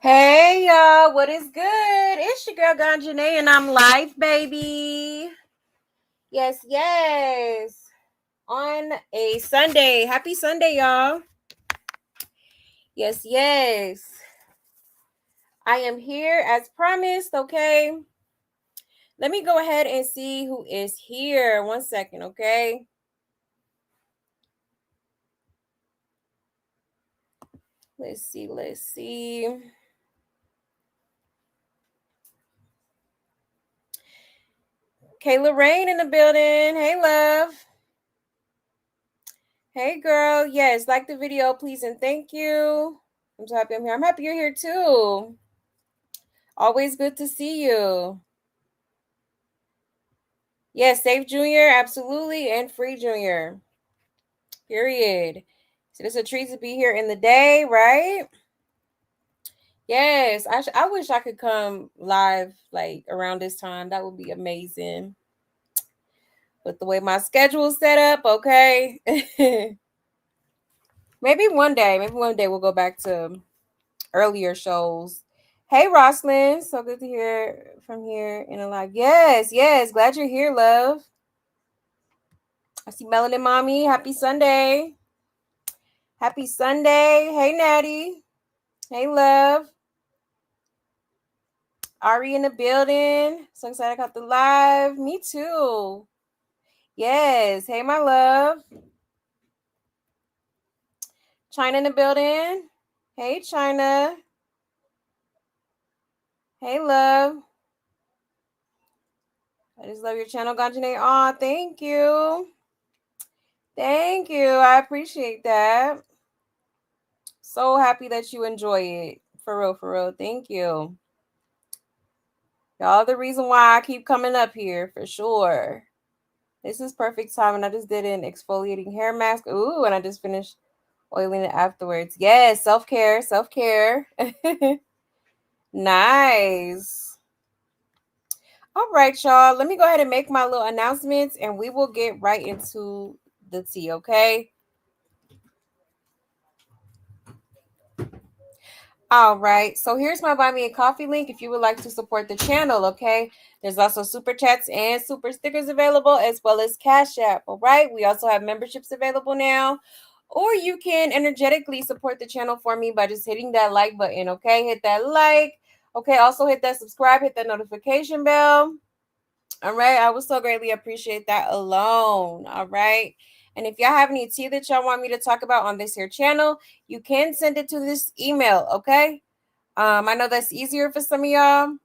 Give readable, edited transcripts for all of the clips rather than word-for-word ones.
Hey y'all, what is good? It's your girl Ganjanae and I'm live, baby. Yes, yes. On a Sunday. Happy Sunday, y'all. Yes, yes. I am here as promised, okay? Let me go ahead and see who is here. 1 second, okay? Let's see. Kayla Rain in the building. Hey, love. Hey, girl. Yes, like the video, please, and thank you. I'm so happy I'm here. I'm happy you're here, too. Always good to see you. Yes, Safe Junior, absolutely, and Free Junior. Period. So it's a treat to be here in the day, right? Yes, I wish I could come live like around this time. That would be amazing. But the way my schedule is set up, okay. Maybe one day we'll go back to earlier shows. Hey, Roslyn, so good to hear from here in a live. Yes, yes, glad you're here, love. I see Melanin Mommy. Happy Sunday. Happy Sunday. Hey, Natty. Hey, love. Ari in the building. So excited I got the live. Me too. Yes. Hey, my love. China in the building. Hey, China. Hey, love. I just love your channel, Ganjane. Aw, thank you. Thank you. I appreciate that. So happy that you enjoy it. For real, for real. Thank you. Y'all the reason why I keep coming up here, for sure. This is perfect time, and I just did an exfoliating hair mask. Ooh, and I just finished oiling it afterwards. Yes, self-care, self-care. Nice. All right, y'all. Let me go ahead and make my little announcements, and we will get right into the tea, okay? All right. So here's my Buy Me a Coffee link if you would like to support the channel, okay? There's also super chats and super stickers available as well as Cash App, all right? We also have memberships available now. Or you can energetically support the channel for me by just hitting that like button, okay? Hit that like. Okay, also hit that subscribe, hit that notification bell. All right. I would so greatly appreciate that alone. All right. And if y'all have any tea that y'all want me to talk about on this here channel, you can send it to this email, okay? I know that's easier for some of y'all.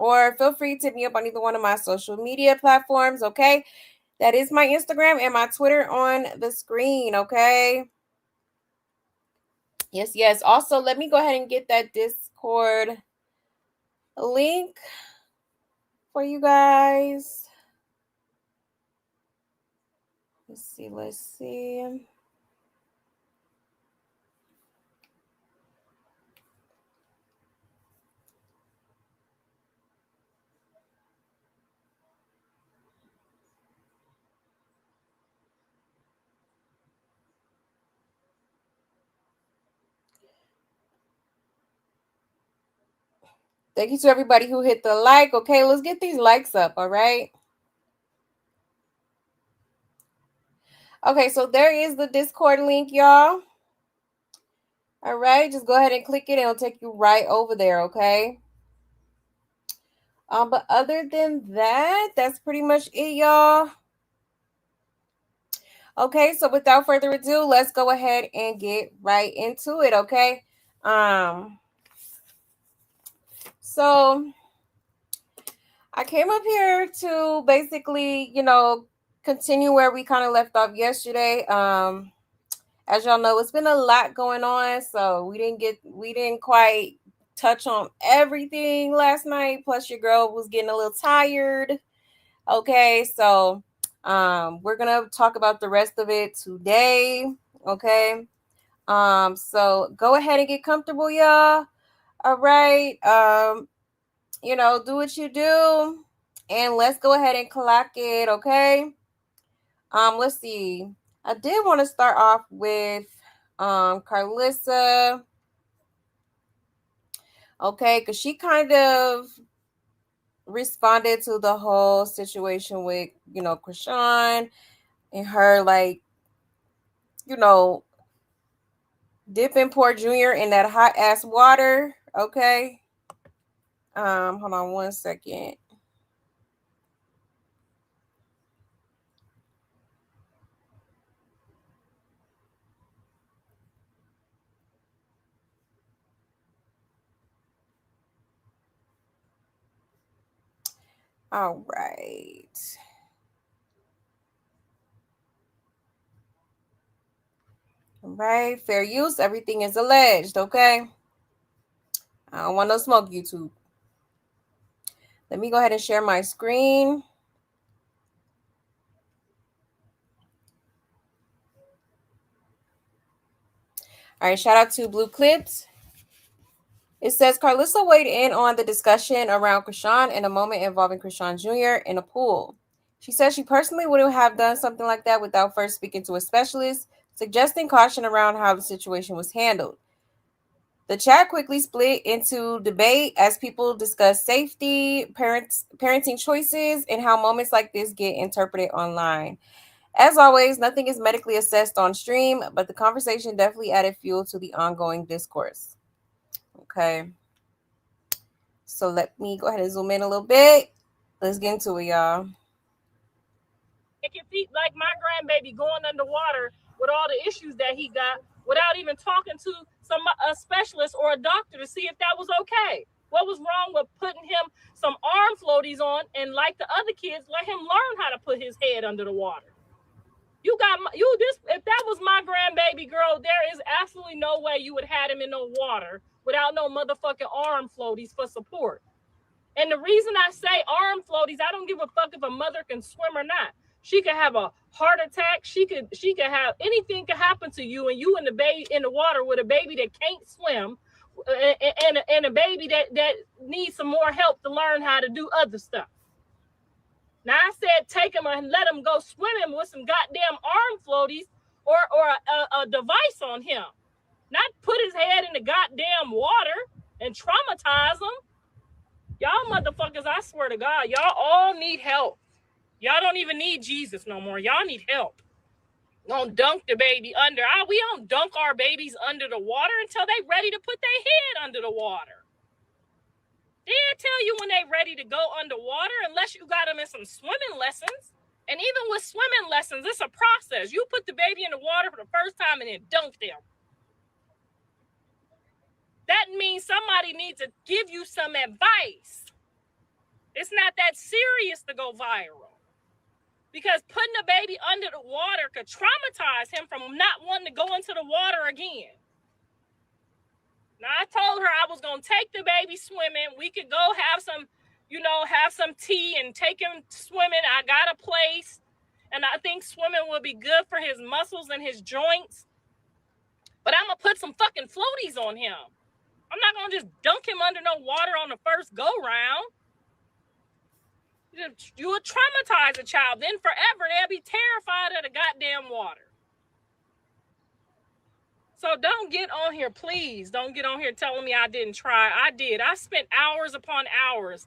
Or feel free to hit me up on either one of my social media platforms, okay? That is my Instagram and my Twitter on the screen, okay? Yes, yes. Also, let me go ahead and get that Discord link for you guys. Let's see. Thank you to everybody who hit the like. Okay, let's get these likes up, all right? Okay, so there is the Discord link, y'all. All right, just go ahead and click it. It'll take you right over there, okay? But other than that, that's pretty much it, y'all. Okay, so without further ado, let's go ahead and get right into it, okay? So I came up here to basically, continue where we kind of left off yesterday. As y'all know, it's been a lot going on, so we didn't quite touch on everything last night. Plus, your girl was getting a little tired. Okay, so we're gonna talk about the rest of it today. Okay. So go ahead and get comfortable, y'all. All right. Do what you do. And let's go ahead and clock it, okay? Let's see. I did want to start off with Karlissa. Okay, because she kind of responded to the whole situation with, Krishan and her, like, you know, dipping poor Junior in that hot ass water. Okay. Hold on 1 second. All right. All right. Fair use. Everything is alleged. Okay. I don't want no smoke, YouTube. Let me go ahead and share my screen. All right. Shout out to Blue Clips. It says Karlissa weighed in on the discussion around Krishan in a moment involving Krishan Jr. in a pool. She says she personally wouldn't have done something like that without first speaking to a specialist, suggesting caution around how the situation was handled. The chat quickly split into debate as people discuss safety, parenting choices, and how moments like this get interpreted online. As always, nothing is medically assessed on stream, but the conversation definitely added fuel to the ongoing discourse. Okay. So let me go ahead and zoom in a little bit. Let's get into it, y'all. Like my grandbaby going underwater with all the issues that he got without even talking to a specialist or a doctor to see if that was okay. What was wrong with putting him some arm floaties on and, like the other kids, let him learn how to put his head under the water? If that was my grandbaby girl, there is absolutely no way you would have him in no water without no motherfucking arm floaties for support. And the reason I say arm floaties, I don't give a fuck if a mother can swim or not. She could have a heart attack. She could have anything could happen to you, and you in the baby in the water with a baby that can't swim, and a baby that needs some more help to learn how to do other stuff. Now I said take him and let him go swimming with some goddamn arm floaties or a device on him, not put his head in the goddamn water and traumatize him. Y'all motherfuckers, I swear to God, y'all all need help. Y'all don't even need Jesus no more. Y'all need help. Don't dunk the baby under. We don't dunk our babies under the water until they ready to put their head under the water. They'll tell you when they ready to go underwater unless you got them in some swimming lessons. And even with swimming lessons, it's a process. You put the baby in the water for the first time and then dunk them. That means somebody needs to give you some advice. It's not that serious to go viral. Because putting a baby under the water could traumatize him from not wanting to go into the water again. Now, I told her I was going to take the baby swimming. We could go have some tea and take him swimming. I got a place. And I think swimming will be good for his muscles and his joints. But I'm going to put some fucking floaties on him. I'm not going to just dunk him under no water on the first go-round. You would traumatize a child. Then forever, they'll be terrified of the goddamn water. So don't get on here, please. Don't get on here telling me I didn't try. I did. I spent hours upon hours.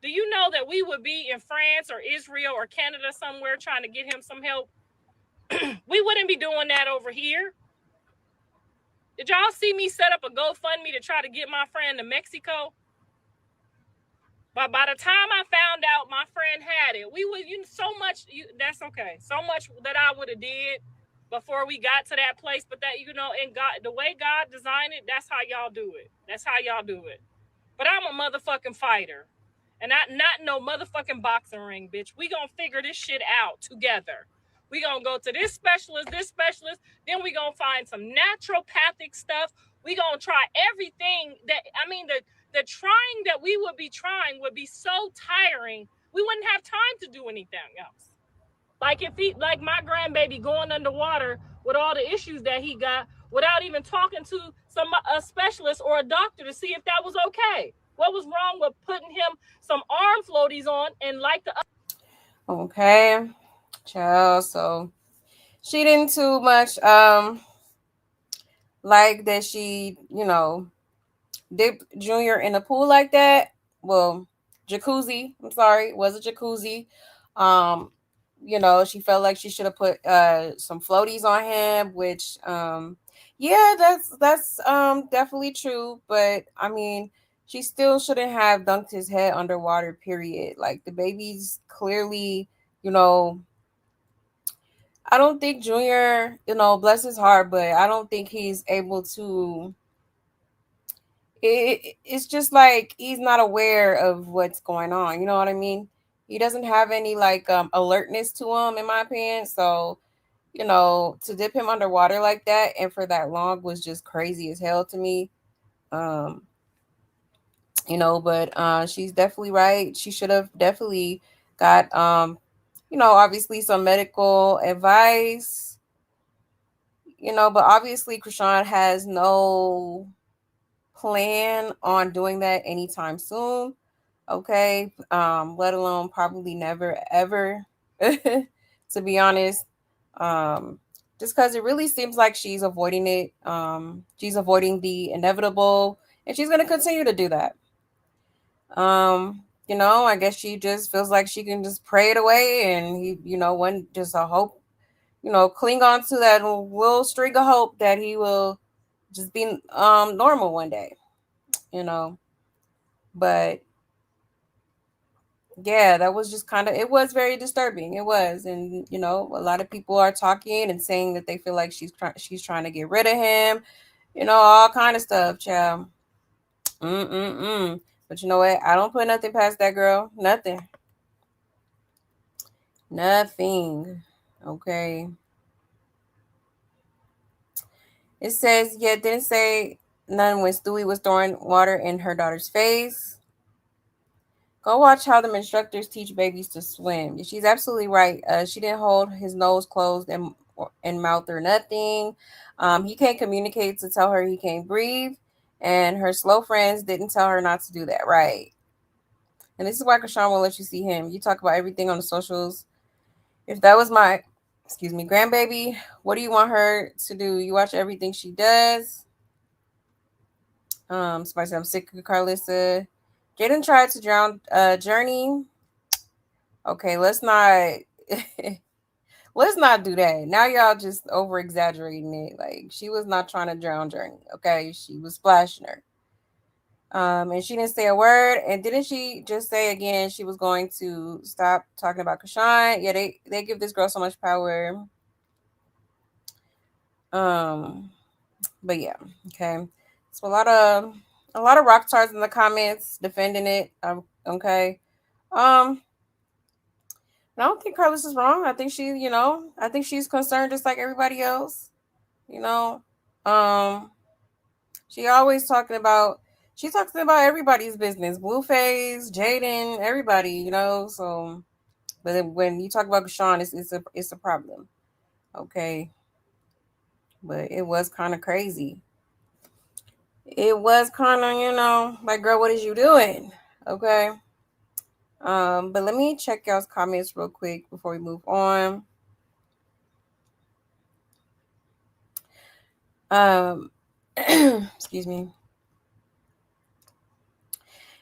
Do you know that we would be in France or Israel or Canada somewhere trying to get him some help? We wouldn't be doing that over here. Did y'all see me set up a GoFundMe to try to get my friend to Mexico? But by the time I found out my friend had it, that's okay. So much that I would have did before we got to that place. But that, and God, the way God designed it, that's how y'all do it. That's how y'all do it. But I'm a motherfucking fighter. And not no motherfucking boxing ring, bitch. We gonna figure this shit out together. We gonna go to this specialist, then we gonna find some naturopathic stuff. We gonna try everything the trying that we would be trying would be so tiring. We wouldn't have time to do anything else. Like my grandbaby going underwater with all the issues that he got without even talking to a specialist or a doctor to see if that was okay. What was wrong with putting him some arm floaties on and like the Okay. Child, so she didn't too much like that she, dip Junior in a pool like that. Well, jacuzzi. I'm sorry, it was a jacuzzi. Um, she felt like she should have put some floaties on him, which yeah, that's definitely true. But I mean, she still shouldn't have dunked his head underwater. Period. Like the baby's clearly, you know, I don't think Junior, bless his heart, but I don't think he's able to. It's just like he's not aware of what's going on. You know what I mean? He doesn't have any like alertness to him, in my opinion. So to dip him underwater like that and for that long was just crazy as hell to me. Um, but she's definitely right. She should have definitely got obviously some medical advice. But obviously Krishan has no plan on doing that anytime soon. Okay, let alone probably never ever, to be honest. Um, just because it really seems like she's avoiding it. She's avoiding the inevitable, and she's gonna continue to do that. I guess she just feels like she can just pray it away, and when just a hope, cling on to that little string of hope that he will just be normal one day. You know, but yeah, that was just kind of, it was very disturbing. It was. And a lot of people are talking and saying that they feel like she's trying to get rid of him, all kind of stuff, child. Mm. But you know what, I don't put nothing past that girl. Nothing. Okay. It says, yeah, it didn't say none when Stewie was throwing water in her daughter's face. Go watch how the instructors teach babies to swim. She's absolutely right. She didn't hold his nose closed and mouth or nothing. He can't communicate to tell her he can't breathe, and her slow friends didn't tell her not to do that. Right. And this is why Krishan won't let you see him. You talk about everything on the socials. If that was my, excuse me, grandbaby, what do you want her to do? You watch everything she does. Somebody said I'm sick of Karlissa. Jaden tried to drown Journey. Okay, let's not let's not do that. Now y'all just over exaggerating it. Like she was not trying to drown Journey. Okay, she was splashing her. And she didn't say a word. And didn't she just say again she was going to stop talking about Krishan? Yeah, they give this girl so much power. Um, but yeah, okay. So a lot of rock stars in the comments defending it. Okay. Um, I don't think Carlos is wrong. I think I think she's concerned just like everybody else. You know, um, she always she talks about everybody's business, Blueface, Jaden, everybody. So but then when you talk about Sean, it's a problem. Okay, but it was kind of crazy. It was kind of like, girl, what is you doing? Okay. But let me check y'all's comments real quick before we move on. Um, excuse me.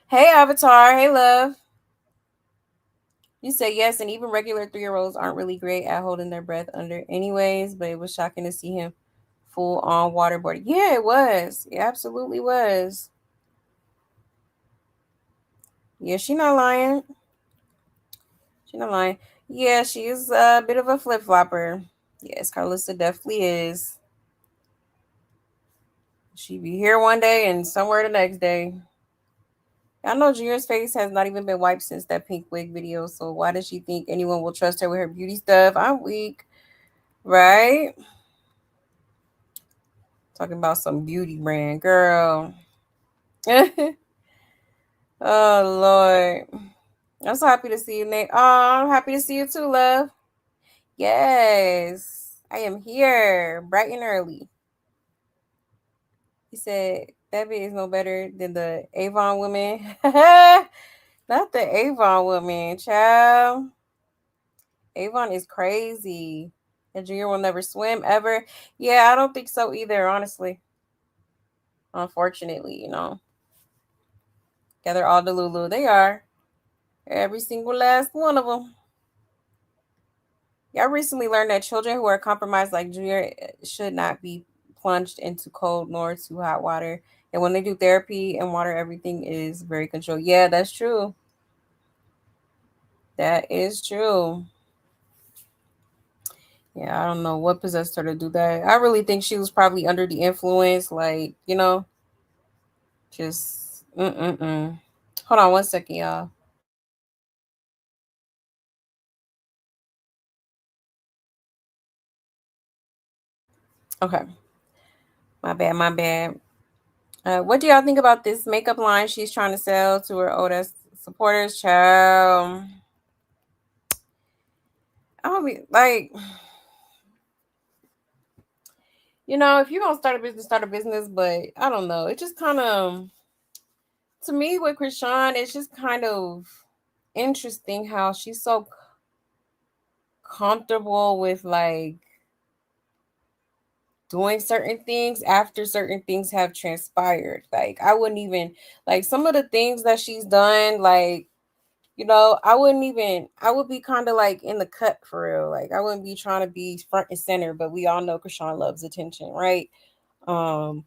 Hey, Avatar. Hey, love. You say yes, and even regular 3-year-olds aren't really great at holding their breath under, anyways. But it was shocking to see him full on waterboarding. Yeah, it was. It absolutely was. Yeah, she not lying. She not lying. Yeah, she is a bit of a flip flopper. Yes, Karlissa definitely is. She be here one day and somewhere the next day. I know Junior's face has not even been wiped since that pink wig video, so why does she think anyone will trust her with her beauty stuff? I'm weak, right? Talking about some beauty brand, girl. Oh Lord, I'm so happy to see you, Nate. Oh, I'm happy to see you too, love. Yes, I am here, bright and early. He said that bit is no better than the Avon woman. Not the Avon woman, child. Avon is crazy. And Junior will never swim ever. Yeah, I don't think so either, honestly. Unfortunately. Gather all the Lulu. They are. Every single last one of them. Y'all recently learned that children who are compromised like Junior should not be plunged into cold nor too hot water. And when they do therapy and water, everything is very controlled. Yeah, that's true. That is true. Yeah, I don't know what possessed her to do that. I really think she was probably under the influence, like, just mm-mm-mm. Hold on one second, y'all. Okay, my bad, my bad. What do y'all think about this makeup line she's trying to sell to her oldest supporters? Child, I don't be like, if you're gonna start a business, start a business. But I don't know. It just kind of, to me, with Krishan, it's just kind of interesting how she's so comfortable with like doing certain things after certain things have transpired. Like I wouldn't even like some of the things that she's done, like, I wouldn't even I would be kind of like in the cut for real. Like I wouldn't be trying to be front and center, but we all know Krishan loves attention, right? Um,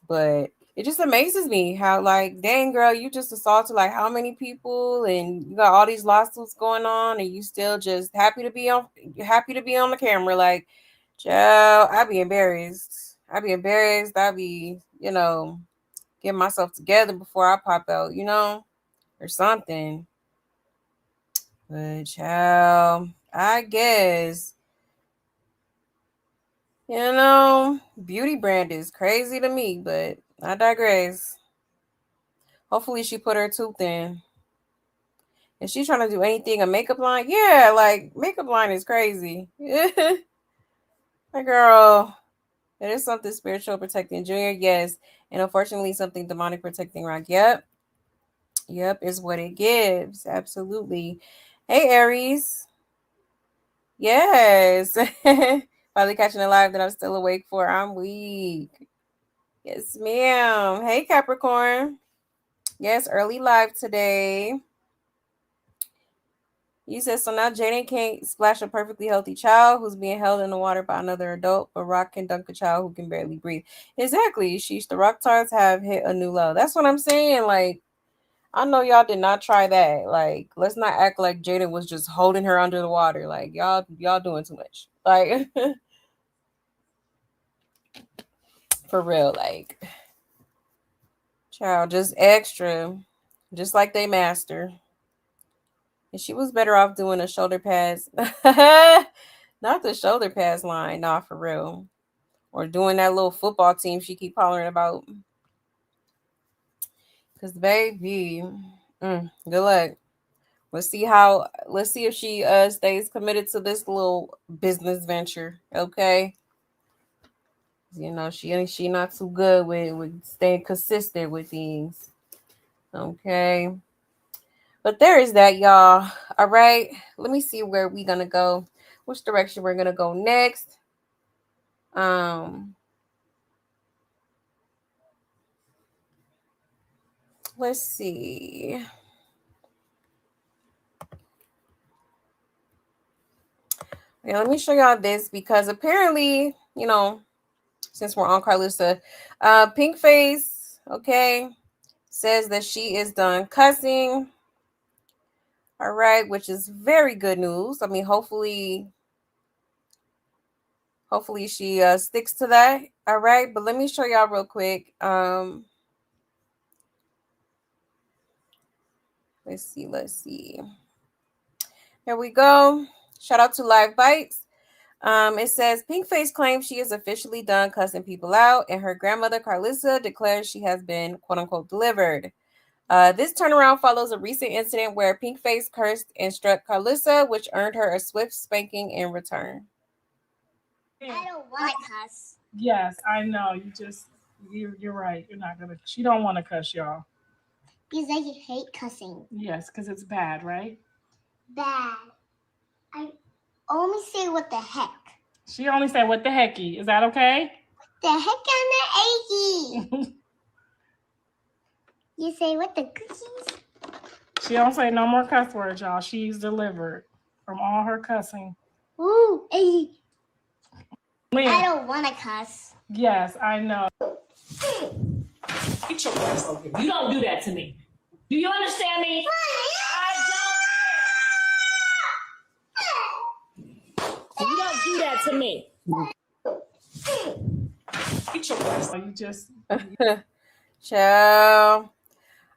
but it just amazes me how like, dang girl, you just assaulted like how many people and you got all these lawsuits going on and you still just happy to be on the camera. Like, child, I'd be embarrassed. I'd be, getting myself together before I pop out, or something. But child, I guess, beauty brand is crazy to me, but I digress. Hopefully she put her tooth in. Is she trying to do anything a makeup line? Yeah, like makeup line is crazy. My girl. It is something spiritual protecting Junior, yes. And unfortunately something demonic protecting Rock. Yep. Yep, is what it gives. Absolutely. Hey Aries. Yes. Finally catching a live that I'm still awake for. I'm weak. Yes, ma'am. Hey Capricorn. Yes, early live today. You said so now Jaden can't splash a perfectly healthy child who's being held in the water by another adult, but Rock can dunk a child who can barely breathe. Exactly. Sheesh, the Rock Tards have hit a new low. That's what I'm saying. Like, I know y'all did not try that. Like, let's not act like Jaden was just holding her under the water. Like, y'all doing too much. Like, for real. Like, child, just extra. Just like they master. And she was better off doing a shoulder pads. Not the shoulder pads line, nah, for real. Or doing that little football team she keep hollering about. Cause baby, good luck. Let's see if she stays committed to this little business venture. Okay. She not too good with staying consistent with things. Okay. But there is that, y'all. All right. Let me see where we gonna go. Which direction we're gonna go next. Um, let's see. Yeah, let me show y'all this because apparently, since we're on Karlissa, Pink Face, okay, says that she is done cussing. All right, which is very good news. I mean, hopefully she sticks to that. All right, but let me show y'all real quick. Let's see. Here we go. Shout out to Live Bites. It says Pinkface claims she is officially done cussing people out, and her grandmother Karlissa declares she has been "quote unquote" delivered. This turnaround follows a recent incident where Pinkface cursed and struck Karlissa, which earned her a swift spanking in return. I don't want to cuss. Yes, I know. You're right. You're not gonna. She don't want to cuss, y'all. Because I hate cussing. Yes, because it's bad, right? Bad. I only say what the heck. She only said what the hecky. Is that okay? The heck on the eggy. You say with the cookies? She don't say no more cuss words, y'all. She's delivered from all her cussing. Ooh, hey. Lynn, I don't want to cuss. yes, I know. Get your ass over here. You don't do that to me. Do you understand me? I don't care. You don't do that to me. Get your ass. You just. Ciao.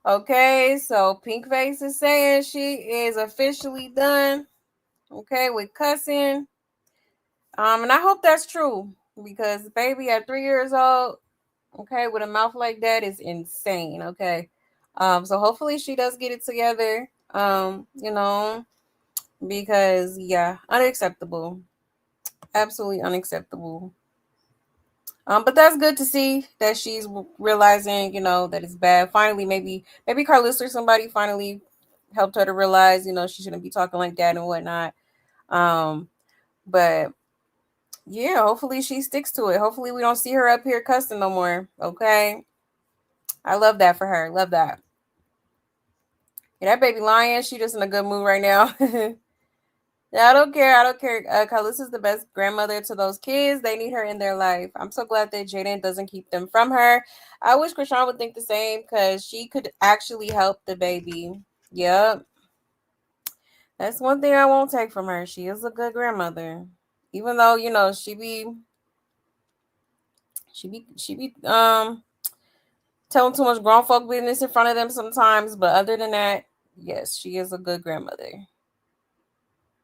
Okay, so Pink Face is saying she is officially done. Okay, with cussing. And I hope that's true because baby at 3 years old, okay, with a mouth like that is insane. Okay. So hopefully she does get it together. Because yeah, unacceptable. Absolutely unacceptable. But that's good to see that she's realizing, that it's bad. Finally, maybe Karlissa or somebody finally helped her to realize, she shouldn't be talking like that and whatnot. But yeah, hopefully she sticks to it. Hopefully we don't see her up here cussing no more. Okay. I love that for her. Love that. Yeah, that baby lion, she just in a good mood right now. Yeah, I don't care. I don't care. Karlissa's the best grandmother to those kids. They need her in their life. I'm so glad that Jaden doesn't keep them from her. I wish Krishan would think the same because she could actually help the baby. Yep. That's one thing I won't take from her. She is a good grandmother. Even though, she be telling too much grown folk business in front of them sometimes, but other than that, yes, she is a good grandmother.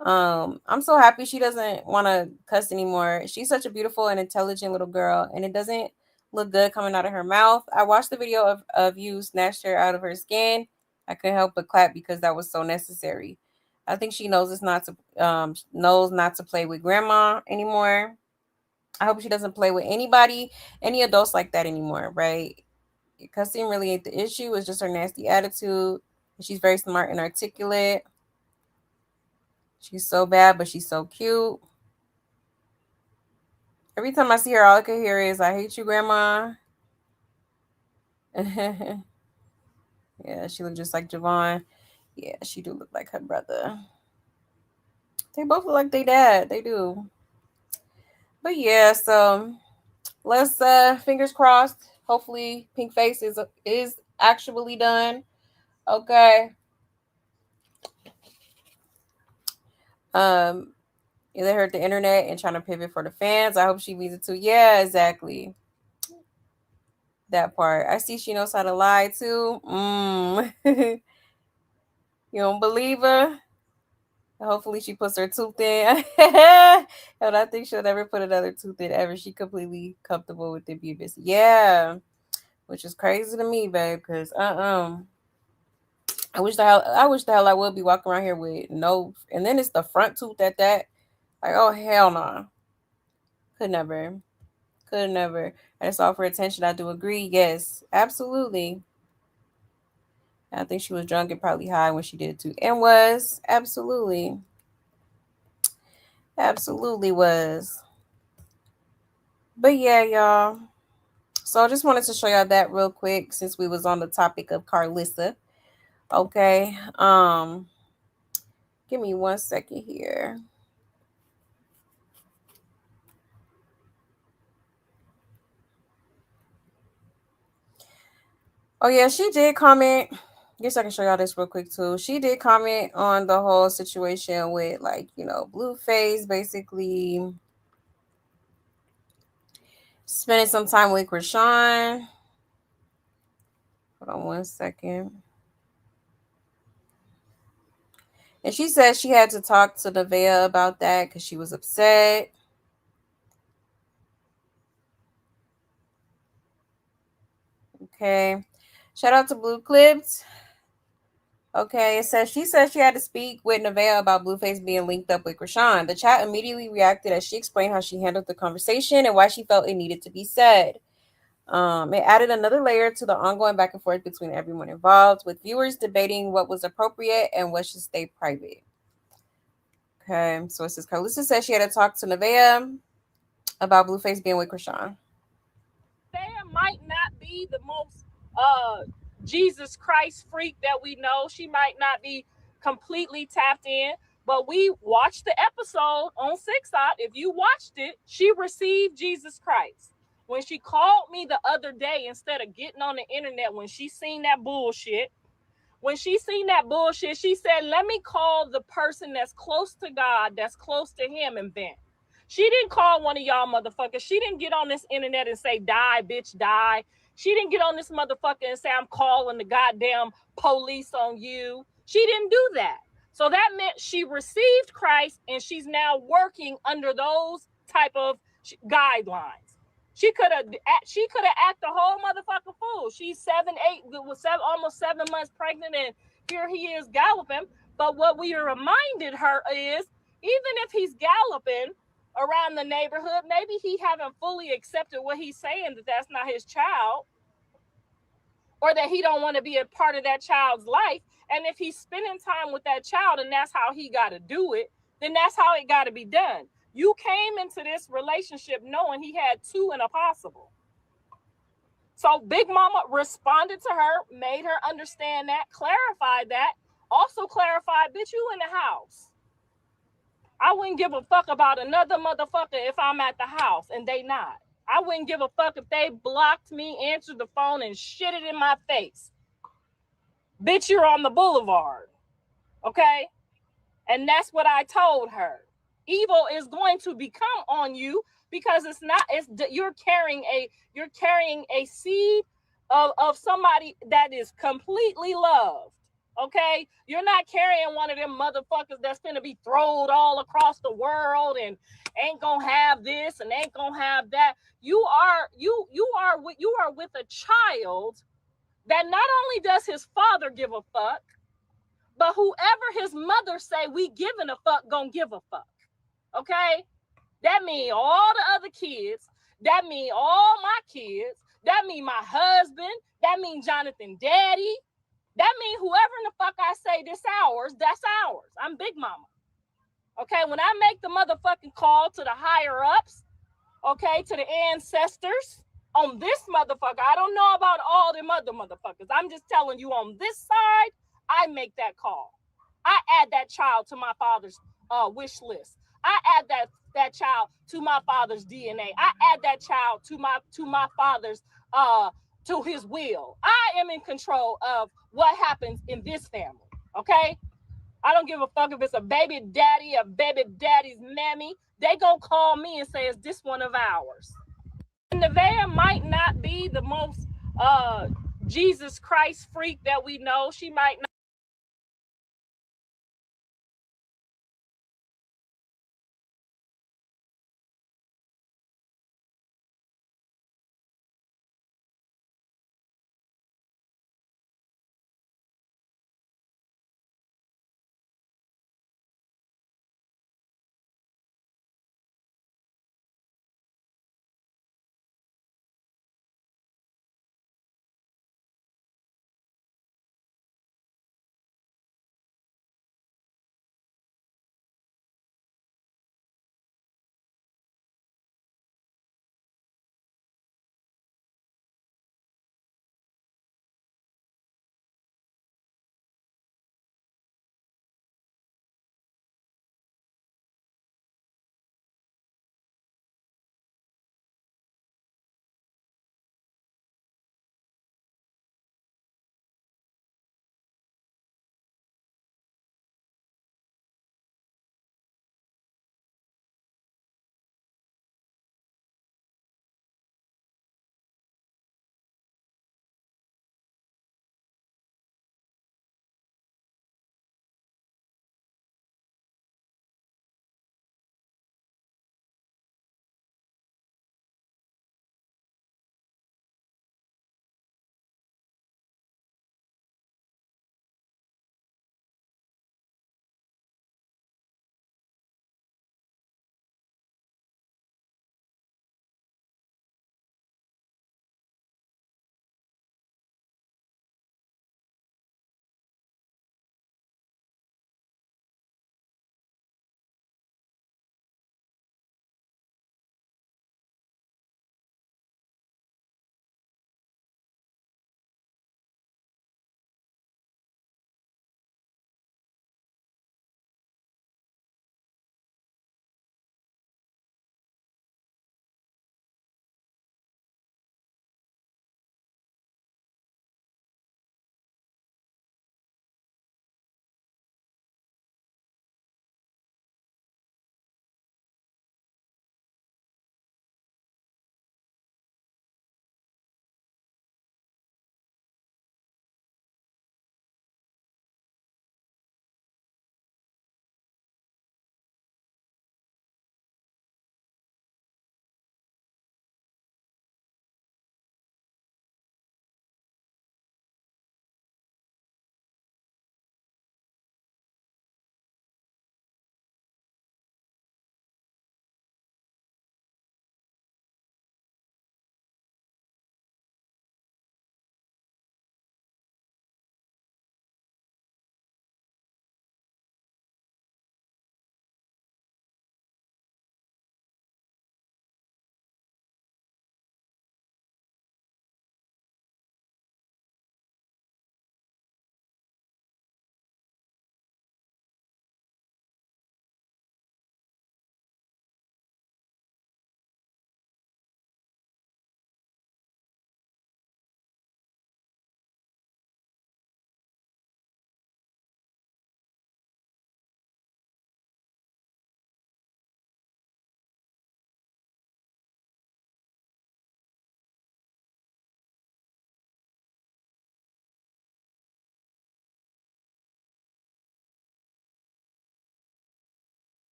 I'm so happy she doesn't want to cuss anymore. She's such a beautiful and intelligent little girl, and it doesn't look good coming out of her mouth. I watched the video of you snatched her out of her skin. I couldn't help but clap because that was so necessary. I think she knows knows not to play with grandma anymore. I hope she doesn't play with anybody, any adults like that anymore, right? Cussing really ain't the issue. It's just her nasty attitude. She's very smart and articulate. She's so bad, but she's so cute. Every time I see her, all I can hear is, "I hate you, Grandma." Yeah, she looks just like Javon. Yeah, she do look like her brother. They both look like their dad. They do. But yeah, so let's fingers crossed. Hopefully Pink Face is actually done. Okay. Um, they hurt the internet and trying to pivot for the fans. I hope she means it too. Yeah, exactly. That part. I see she knows how to lie too. You don't believe her? Hopefully she puts her tooth in. And I think she'll never put another tooth in ever. She completely comfortable with it being missing. Yeah. Which is crazy to me, babe, because I wish the hell I would be walking around here with no, and then it's the front tooth at that. Like, oh hell no. Could never. Could never. And it's all for attention. I do agree. Yes, absolutely. I think she was drunk and probably high when she did it too. And was. Absolutely. Absolutely was. But yeah, y'all. So I just wanted to show y'all that real quick since we was on the topic of Karlissa. Okay. Give me 1 second here. Oh yeah, she did comment. Guess I can show y'all this real quick too. She did comment on the whole situation with Blueface basically spending some time with Krishan. Hold on 1 second. And she said she had to talk to Nevaeh about that because she was upset. Okay. Shout out to Blue Clips. Okay, it says she said she had to speak with Nevaeh about Blueface being linked up with Krishan. The chat immediately reacted as she explained how she handled the conversation and why she felt it needed to be said. It added another layer to the ongoing back and forth between everyone involved, with viewers debating what was appropriate and what should stay private. Okay, so it says Karlissa said she had to talk to Nevaeh about Blueface being with Krishan. Nevaeh might not be the most Jesus Christ freak that we know. She might not be completely tapped in, but we watched the episode on 6 If you watched it, she received Jesus Christ. When she called me the other day, instead of getting on the internet, when she seen that bullshit, she said, let me call the person that's close to God, that's close to him, and vent. She didn't call one of y'all motherfuckers. She didn't get on this internet and say, die, bitch, die. She didn't get on this motherfucker and say, I'm calling the goddamn police on you. She didn't do that. So that meant she received Christ, and she's now working under those type of guidelines. She could have acted a whole motherfucking fool. She's 7 months pregnant, and here he is galloping. But what we reminded her is, even if he's galloping around the neighborhood, maybe he haven't fully accepted what he's saying, that that's not his child, or that he don't want to be a part of that child's life. And if he's spending time with that child and that's how he got to do it, then that's how it got to be done. You came into this relationship knowing he had two and a possible. So Big Mama responded to her, made her understand that, clarified that, also clarified, bitch, you in the house. I wouldn't give a fuck about another motherfucker if I'm at the house and they not. I wouldn't give a fuck if they blocked me, answered the phone, and shit it in my face. Bitch, you're on the boulevard. Okay? And that's what I told her. Evil is going to become on you, because you're carrying a seed of somebody that is completely loved. Okay, you're not carrying one of them motherfuckers that's gonna be thrown all across the world and ain't gonna have this and ain't gonna have that. You are with a child that not only does his father give a fuck, but whoever his mother say we giving a fuck gonna give a fuck. Okay, that mean all the other kids. That mean all my kids. That mean my husband. That mean Jonathan daddy. That mean whoever in the fuck I say this ours, that's ours. I'm Big Mama. Okay, when I make the motherfucking call to the higher ups, okay, to the ancestors on this motherfucker, I don't know about all them other motherfuckers. I'm just telling you, on this side, I make that call. I add that child to my father's wish list. I add that child to my father's DNA. I add that child to my father's to his will. I am in control of what happens in this family. Okay? I don't give a fuck if it's a baby daddy, a baby daddy's mammy. They gonna call me and say, is this one of ours? Nevaeh might not be the most Jesus Christ freak that we know. She might not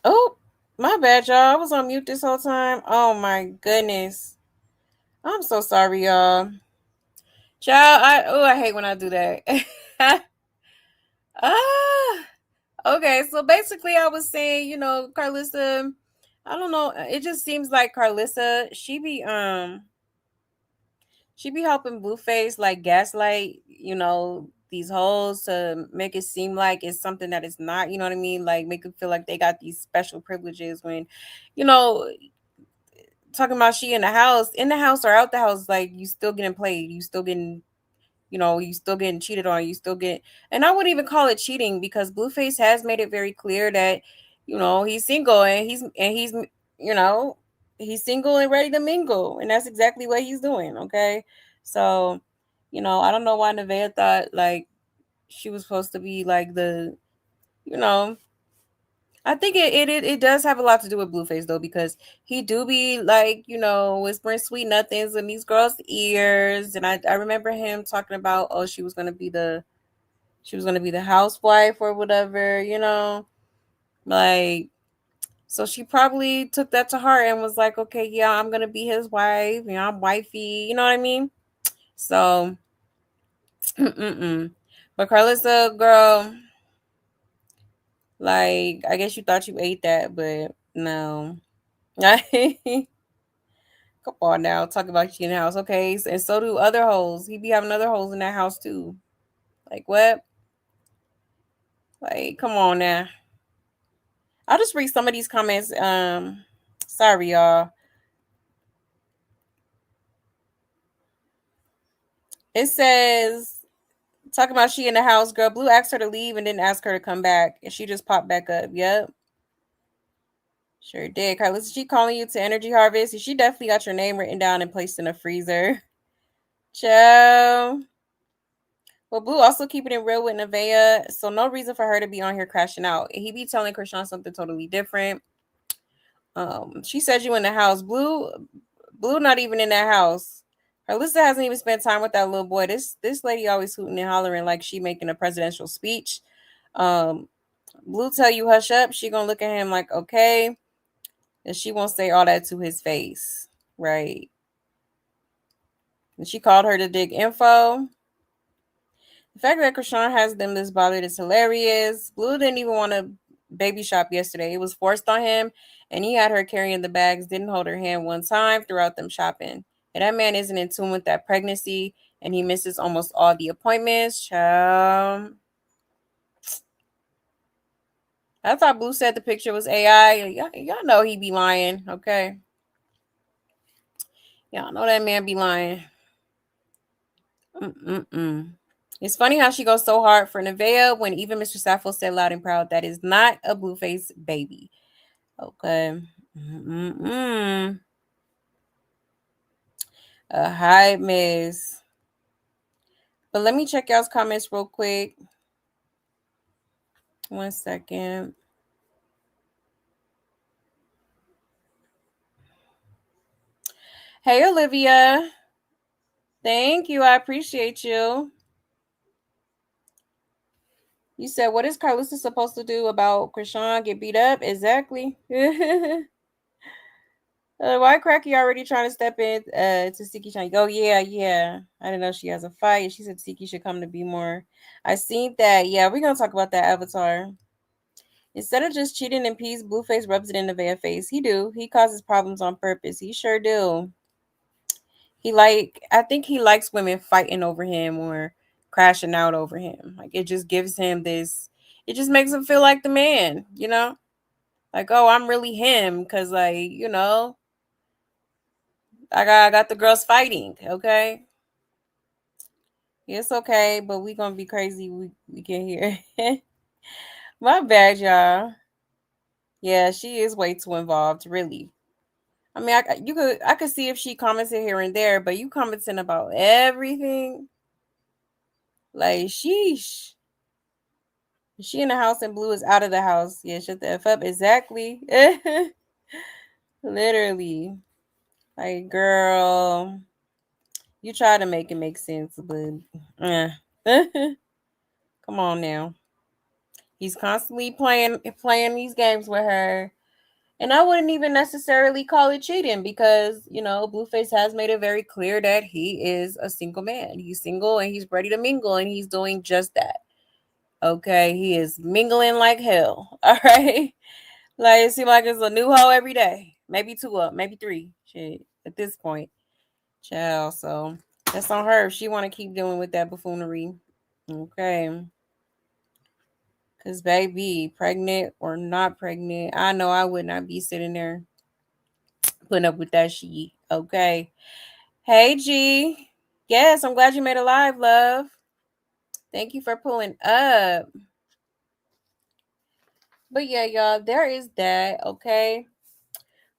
Oh, my bad, y'all. I was on mute this whole time. Oh my goodness. I'm so sorry, y'all. Child, I hate when I do that. ah. Okay, so basically I was saying, Karlissa, I don't know, it just seems like Karlissa, she be helping Blueface like gaslight, these hoes to make it seem like it's something that it's not, you know what I mean? Like make it feel like they got these special privileges when, you know, talking about she in the house or out the house, like you still getting played, you still getting cheated on, you still get, and I wouldn't even call it cheating because Blueface has made it very clear that, he's single you know, he's single and ready to mingle, and that's exactly what he's doing. Okay, so, I don't know why Nevaeh thought like she was supposed to be like you know, I think it does have a lot to do with Blueface though, because he do be like, whispering sweet nothings in these girls' ears. And I remember him talking about, oh, she was gonna be the housewife or whatever, Like, so she probably took that to heart and was like, okay, yeah, I'm gonna be his wife, I'm wifey, you know what I mean? So but Karlissa, girl, like, I guess you thought you ate that, but no. Come on now, talk about you in the house, okay? And so do other hoes. He be having other hoes in that house too. Like what? Like, come on now. I'll just read some of these comments. Sorry, y'all. It says, talking about she in the house, girl. Blue asked her to leave and didn't ask her to come back, and she just popped back up. Yep, sure did. Karlissa, she calling you to Energy Harvest? She definitely got your name written down and placed in a freezer. Ciao. Well, Blue also keeping it real with Nevaeh, so no reason for her to be on here crashing out. He be telling Krishan something totally different. She said you in the house. Blue not even in that house. Karlissa hasn't even spent time with that little boy. This lady always hooting and hollering like she making a presidential speech. Um, Blue tell you hush up. She gonna look at him like okay, and she won't say all that to his face, right? And she called her to dig info. The fact that Krishan has them this bothered is hilarious. Blue didn't even want to baby shop yesterday. It was forced on him, and he had her carrying the bags, didn't hold her hand one time throughout them shopping. And that man isn't in tune with that pregnancy, and he misses almost all the appointments. Child. I thought Blue said the picture was AI. Y'all know he be lying, okay? Y'all know that man be lying. Mm-mm-mm. It's funny how she goes so hard for Nevaeh when even Mr. Sappho said loud and proud that is not a Blueface baby. Okay. Mm-mm. A high miss. But let me check y'all's comments real quick. 1 second. Hey, Olivia. Thank you. I appreciate you. You said, what is Karlissa supposed to do about Krishan get beat up? Exactly. Why Cracky already trying to step in to Siki Chan? Oh yeah, yeah. I didn't know she has a fight. She said Siki should come to be more. I seen that. Yeah, we're gonna talk about that Avatar. Instead of just cheating in peace, Blueface rubs it in Nevaeh's face. He do. He causes problems on purpose. He sure do. I think he likes women fighting over him or crashing out over him. Like it just gives him this. It just makes him feel like the man. Like, oh, I'm really him because like I got the girls fighting. Okay, it's okay, but we gonna be crazy. We can hear. My bad, y'all. Yeah, she is way too involved. Really. I mean, I could see if she commented here and there, but you commenting about everything, like sheesh. She in the house and Blue is out of the house. Yeah, shut the f up. Exactly. Literally, like girl, you try to make it make sense, but come on now. He's constantly playing these games with her. And I wouldn't even necessarily call it cheating because, Blueface has made it very clear that he is a single man. He's single and he's ready to mingle and he's doing just that. Okay, he is mingling like hell. All right. Like it seems like it's a new hoe every day. Maybe two up, maybe three. Shit. At this point. Child. So that's on her if she wanna keep dealing with that buffoonery. Okay. Cause baby, pregnant or not pregnant, I know I would not be sitting there putting up with that shit. Okay. Hey G. Yes, I'm glad you made it live, love. Thank you for pulling up. But yeah, y'all, there is that, okay?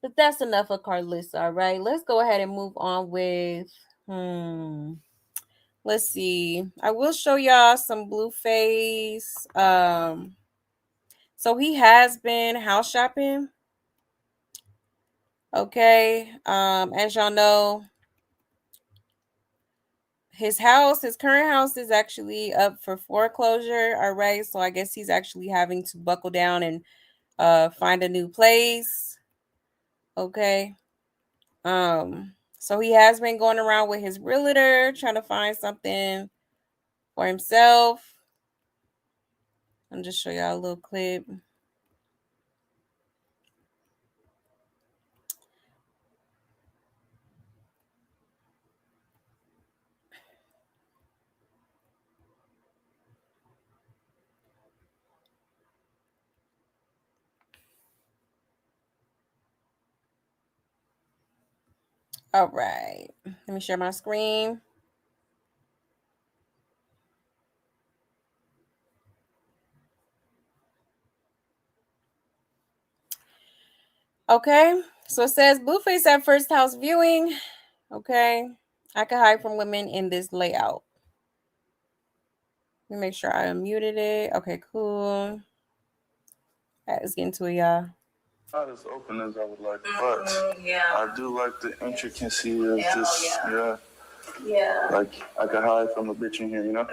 But that's enough of Karlissa, all right? Let's go ahead and move on with let's see. I will show y'all some Blueface. So he has been house shopping. Okay. As y'all know, his current house is actually up for foreclosure. All right. So I guess he's actually having to buckle down and find a new place. Okay. So he has been going around with his realtor trying to find something for himself. I'll just show y'all a little clip. All right. Let me share my screen. Okay. So it says Blueface at first house viewing. Okay. I can hide from women in this layout. Let me make sure I unmuted it. Okay, cool. Let's get into it, y'all. Not as open as I would like, but I do like the intricacy of just, like I could hide from a bitch in here, you know?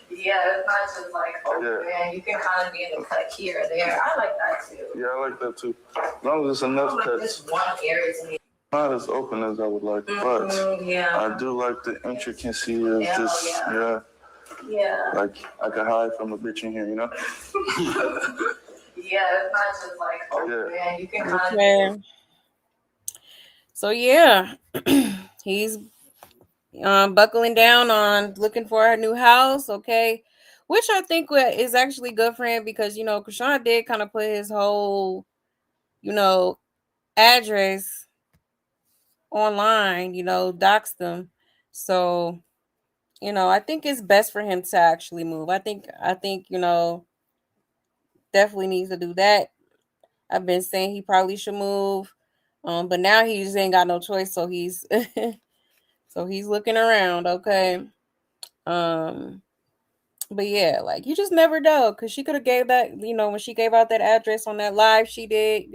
Yeah, it's not just like open. Yeah. You can kind of be in the cut here or there. I like that too. Yeah, I like that too. As long as it's enough cuts. Just one area to me. Not as open as I would like, but I do like the intricacy of just, like I could hide from a bitch in here, you know? Yeah, it's not just like open. Yeah. You can kind of. So yeah, he's buckling down on looking for a new house. Okay, which I think is actually good for him because Krishan did kind of put his whole address online. Doxed them. So I think it's best for him to actually move. I think definitely needs to do that. I've been saying he probably should move. But now he just ain't got no choice, so he's he's looking around, okay. But yeah, like you just never know, because she could have gave that, when she gave out that address on that live she did,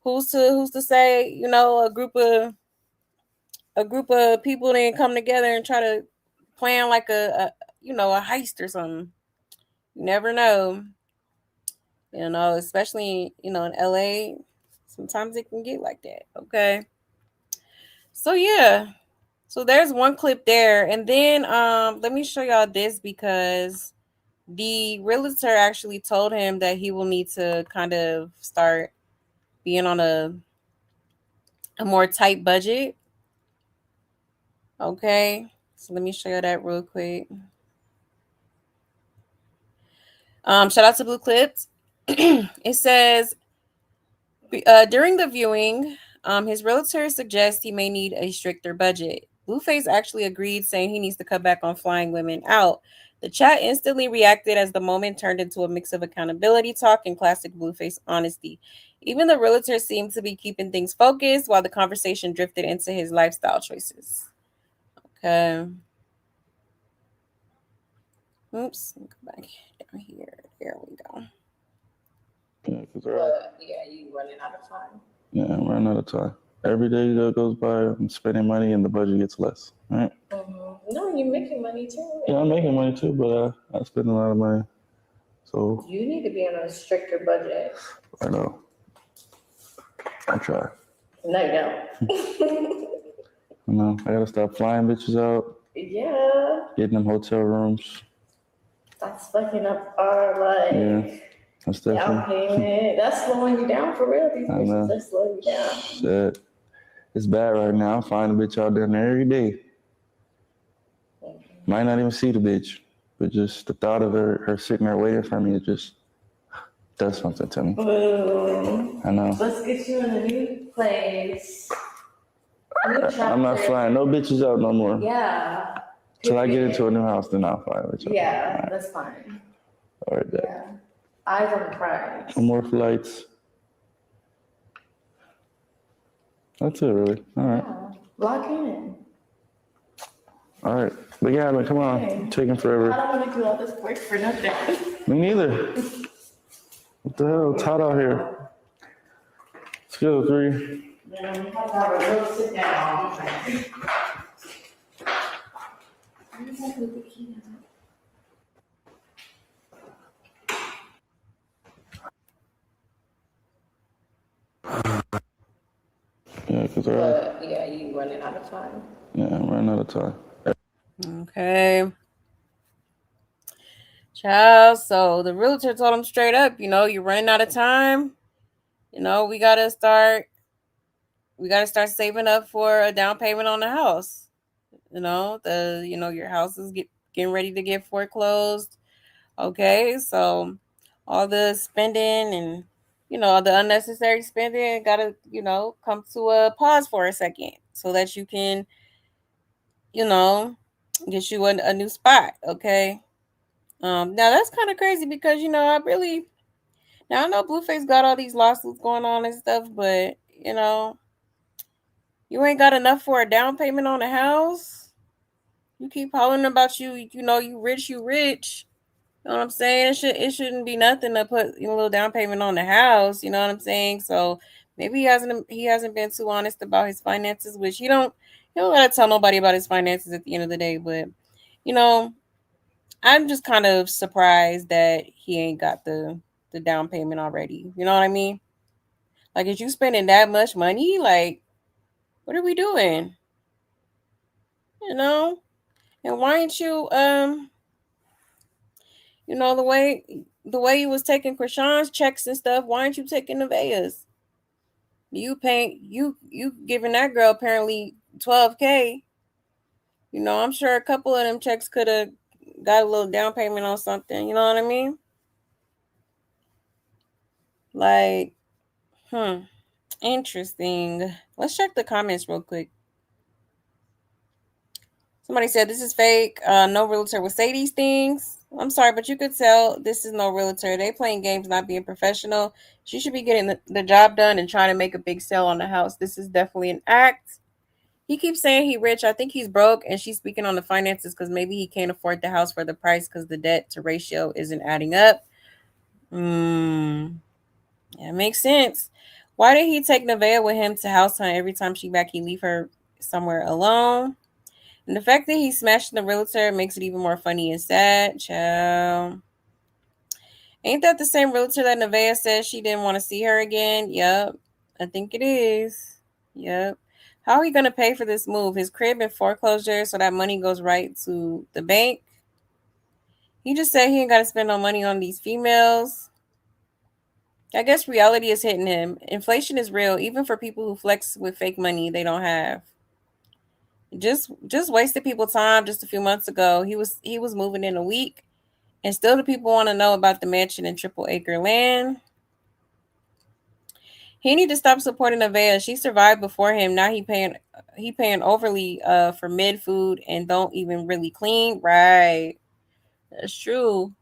who's to say, a group of people didn't come together and try to plan like a heist or something. You never know. Especially, in LA. Sometimes it can get like that. Okay. So yeah. So there's one clip there. And then let me show y'all this because the realtor actually told him that he will need to kind of start being on a more tight budget. Okay. So let me show you that real quick. Shout out to Blue Clips. It says during the viewing, his realtor suggests he may need a stricter budget. Blueface actually agreed, saying he needs to cut back on flying women out. The chat instantly reacted as the moment turned into a mix of accountability talk and classic Blueface honesty. Even the realtor seemed to be keeping things focused while the conversation drifted into his lifestyle choices. Okay. Oops. Go back down here. There we go. Yeah, because you running out of time. Yeah, I'm running out of time. Every day that goes by, I'm spending money and the budget gets less. Right? No, you're making money too. Yeah, I'm making money too, but I spend a lot of money. So You need to be on a stricter budget. I know. I try. No, you don't. I know. I gotta stop flying bitches out. Yeah. Getting them hotel rooms. That's fucking up our That's down payment. That's slowing you down for real. These bitches are slowing you down. Shit. It's bad right now. I find a bitch out there every day. Might not even see the bitch, but just the thought of her sitting there waiting for me, it just does something to me. Boom. I know. Let's get you in a new place. I'm not flying no bitches out no more. Yeah. Till I get into a new house, then I'll fly with you. Yeah, that's fine. All right, then. Yeah. Eyes on the prize. No more flights. That's it, really. All right. Yeah. Lock in. All right. But yeah, come on. Okay. Taking forever. I don't want to do all this work for nothing. Me neither. What the hell? It's hot out here. Let's go, 3. Yeah, we have to have a real sit down. Yeah, because yeah, you running out of time. Yeah, I'm running out of time. Okay. Child, so the realtor told him straight up, you're running out of time. We gotta start saving up for a down payment on the house. Your house is getting ready to get foreclosed. Okay, so all the spending and the unnecessary spending gotta come to a pause for a second so that you can get you a new spot. Okay. Now that's kind of crazy because I know Blueface got all these lawsuits going on and stuff, but you ain't got enough for a down payment on a house. You keep hollering about you rich. You know what I'm saying? It shouldn't be nothing to put a little down payment on the house. You know what I'm saying? So maybe he hasn't been too honest about his finances, which he don't gotta tell nobody about his finances at the end of the day. But I'm just kind of surprised that he ain't got the down payment already. You know what I mean? Like, if you spending that much money, like, what are we doing? And why ain't you the way you was taking Krishan's checks and stuff, why aren't you taking Nevaeh's? You giving that girl apparently $12K. I'm sure a couple of them checks could have got a little down payment on something. You know what I mean? Like, interesting. Let's check the comments real quick. Somebody said this is fake. No realtor would say these things. I'm sorry, but you could tell this is no realtor. They playing games, not being professional. She should be getting the job done and trying to make a big sale on the house. This is definitely an act. He keeps saying he rich. I think he's broke, and she's speaking on the finances because maybe he can't afford the house for the price because the debt to ratio isn't adding up. Yeah, it makes sense. Why did he take Nevaeh with him to house hunt every time she back? He leave her somewhere alone. And the fact that he smashed the realtor makes it even more funny and sad. Child. Ain't that the same realtor that Nevaeh said she didn't want to see her again? Yep. I think it is. Yep. How are we going to pay for this move? His crib in foreclosure so that money goes right to the bank? He just said he ain't got to spend no money on these females. I guess reality is hitting him. Inflation is real, even for people who flex with fake money they don't have. Just wasted people time just a few months ago. He was moving in a week, and still the people want to know about the mansion and triple acre land. He need to stop supporting Nevaeh. She survived before him. Now he paying overly for mid food and don't even really clean. Right. That's true.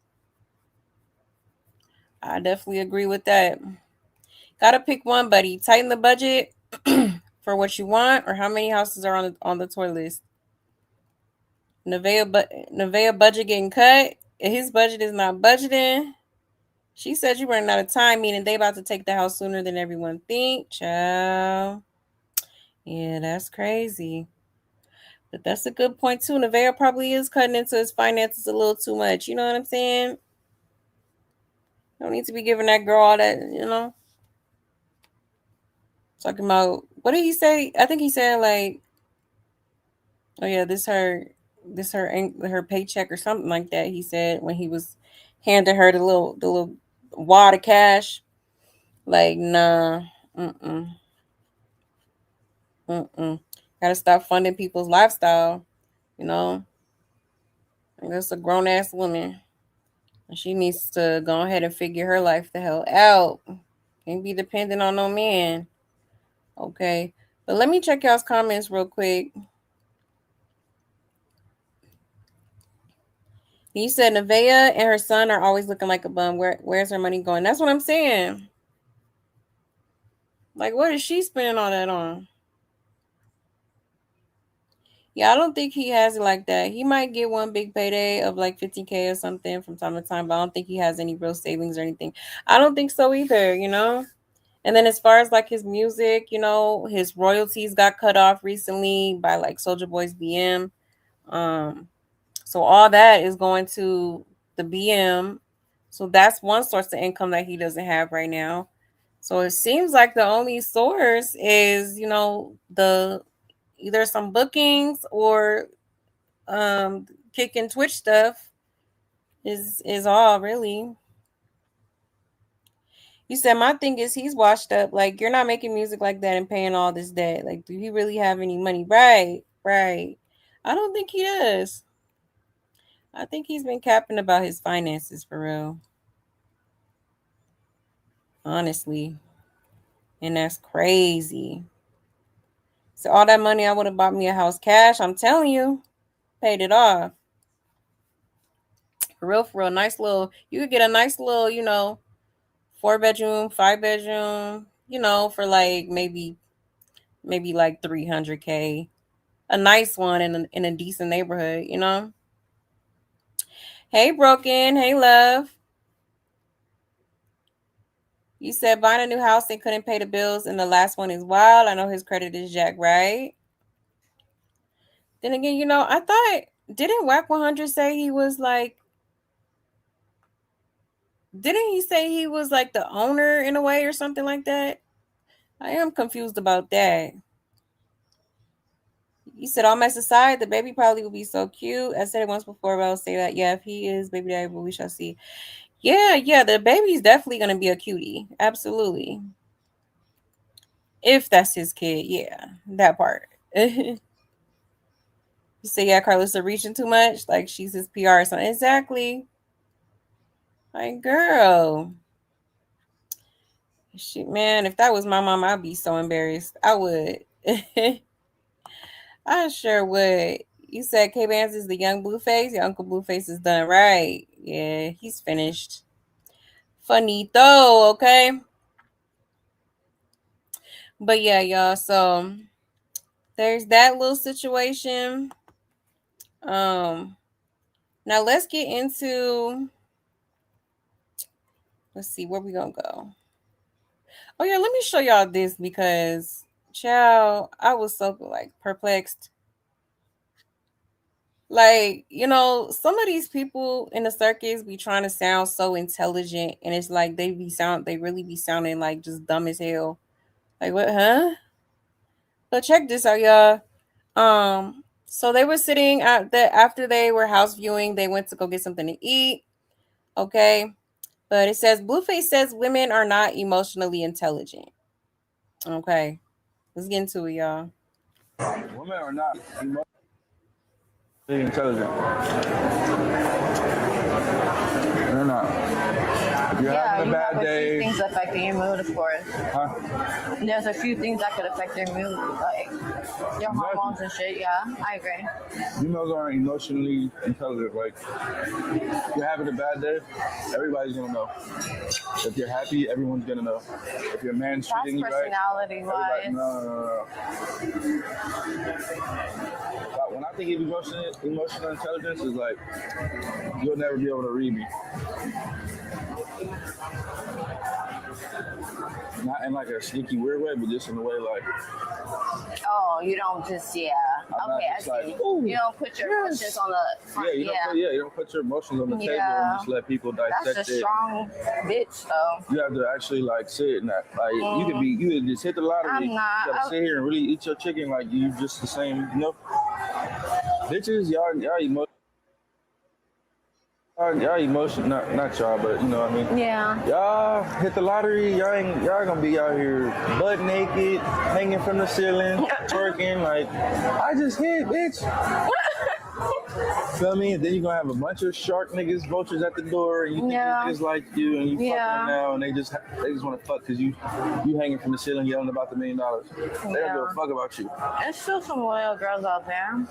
I definitely agree with that. Gotta pick one, buddy. Tighten the budget for what you want, or how many houses are on the tour list. Nevaeh budget getting cut. If his budget is not budgeting. She said you running out of time, meaning they about to take the house sooner than everyone think. Child. Yeah, that's crazy. But that's a good point too. Nevaeh probably is cutting into his finances a little too much. You know what I'm saying? Don't need to be giving that girl all that, you know. Talking about, what did he say? I think he said like, oh yeah, her paycheck or something like that. He said when he was handing her the little wad of cash. Like, nah, mm-mm, mm-mm. Gotta stop funding people's lifestyle, you know. Like, that's a grown ass woman. And she needs to go ahead and figure her life the hell out. Can't be dependent on no man. Okay. But let me check y'all's comments real quick. You said Nevaeh and her son are always looking like a bum. Where's her money going? That's what I'm saying. Like, what is she spending all that on? Yeah, I don't think he has it like that. He might get one big payday of like 50K or something from time to time, but I don't think he has any real savings or anything. I don't think so either, you know? And then as far as like his music, you know, his royalties got cut off recently by like Soldier Boy's BM. So all that is going to the BM. So that's one source of income that he doesn't have right now. So it seems like the only source is, you know, the either some bookings or kicking Twitch stuff is all really. You said my thing is he's washed up. Like, you're not making music like that and paying all this debt. Like, do he really have any money? Right, right. I don't think he does. I think he's been capping about his finances for real. Honestly. And that's crazy. So all that money I would have bought me a house cash. I'm telling you, paid it off. For real, nice little. You could get a nice little, you know, 4 bedroom, 5 bedroom, you know, for like maybe like 300K. A nice one in a decent neighborhood, you know. Hey, Broken. Hey, love. You said buying a new house and couldn't pay the bills, and the last one is wild. I know his credit is jack, right? Then again, you know, I thought, didn't Wack 100 say he was like, didn't he say he was like the owner in a way or something like that? I am confused about that. You said, all mess aside, the baby probably will be so cute. I said it once before, but I'll say that, yeah, if he is baby daddy, but we shall see. Yeah, the baby's definitely going to be a cutie. Absolutely. If that's his kid, yeah, that part. You say, yeah, Karlissa reaching too much, like she's his PR or something. Exactly. Like, girl. Shit, man, if that was my mom, I'd be so embarrassed. I would. I sure would. You said K Bands is the young Blueface. Your Uncle Blueface is done right. Yeah, he's finished. Funny though, okay? But yeah, y'all. So there's that little situation. Now let's get into. Let's see where we gonna go. Oh yeah, let me show y'all this because, child, I was so like perplexed. Like, you know, some of these people in the circus be trying to sound so intelligent, and it's like they really be sounding like just dumb as hell. Like, what, huh? But check this out, y'all. So they were sitting at after they were house viewing, they went to go get something to eat. Okay. But it says Blueface says women are not emotionally intelligent. Okay. Let's get into it, y'all. Women are not emotionally intelligent. They're not. If you're having a bad day, things affecting your mood, of course. Huh? There's a few things that could affect your mood, like your hormones and shit. Yeah, I agree. Females aren't emotionally intelligent. Like, if you're having a bad day, everybody's gonna know. If you're happy, everyone's gonna know. If your man's treating you right, personality-wise. No. But when I think of emotional intelligence, is like you'll never be able to read me. Not in like a sneaky weird way, but just in a way like. Oh, you don't just, yeah. I'm Okay, not I just see. like, You don't put your emotions on the front. you don't put your emotions on the table and just let people dissect it. That's a strong bitch, though. You have to actually like sit and like you can just hit the lottery. I'm not. You gotta sit here and really eat your chicken like you just the same, you know. Bitches, y'all emotion, not y'all, but you know what I mean. Yeah. Y'all hit the lottery. Y'all gonna be out here butt naked, hanging from the ceiling, twerking like I just hit, bitch. Feel me? Then you're gonna have a bunch of shark niggas, vultures at the door, and you think these niggas like you, and you fucking them now, and they just want to fuck because you hanging from the ceiling yelling about the $1 million. They don't give a fuck about you. There's still some loyal girls out there.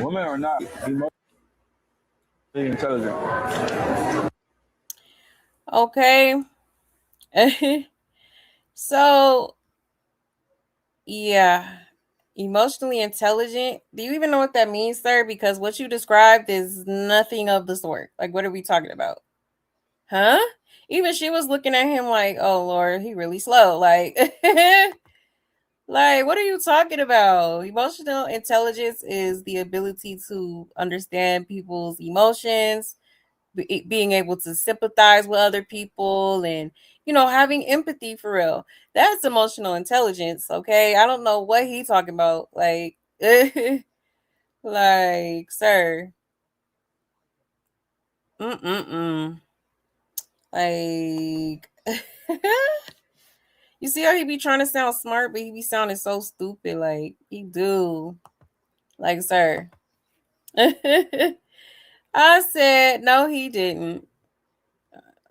Women are not emotionally intelligent. Okay. So, yeah. Emotionally intelligent. Do you even know what that means, sir? Because what you described is nothing of the sort. Like, what are we talking about? Huh? Even she was looking at him like, oh, Lord, he really slow. Like, like, what are you talking about? Emotional intelligence is the ability to understand people's emotions, being able to sympathize with other people, and having empathy for real. That's emotional intelligence. Okay, I don't know what he talking about. Like, like, sir. Like, you see how he be trying to sound smart, but he be sounding so stupid. Like, he do. Like, sir. I said no, he didn't.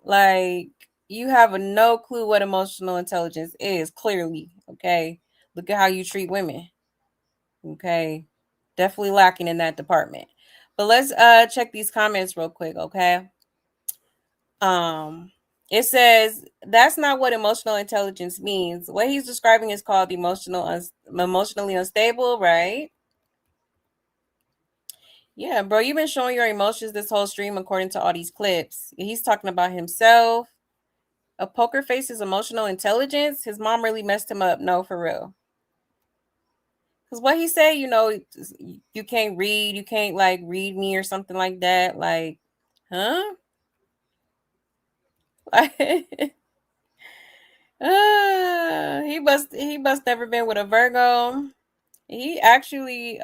Like, you have no clue what emotional intelligence is, clearly. Okay. Look at how you treat women. Okay. Definitely lacking in that department. But let's check these comments real quick, okay? It says that's not what emotional intelligence means. What he's describing is called emotionally unstable, right? Yeah, bro, you've been showing your emotions this whole stream according to all these clips. He's talking about himself. A poker face is emotional intelligence. His mom really messed him up. No, for real. Because what he said, you can't read. You can't, like, read me or something like that. Like, huh? He must never been with a Virgo. He actually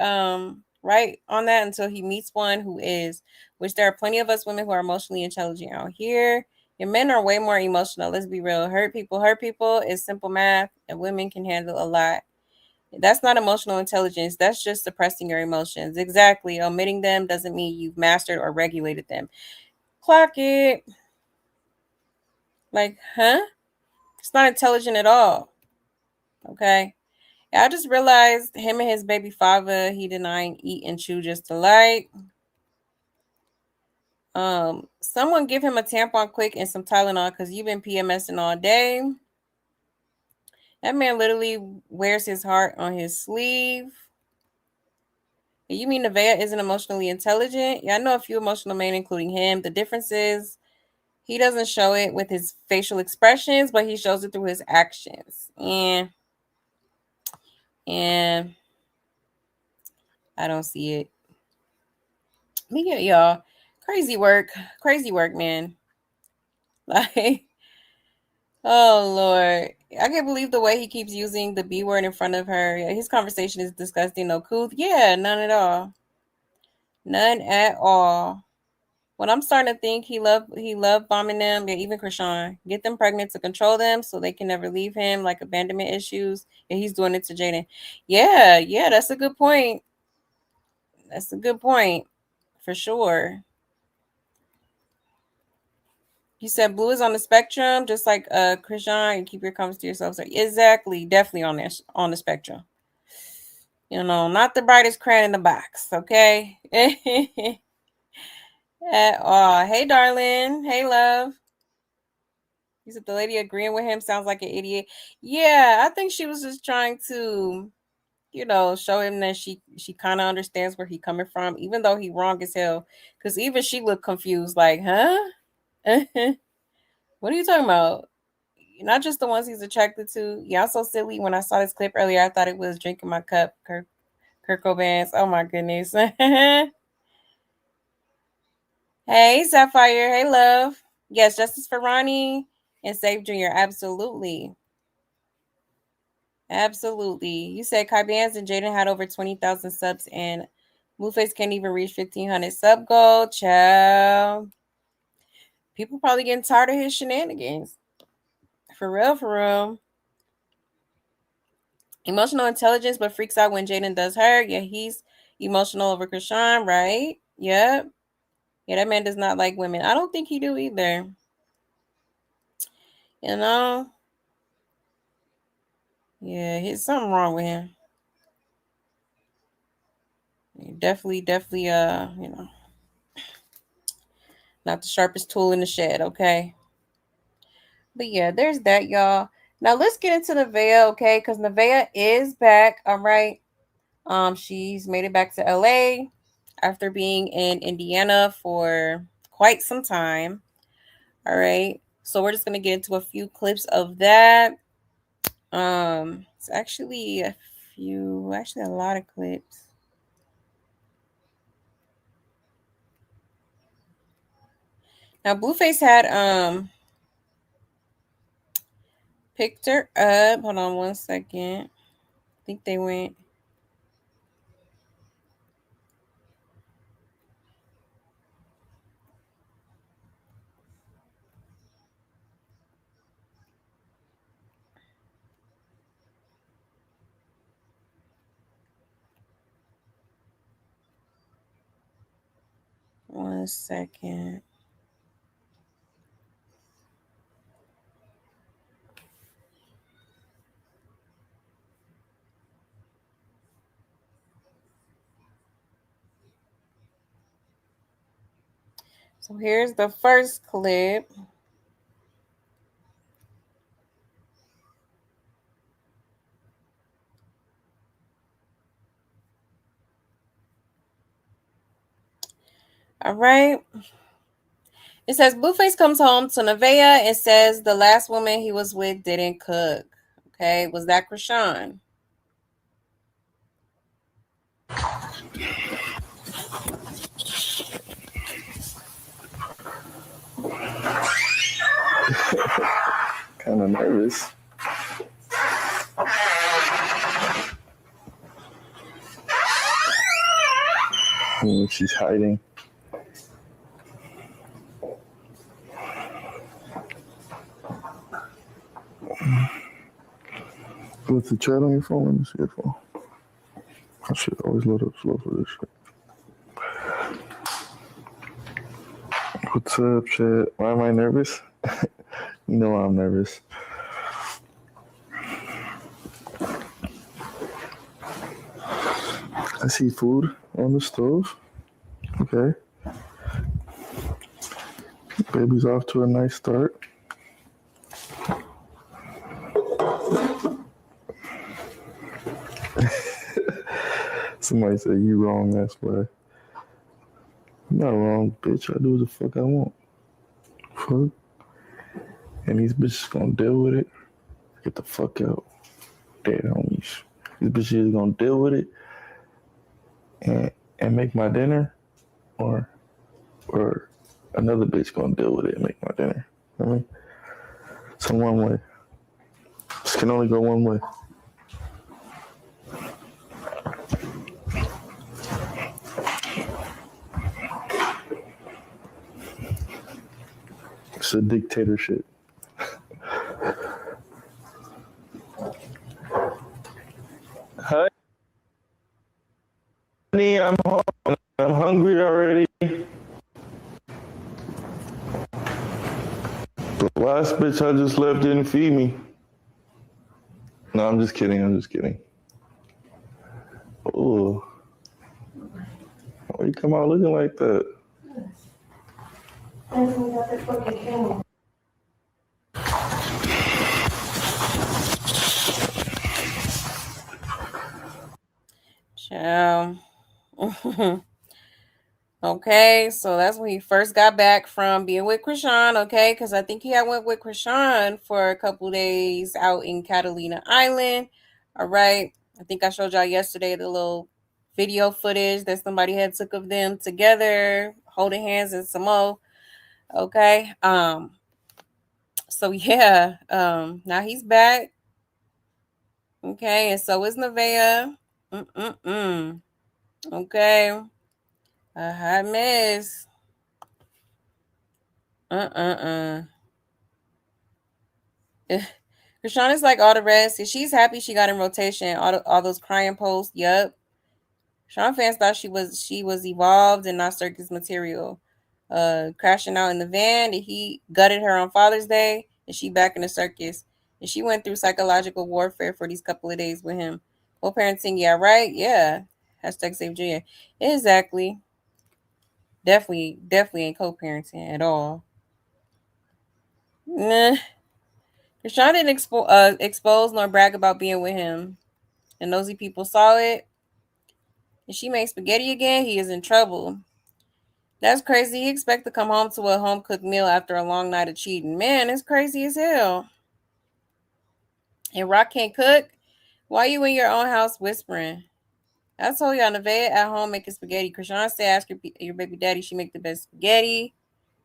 right on that until he meets one who is, which there are plenty of us women who are emotionally intelligent out here. And men are way more emotional. Let's be real. Hurt people is simple math, and women can handle a lot. That's not emotional intelligence. That's just suppressing your emotions. Exactly. Omitting them doesn't mean you've mastered or regulated them. Clock it. Like, huh? It's not intelligent at all. Okay. I just realized him and his baby father, he denying eat and chew just alike. Someone give him a tampon quick and some Tylenol because you've been PMSing all day. That man literally wears his heart on his sleeve. You mean Nevaeh isn't emotionally intelligent? Yeah, I know a few emotional men, including him. The difference is he doesn't show it with his facial expressions, but he shows it through his actions. And I don't see it. Me, y'all. Crazy work, man. Like, oh Lord, I can't believe the way he keeps using the B word in front of her. His conversation is disgusting. No couth. Yeah, none at all. None at all. What I'm starting to think, he loved bombing them. Yeah, even Krishan, get them pregnant to control them so they can never leave him, like abandonment issues. And he's doing it to Jaden. Yeah, that's a good point. That's a good point, for sure. You said blue is on the spectrum, just like Krishan, and keep your comments to yourself. So exactly, definitely on the spectrum. Not the brightest crayon in the box, okay? At all. Hey, darling. Hey, love. You said the lady agreeing with him sounds like an idiot. Yeah, I think she was just trying to show him that she kind of understands where he coming from, even though he wrong as hell. Because even she looked confused, like, huh? What are you talking about? You're not just the ones he's attracted to. Y'all so silly. When I saw this clip earlier, I thought it was Drinking My Cup, Kurt Cobain's. Oh my goodness. Hey, Sapphire. Hey, love. Yes, justice for Ronnie and Save Junior. Absolutely. Absolutely. You said Kai Bands and Jaden had over 20,000 subs, and Blueface can't even reach 1,500 sub goal. Child. People probably getting tired of his shenanigans. For real, for real. Emotional intelligence, but freaks out when Jaden does her. Yeah, he's emotional over Krishan, right? Yep. Yeah, that man does not like women. I don't think he do either. You know? Yeah, he's something wrong with him. Definitely, not the sharpest tool in the shed, okay? But yeah, there's that, y'all. Now let's get into Nevaeh, okay? Because Nevaeh is back, all right? She's made it back to LA after being in Indiana for quite some time. All right. So we're just gonna get into a few clips of that. It's actually a lot of clips. Now Blueface had picked her up. Hold on one second. I think they went. One second. So here's the first clip. All right. It says Blueface comes home to Nevaeh and says the last woman he was with didn't cook. Okay, was that Krishan? Kind of nervous. She's hiding. What's the chat on your phone? Let me see your phone. I should always load up slow for this shit. What's up, chat? Why am I nervous? You know I'm nervous. I see food on the stove. Okay. Baby's off to a nice start. Somebody said you wrong, that's why. I'm not wrong, bitch. I do what the fuck I want. Fuck. And these bitches gonna deal with it. Get the fuck out. Dead homies. These bitches gonna deal with it and make my dinner, or another bitch gonna deal with it and make my dinner. You know what I mean? It's a one way. This can only go one way. It's a dictatorship. Hi, honey, I'm home. I'm hungry already. The last bitch I just left didn't feed me. No, I'm just kidding. Oh, why you come out looking like that? Okay, so that's when he first got back from being with Krishan, okay? Because I think he had went with Krishan for a couple days out in Catalina Island. All right. I think I showed y'all yesterday the little video footage that somebody had took of them together, holding hands and some more. Okay. So yeah, now he's back. Okay, and so is Nevaeh. Mm-mm-mm. Okay. A hot mess. Uh-uh-uh. Krishan is like all the rest. And she's happy she got in rotation. All those crying posts. Yup. Sean fans thought she was evolved and not circus material. Crashing out in the van. And he gutted her on Father's Day. And she back in the circus. And she went through psychological warfare for these couple of days with him. Co-parenting, yeah, right? Yeah. Hashtag save Gia. Exactly. Definitely ain't co-parenting at all. Nah. Krishan didn't expose nor brag about being with him. And nosy people saw it. And she made spaghetti again, he is in trouble. That's crazy. He expect to come home to a home cooked meal after a long night of cheating. Man, it's crazy as hell. And Rock can't cook? Why you in your own house whispering? I told y'all, Nevaeh at home making spaghetti. Krishan said, ask your baby daddy. She make the best spaghetti.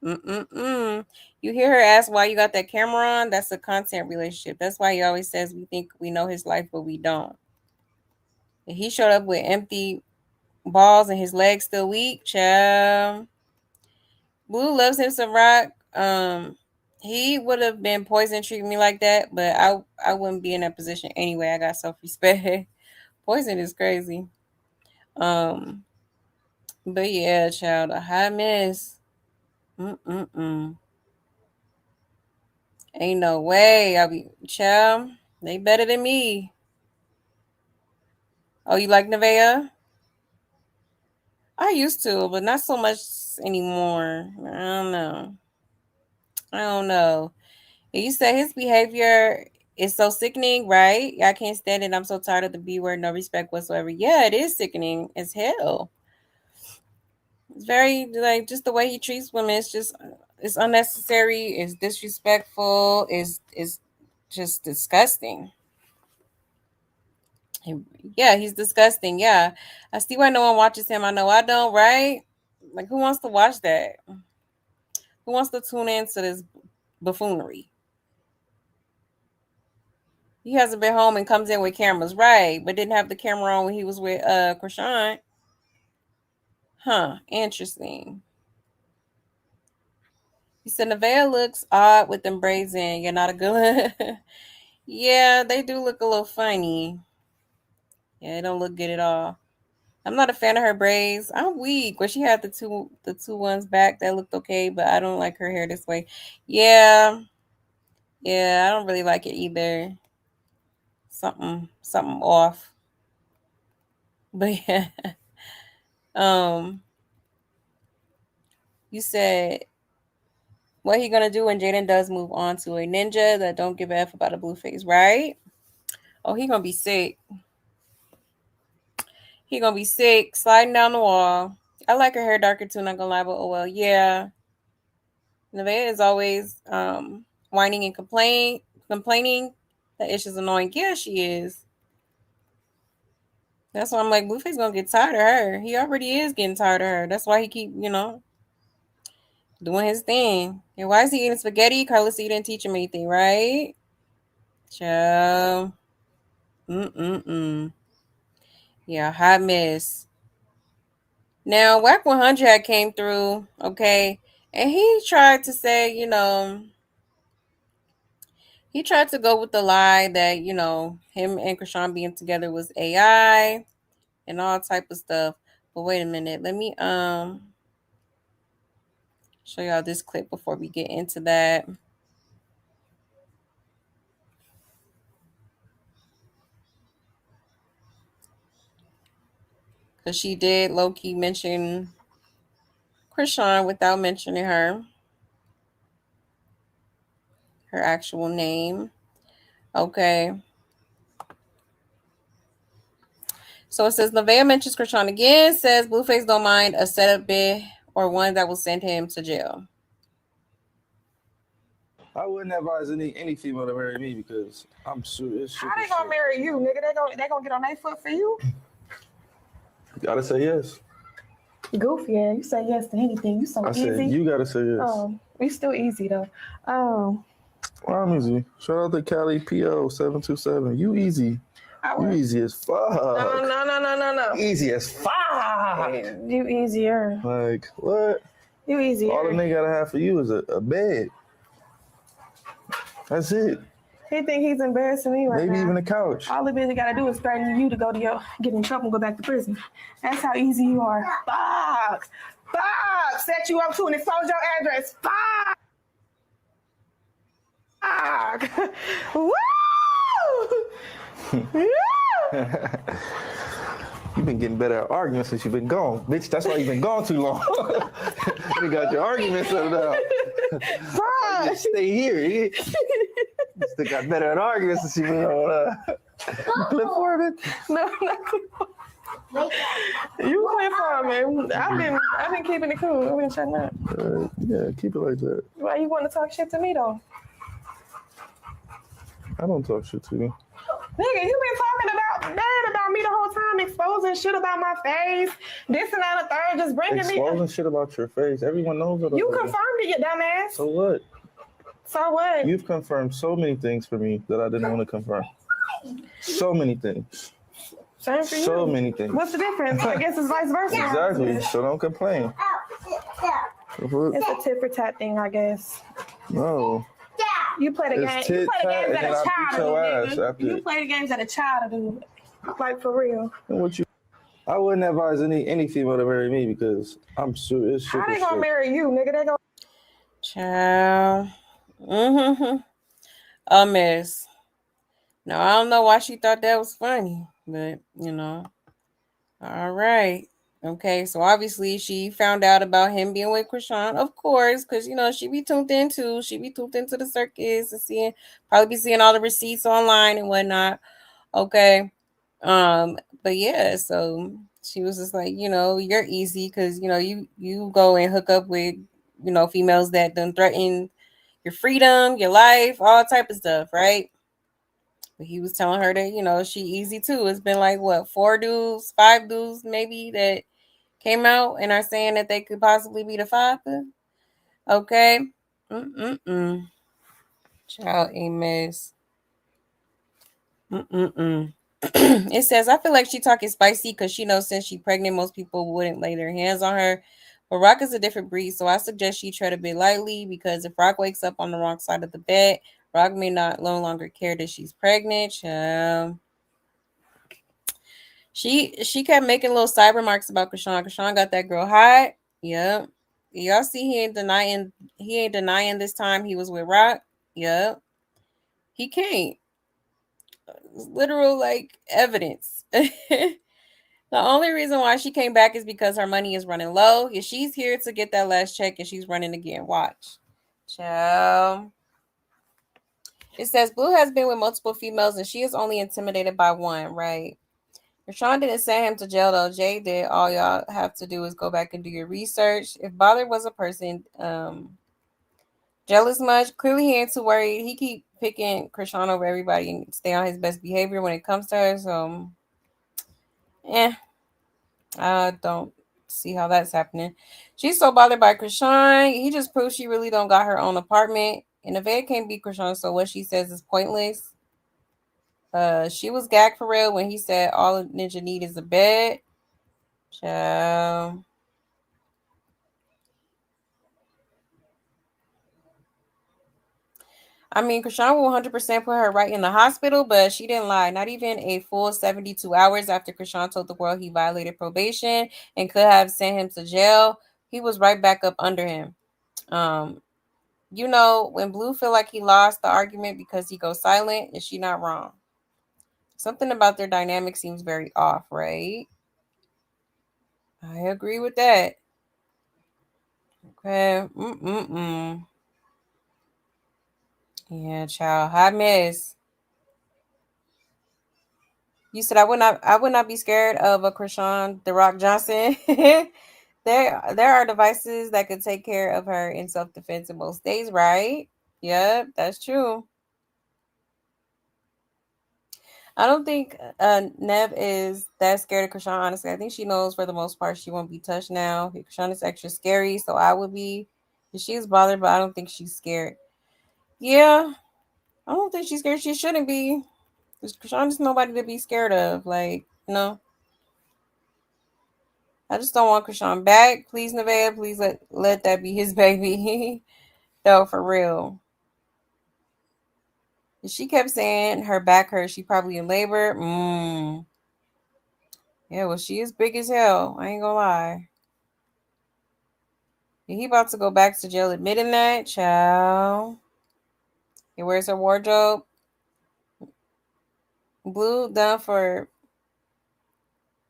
Mm-mm-mm. You hear her ask why you got that camera on? That's a content relationship. That's why he always says we think we know his life, but we don't. And he showed up with empty balls and his legs still weak. Child. Blue loves him some Rock. He would have been poison treating me like that, but I wouldn't be in that position anyway. I got self respect. Poison is crazy. Um, but yeah, child, a hot mess. Mm-mm-mm. Ain't no way. I'll be child. They better than me. Oh, you like Nevaeh? I used to, but not so much anymore. I don't know. I don't know. You said his behavior is so sickening, right? I can't stand it. I'm so tired of the B word, no respect whatsoever. Yeah, it is sickening as hell. It's very like just the way he treats women. It's unnecessary. It's disrespectful. It's just disgusting. Yeah, he's disgusting. Yeah, I see why no one watches him. I know I don't. Right? Like who wants to watch that? Who wants to tune in to this buffoonery? He hasn't been home and comes in with cameras, right? But didn't have the camera on when he was with Krishan. Huh, interesting. He said Nevaeh looks odd with them braids in. You're not a good Yeah, they do look a little funny. Yeah, they don't look good at all. I'm not a fan of her braids. I'm weak. But she had the two ones back that looked okay, but I don't like her hair this way. Yeah. Yeah, I don't really like it either. Something off. But yeah. Um you said what he gonna do when Jaden does move on to a ninja that don't give a f about a Blueface, right? Oh, he gonna be sick. He gonna be sick, sliding down the wall. I like her hair darker too, not gonna lie, but oh well, yeah. Nevaeh is always whining and complaining that it's just annoying. Yeah, she is. That's why I'm like, Blueface gonna get tired of her. He already is getting tired of her. That's why he keep, doing his thing. And why is he eating spaghetti? Karlissa didn't teach him anything, right? Child. Mm-mm-mm. Yeah, hot mess. Now, Wack 100 had came through, okay, and he tried to say, he tried to go with the lie that, him and Krishan being together was AI and all type of stuff. But wait a minute, let me show y'all this clip before we get into that. Because she did low-key mention Krishan without mentioning her actual name. Okay. So it says Nevaeh mentions Krishan again, says Blueface don't mind a setup bid or one that will send him to jail. I wouldn't advise any female to marry me because I'm sure it's How they gonna marry you, nigga? They gonna get on their foot for you? You gotta say yes. Goofy, yeah. You say yes to anything. You so I easy. said you gotta say yes. Oh, we still easy though. Oh. Well, I'm easy. Shout out to Cali PO 727. You easy. You easy as fuck. No. Easy as fuck. You easier. Like what? You easier. All the nigga gotta have for you is a bed. That's it. He think he's embarrassing me right now. Maybe even a couch. All the bitch gotta do is threaten you to go to get in trouble and go back to prison. That's how easy you are. Fuck! Set you up too and expose your address. Fuck! Woo! You've been getting better at arguments since you've been gone. Bitch, that's why you've been gone too long. You got your arguments settled out. Fuck! Stay here. You still got better at arguments since you've been on. Clip for it? No. You clip for me. I've been keeping it cool. I've been shutting up. Yeah, keep it like that. Why you want to talk shit to me though? I don't talk shit to you. Nigga, you been talking about me the whole time, exposing shit about my face, this and that and the third, just bringing Exposing shit about your face. Everyone knows it. You confirmed it, you dumbass. So what? So what? You've confirmed so many things for me that I didn't want to confirm. So many things. Same for you. So many things. What's the difference? I guess it's vice versa. Exactly. So don't complain. It's a tit for tat thing, I guess. No. You play the game. You play the games that a child do. You it. play the games that a child do. Like for real. I wouldn't advise any female to marry me because I'm sure it's How they gonna marry you, nigga? They gonna Child. A mess. No, I don't know why she thought that was funny, but all right. Okay, so obviously she found out about him being with Krishan, of course, because she be tuned in too. She be tuned into the circus and probably be seeing all the receipts online and whatnot. Okay. But yeah, so she was just like, you're easy because you go and hook up with females that don't threaten your freedom, your life, all type of stuff, right? But he was telling her that she easy too. It's been like what 5 dudes maybe that came out and are saying that they could possibly be the father. Okay. Child, a mess. It says, I feel like she talking spicy because she knows since she's pregnant, most people wouldn't lay their hands on her. But Rock is a different breed, so I suggest she tread a bit lightly because if Rock wakes up on the wrong side of the bed, Rock may no longer care that she's pregnant. She kept making little cyber marks about Krishan. Krishan got that girl hot. Yep. Y'all see he ain't denying this time he was with Rock. Yep. He can't. Literal evidence. The only reason why she came back is because her money is running low. If she's here to get that last check and she's running again. Watch. Ciao. It says Blue has been with multiple females and she is only intimidated by one, right? Rashawn didn't send him to jail though. Jay did. All y'all have to do is go back and do your research. If Bother was a person jealous much, clearly he ain't too worried. He keep picking Krishan over everybody and stay on his best behavior when it comes to her. So I don't see how that's happening. She's so bothered by Krishan. He just proves she really don't got her own apartment. And Nevaeh can't beat Krishan, so what she says is pointless. She was gagged for real when he said all a ninja need is a bed. Ciao. I mean, Krishan will 100% put her right in the hospital, but she didn't lie. Not even a full 72 hours after Krishan told the world he violated probation and could have sent him to jail, he was right back up under him. When Blue feel like he lost the argument because he goes silent, is she not wrong? Something about their dynamic seems very off, right? I agree with that. Okay. Yeah, child. Hot mess. You said I would not be scared of a Krishan The Rock Johnson. There are devices that could take care of her in self defense in most days, right? Yep, that's true. I don't think Nev is that scared of Krishan, honestly. I think she knows for the most part she won't be touched now. Krishan is extra scary, so I would be. She is bothered, but I don't think she's scared. Yeah, I don't think she's scared. She shouldn't be. Because Krishan is nobody to be scared of. Like, no. I just don't want Krishan back. Please, Nevaeh, please let that be his baby. No, for real. She kept saying her back hurts. She probably in labor. Yeah, well, she is big as hell. I ain't gonna lie. He about to go back to jail admitting that, child. He wears her wardrobe. Blue done for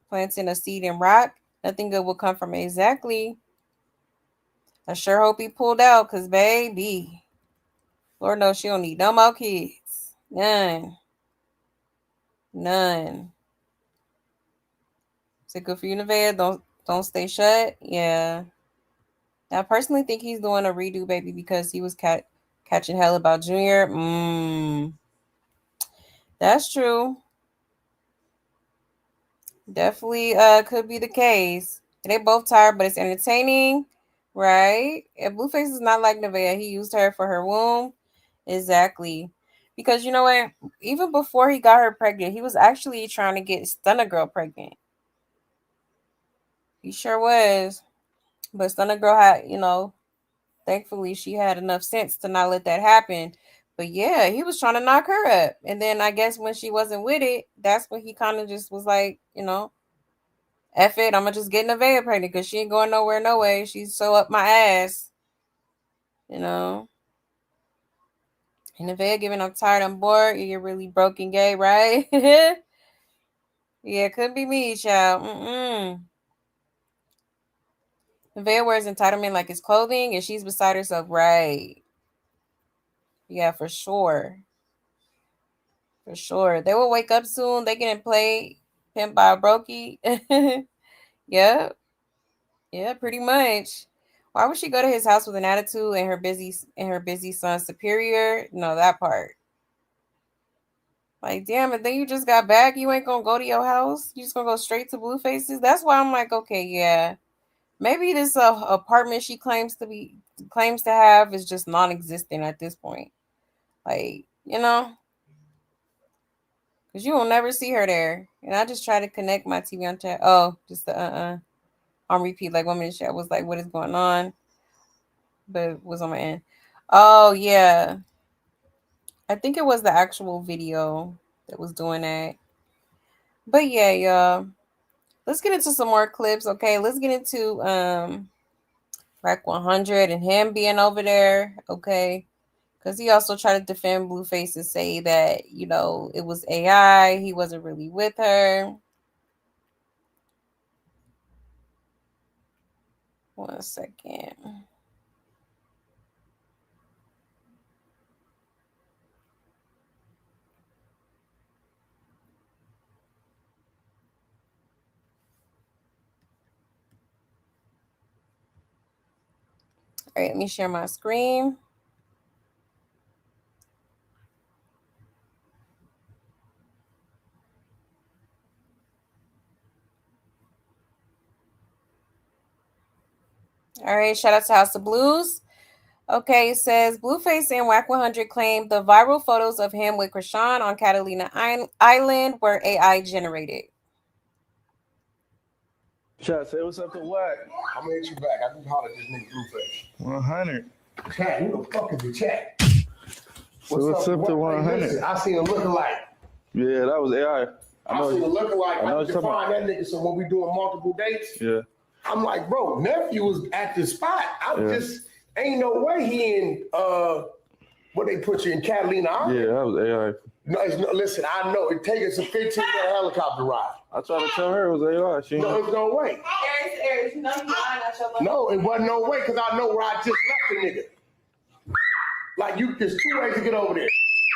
planting a seed in rock. Nothing good will come from it. Exactly. I sure hope he pulled out, because, baby, Lord knows she don't need no more kids. None. None. Is it good for you, Nevaeh? Don't stay shut? Yeah. I personally think he's doing a redo, baby, because he was catching hell about Junior. That's true. Definitely could be the case. They both tired, but it's entertaining, right? And Blueface is not like Nevaeh. He used her for her womb. Exactly. Because you know what? Even before he got her pregnant, he was actually trying to get Stunner Girl pregnant. He sure was. But Stunner Girl had, thankfully she had enough sense to not let that happen. But yeah, he was trying to knock her up. And then I guess when she wasn't with it, that's when he kind of just was like, F it, I'm gonna just get Nevaeh pregnant because she ain't going nowhere, no way. She's so up my ass. And Nevaeh giving I'm tired, I'm bored. You're really broken gay, right? Yeah, could be me, child. Nevaeh wears entitlement like it's clothing and she's beside herself, right? Yeah, for sure. For sure. They will wake up soon. They getting played pimp by a brokey. Yep. Yeah, pretty much. Why would she go to his house with an attitude and her busy son superior? No, that part. Like, damn, and then you just got back. You ain't gonna go to your house. You just gonna go straight to Blueface's. That's why I'm like, okay, yeah. Maybe this apartment she claims to have is just non-existent at this point. Like, because you will never see her there. And I just try to connect my TV on chat. Oh, just the on repeat, like 1 minute chat was like, what is going on? But it was on my end. Oh, yeah. I think it was the actual video that was doing that. But yeah, y'all. Let's get into some more clips, okay? Let's get into Wack 100 and him being over there, okay? Because he also tried to defend Blueface and say that, it was AI. He wasn't really with her. 1 second. All right, let me share my screen. All right, shout out to House of Blues. Okay, it says Blueface and Wack 100 claimed the viral photos of him with Krishan on Catalina Island were AI generated. Chat, say what's up to Wack. I'm gonna hit you back. I can holler at this nigga Blueface. 100. Chat, who the fuck is the chat? What's up to 100? Listen, I seen a lookalike. Yeah, that was AI. I seen a lookalike. I can find that nigga. So when we doing multiple dates, yeah, I'm like, bro, nephew was at the spot. I just ain't no way he in what they put you in Catalina Island. Yeah, that was AI. No, listen, I know it takes us a 15-minute helicopter ride. I tried to tell her it was AI. She no, there's no way. Aries, you know you lying out your butt. No, it wasn't no way because I know where I just left the nigga. Like there's 2 ways to get over there.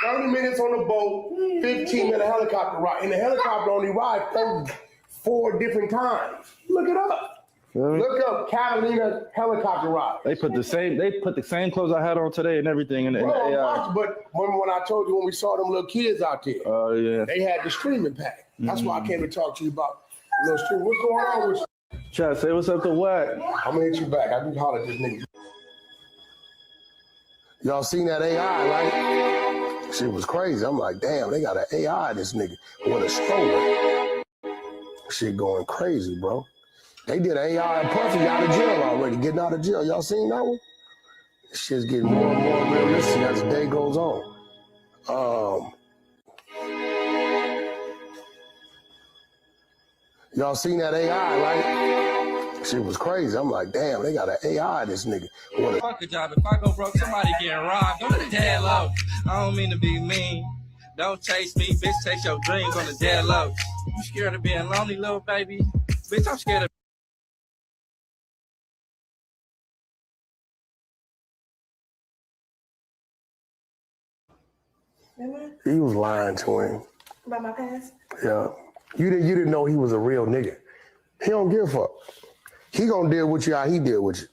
30 minutes on the boat, 15 minute helicopter ride. And the helicopter only rides four different times. Look it up. Really? Look up Karlissa helicopter ride. They put the same clothes I had on today and everything in the AI. But remember when I told you when we saw them little kids out there? Oh yeah. They had the streaming pack. That's why I came to talk to you about the little stream. What's going on with you? Chat, say what's up to Wack. I'm gonna hit you back. I can holler at this nigga. Y'all seen that AI, right? Shit was crazy. I'm like, damn, they got an AI, this nigga, with a stroller. Shit going crazy, bro. They did an AI and Puffy out of jail already, getting out of jail. Y'all seen that one? This shit's getting more and more realistic as the day goes on. Y'all seen that AI, right? Shit was crazy. I'm like, damn, they got an AI, this nigga. Fuck a job. If I go broke, somebody getting robbed. On the dead low. I don't mean to be mean. Don't chase me, bitch. Chase your dreams on the dead low. You scared of being lonely, little baby? Bitch, I'm scared of. He was lying to him. About my past? Yeah. You didn't know he was a real nigga. He don't give a fuck. He gonna deal with you how he deal with you.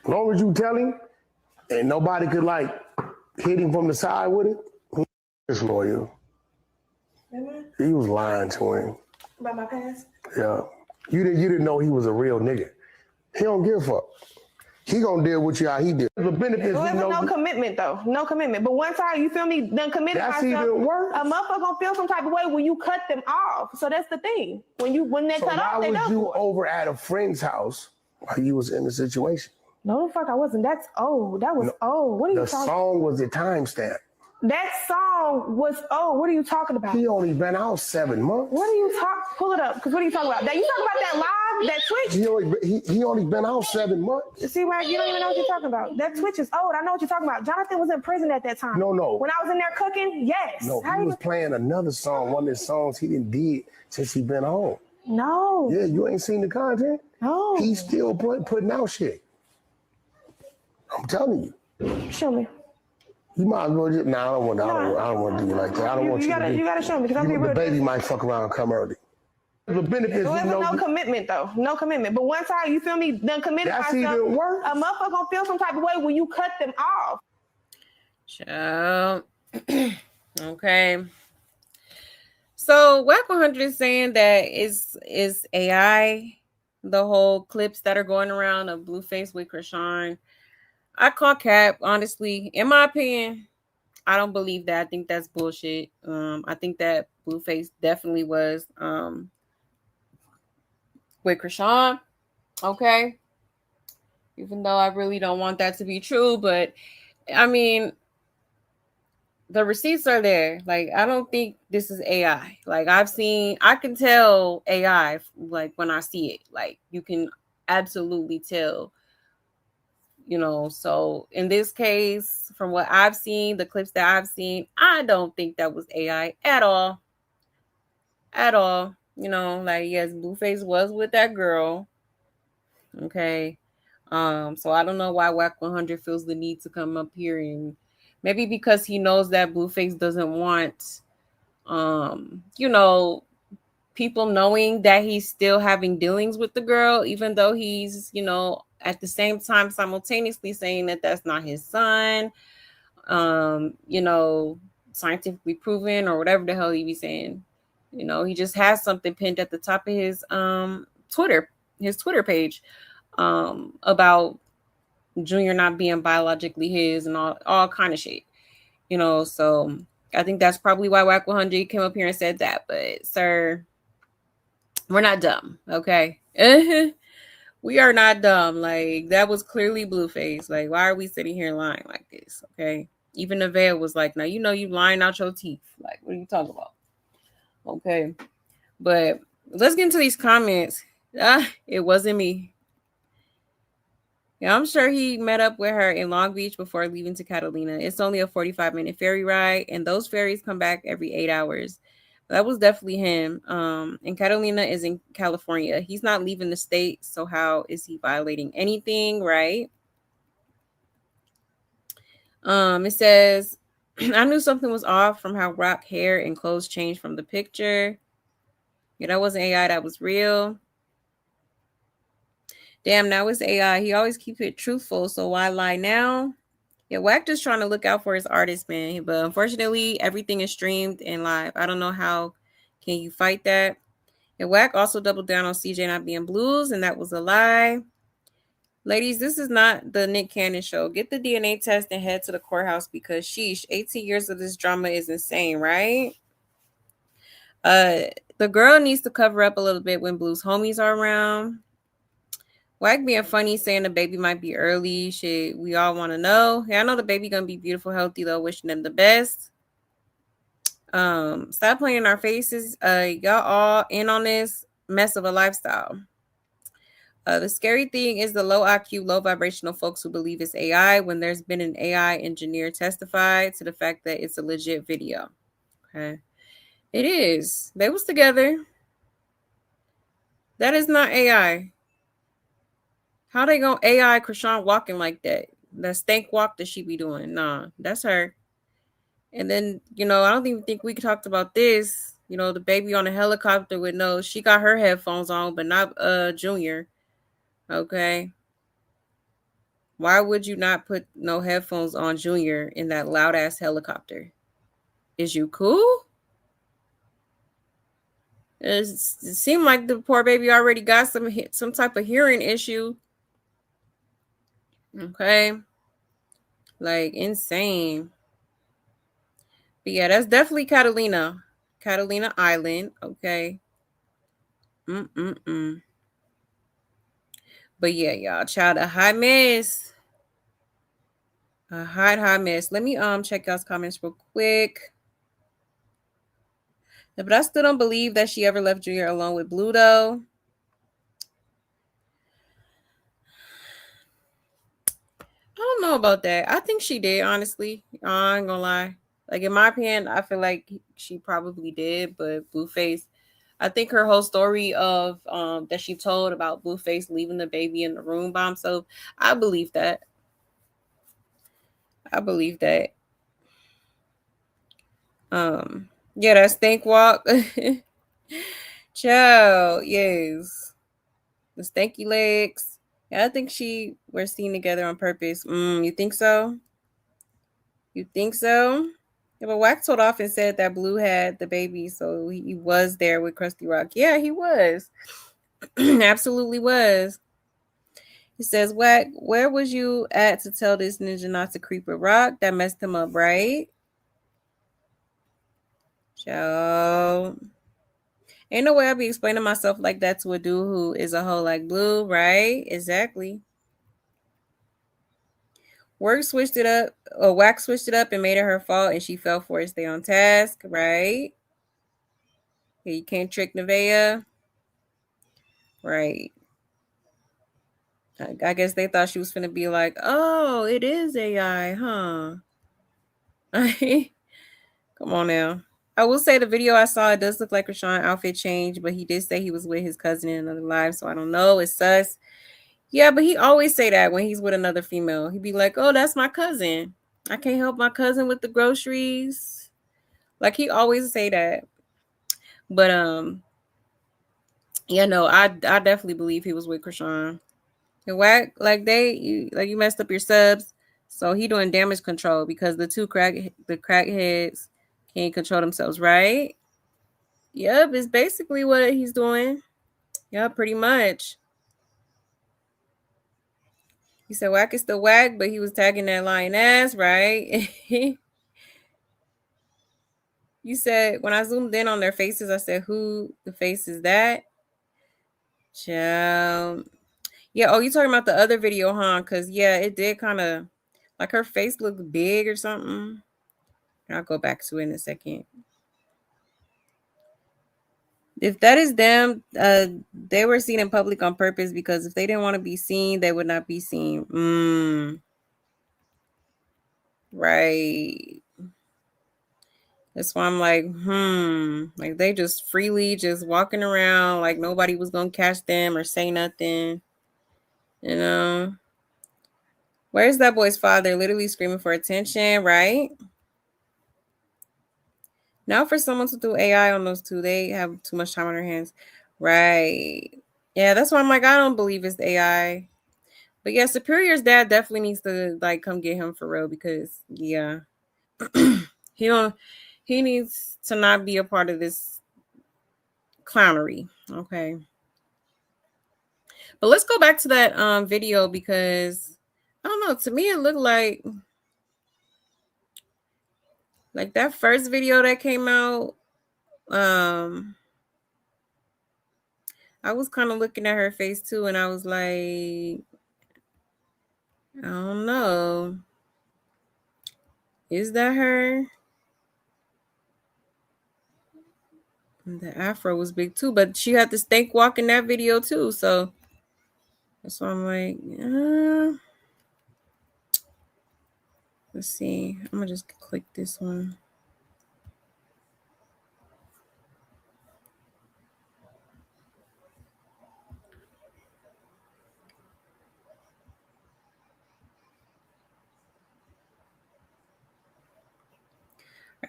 As long as you tell him, and nobody could like hit him from the side with it, he's loyal. He was lying to him. About my past? Yeah. You didn't know he was a real nigga. He don't give a fuck. He gonna deal with you how he deal. The benefits. Well, there's no commitment though. No commitment. But once you feel me, done committed That's myself, even worse. a motherfucker gonna feel some type of way when you cut them off. So that's the thing. When they So cut off, why they was done you for it. over at a friend's house while you was in the situation? No, the fuck I wasn't. That's old. That was old. What are you The talking? song was a timestamp. That song was old. What are you talking about? He only been out 7 months. What are you talking? Pull it up. Because what are you talking about? That you talking about that live, that Twitch? He only been out 7 months. See, Wack, you don't even know what you're talking about. That Twitch is old. I know what you're talking about. Jonathan was in prison at that time. No. When I was in there cooking, yes. No, he was playing another song, one of the songs he didn't did since he been home. No. Yeah, you ain't seen the content? No. He's still putting out shit. I'm telling you. Show me. You might as well just, I don't want to do you like that. I don't want you to You gotta show me, because I'm the baby might fuck around and come early. The benefits, well, there's no commitment though. No commitment. But once you feel me, done committed That's myself, even worse. a motherfucker gonna feel some type of way when you cut them off. Child. Okay. So Wack 100 is saying that is AI, the whole clips that are going around of Blueface with Krishan. I call cap, honestly. In my opinion, I don't believe that. I think that's bullshit. I think that Blueface definitely was with Krishan. Okay. Even though I really don't want that to be true, but I mean, the receipts are there. Like, I don't think this is AI. Like, I can tell AI, like, when I see it. Like, you can absolutely tell. So in this case, from what I've seen, the clips that I've seen, I don't think that was AI at all. At all. Like, yes, Blueface was with that girl. Okay. So I don't know why Wack 100 feels the need to come up here, and maybe because he knows that Blueface doesn't want, people knowing that he's still having dealings with the girl, even though he's, at the same time simultaneously saying that that's not his son, scientifically proven or whatever the hell he be saying. He just has something pinned at the top of his Twitter page about Junior not being biologically his and all kind of shit. So I think that's probably why Wack 100 came up here and said that. But sir, we're not dumb, okay? We are not dumb. Like, that was clearly Blueface. Like, why are we sitting here lying like this? Okay. Even Nevaeh was like, now you lying out your teeth. Like, what are you talking about? Okay. But let's get into these comments. It wasn't me. Yeah, I'm sure he met up with her in Long Beach before leaving to Catalina. It's only a 45-minute ferry ride, and those ferries come back every 8 hours. That was definitely him. And Catalina is in California. He's not leaving the state, so how is he violating anything, right? It says, I knew something was off from how Rock hair and clothes changed from the picture. Yeah, that wasn't AI, that was real. Damn, now it's AI. He always keep it truthful, so why lie now? Yeah, Wack just trying to look out for his artist, man. But unfortunately, everything is streamed and live. I don't know how can you fight that. And Wack also doubled down on CJ not being blues, and that was a lie. Ladies, this is not the Nick Cannon show. Get the DNA test and head to the courthouse because sheesh, 18 years of this drama is insane, right? The girl needs to cover up a little bit when Blue's homies are around. Wack being funny, saying the baby might be early. Shit, we all want to know. Yeah, I know the baby gonna be beautiful, healthy though. Wishing them the best. Stop playing in our faces. Y'all all in on this mess of a lifestyle. The scary thing is the low IQ, low vibrational folks who believe it's AI when there's been an AI engineer testify to the fact that it's a legit video. Okay. It is. They was together. That is not AI. How they gonna AI Krishan walking like that? That stank walk that she be doing. Nah, that's her. And then, I don't even think we talked about this. The baby on a helicopter with she got her headphones on, but not Junior. Okay. Why would you not put no headphones on Junior in that loud ass helicopter? Is you cool? It seemed like the poor baby already got some type of hearing issue. Okay. Like insane. But yeah, that's definitely Catalina. Catalina Island. Okay. But yeah, y'all, child, a hot mess. A hot mess. Let me check y'all's comments real quick. But I still don't believe that she ever left Junior alone with Blue, though. I don't know about that. I think she did, honestly. I ain't gonna lie. Like, in my opinion, I feel like she probably did, but Blueface, I think her whole story of that she told about Blueface leaving the baby in the room by himself, I believe that. Yeah, that stank walk. Ciao, yes. The stanky legs. Yeah, I think we're seen together on purpose. You think so? You think so? Yeah, but Wack told off and said that Blue had the baby, so he was there with Krusty Rock. Yeah, he was. Absolutely was. He says, Wack, where was you at to tell this ninja not to creep with Rock? That messed him up, right? Ciao. Ain't no way I'll be explaining myself like that to a dude who is a hoe like Blue, right? Exactly. Wack switched it up and made it her fault, and she fell for it. Stay on task, right? Yeah, you can't trick Nevaeh, right? I guess they thought she was gonna be like, "Oh, it is AI, huh?" Come on now. I will say the video I saw, it does look like Rashawn outfit changed, but he did say he was with his cousin in another live, so I don't know. It's sus. Yeah, but he always say that when he's with another female. He'd be like, "Oh, that's my cousin. I can't help my cousin with the groceries." Like he always say that. But yeah, no, I definitely believe he was with Krishan. And Wack, like you messed up your subs, so he doing damage control because the crackheads can't control themselves, right? Yep, it's basically what he's doing. Yeah, pretty much. He said Wack is still Wack, but he was tagging that lying ass, right? You said when I zoomed in on their faces, I said, "Who the face is that?" Child. Yeah. Oh, you talking about the other video, huh? Because yeah, it did kind of like her face looked big or something. I'll go back to it in a second. If that is them, they were seen in public on purpose because if they didn't want to be seen, they would not be seen. Right. That's why I'm like, like they just freely just walking around like nobody was gonna catch them or say nothing. Where's that boy's father? Literally screaming for attention, right? Now for someone to do AI on those two, they have too much time on their hands. Right. Yeah, that's why I'm like, I don't believe it's AI. But yeah, Superior's dad definitely needs to like come get him for real because yeah. he don't he needs to not be a part of this clownery. Okay. But let's go back to that video because I don't know, to me it looked like that first video that came out. I was kind of looking at her face too, and I was like, I don't know. Is that her? The afro was big too, but she had the stank walk in that video too. So that's why I'm like, let's see. I'm gonna just click this one.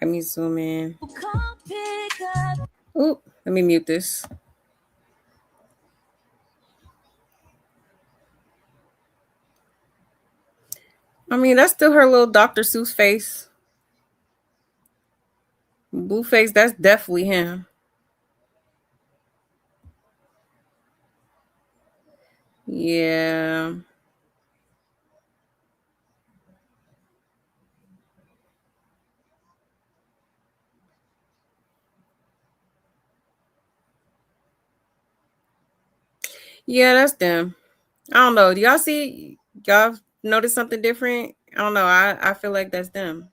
Let me zoom in. Oh, let me mute this. I mean, that's still her little Dr. Seuss face. Blueface, that's definitely him. Yeah. Yeah, that's them. I don't know. Do y'all see? Y'all notice something different? I don't know. I feel like that's them.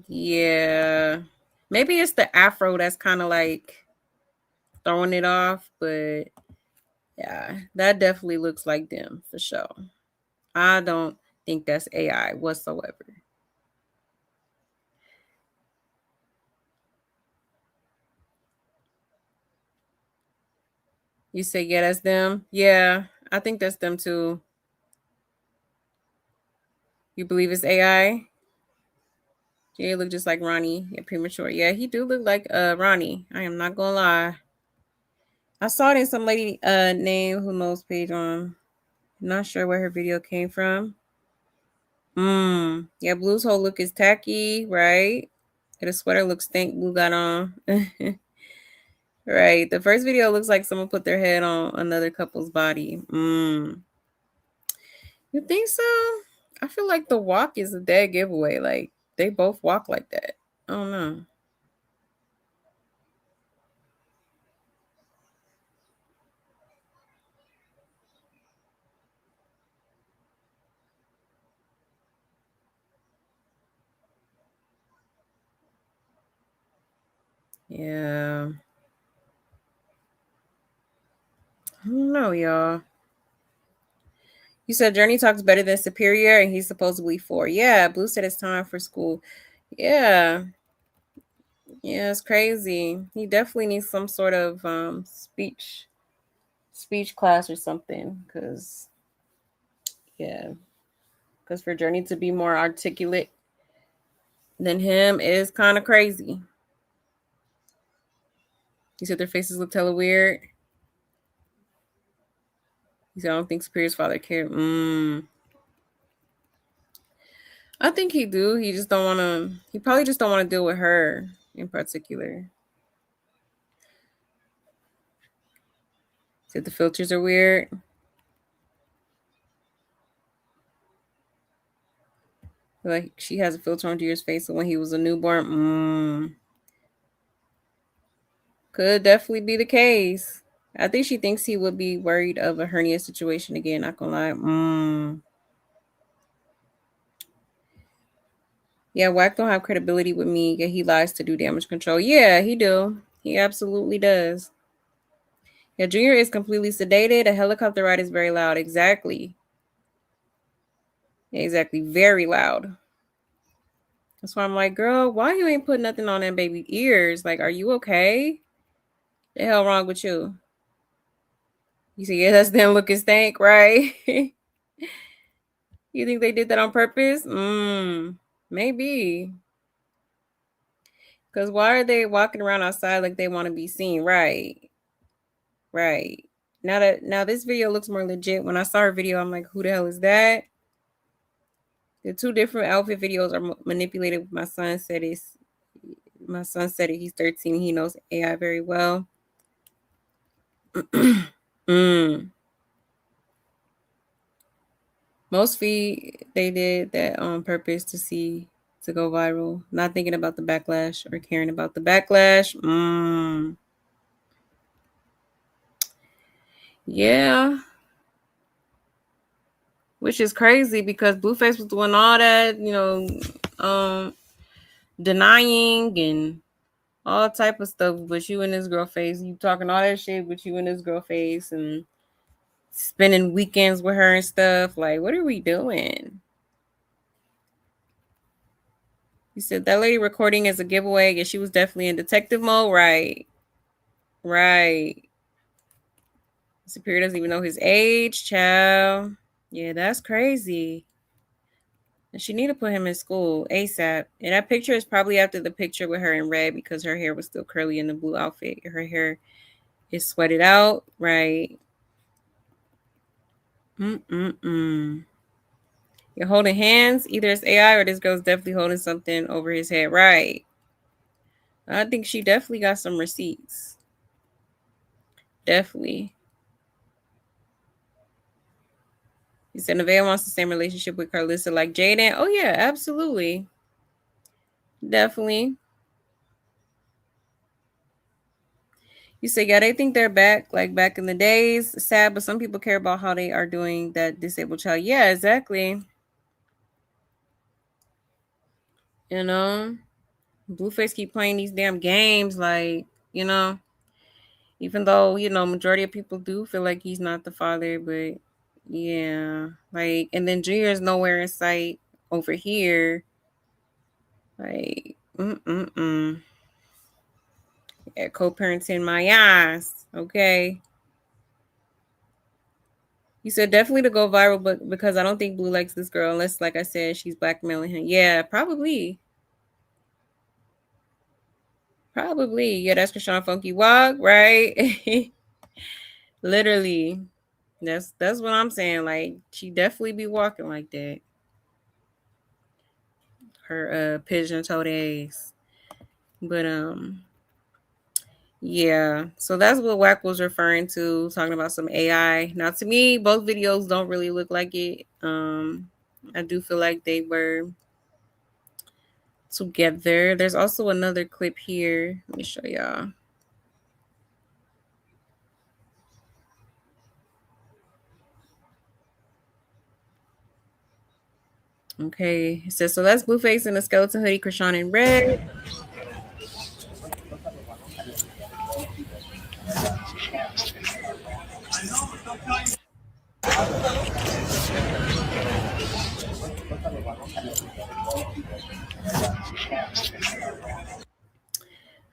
Yeah. Maybe it's the afro that's kind of like throwing it off, but yeah, that definitely looks like them for sure. I don't think that's AI whatsoever. You say, yeah, that's them? Yeah, I think that's them too. You believe it's AI? Yeah, look just like Ronnie. Yeah, premature. Yeah, he do look like Ronnie. I am not gonna lie. I saw it in some lady name who knows page on. Not sure where her video came from. Yeah, Blue's whole look is tacky, right? And the sweater looks stink. Blue got on. Right. The first video looks like someone put their head on another couple's body. You think so? I feel like the walk is a dead giveaway. Like they both walk like that. I don't know. Yeah. I don't know, y'all. You said Journey talks better than Superior, and he's supposedly 4. Yeah, Blue said it's time for school. Yeah. Yeah, it's crazy. He definitely needs some sort of speech class or something. Cause for Journey to be more articulate than him is kind of crazy. You said their faces look hella weird. You said I don't think Superior's father cared. I think he do. He just don't want to. He probably just don't want to deal with her in particular. Said the filters are weird. Like she has a filter on Deer's face when he was a newborn. Could definitely be the case. I think she thinks he would be worried of a hernia situation again. Not gonna lie. Yeah, Wack don't have credibility with me. Yeah, he lies to do damage control. Yeah, he do. He absolutely does. Yeah, Junior is completely sedated. A helicopter ride is very loud. Exactly. Yeah, exactly. Very loud. That's why I'm like, girl, why you ain't put nothing on them baby ears? Like, are you okay? The hell wrong with you? You see, yeah, that's them looking stank, right? You think they did that on purpose? Maybe. Because why are they walking around outside like they want to be seen? Right. Right. Now this video looks more legit. When I saw her video, I'm like, who the hell is that? The two different outfit videos are manipulated. My son said he's 13. He knows AI very well. Most feed they did that on purpose to go viral, not thinking about the backlash or caring about the backlash. Yeah. Which is crazy because Blueface was doing all that, denying and all type of stuff. But you and this girl face, you talking all that shit, but you and this girl face and spending weekends with her and stuff. Like, what are we doing? You said that lady recording is a giveaway. Yeah, she was definitely in detective mode. Right. Superior doesn't even know his age, child. Yeah, that's crazy. And she need to put him in school ASAP. And that picture is probably after the picture with her in red because her hair was still curly in the blue outfit. Her hair is sweated out. Right. You're holding hands. Either it's AI or this girl's definitely holding something over his head. Right. I think she definitely got some receipts. Definitely. He said Nevaeh wants the same relationship with Karlissa like Jaden. Oh, yeah, absolutely. Definitely. You say, yeah, they think they're back, like back in the days. Sad, but some people care about how they are doing that disabled child. Yeah, exactly. You know, Blueface keep playing these damn games, like, even though, majority of people do feel like he's not the father, but yeah, like, and then Junior is nowhere in sight over here. Like, yeah, co-parenting my ass, okay? You said definitely to go viral, but because I don't think Blue likes this girl, unless, like I said, she's blackmailing him. Yeah, probably. Probably. Yeah, that's Krishan Funky Walk, right? Literally. That's what I'm saying. Like, she definitely be walking like that. Her pigeon-toed ass. But yeah. So that's what Wack was referring to, talking about some AI. Now to me, both videos don't really look like it. I do feel like they were together. There's also another clip here. Let me show y'all. Okay, it says so that's Blueface in a skeleton hoodie, Krishan in red.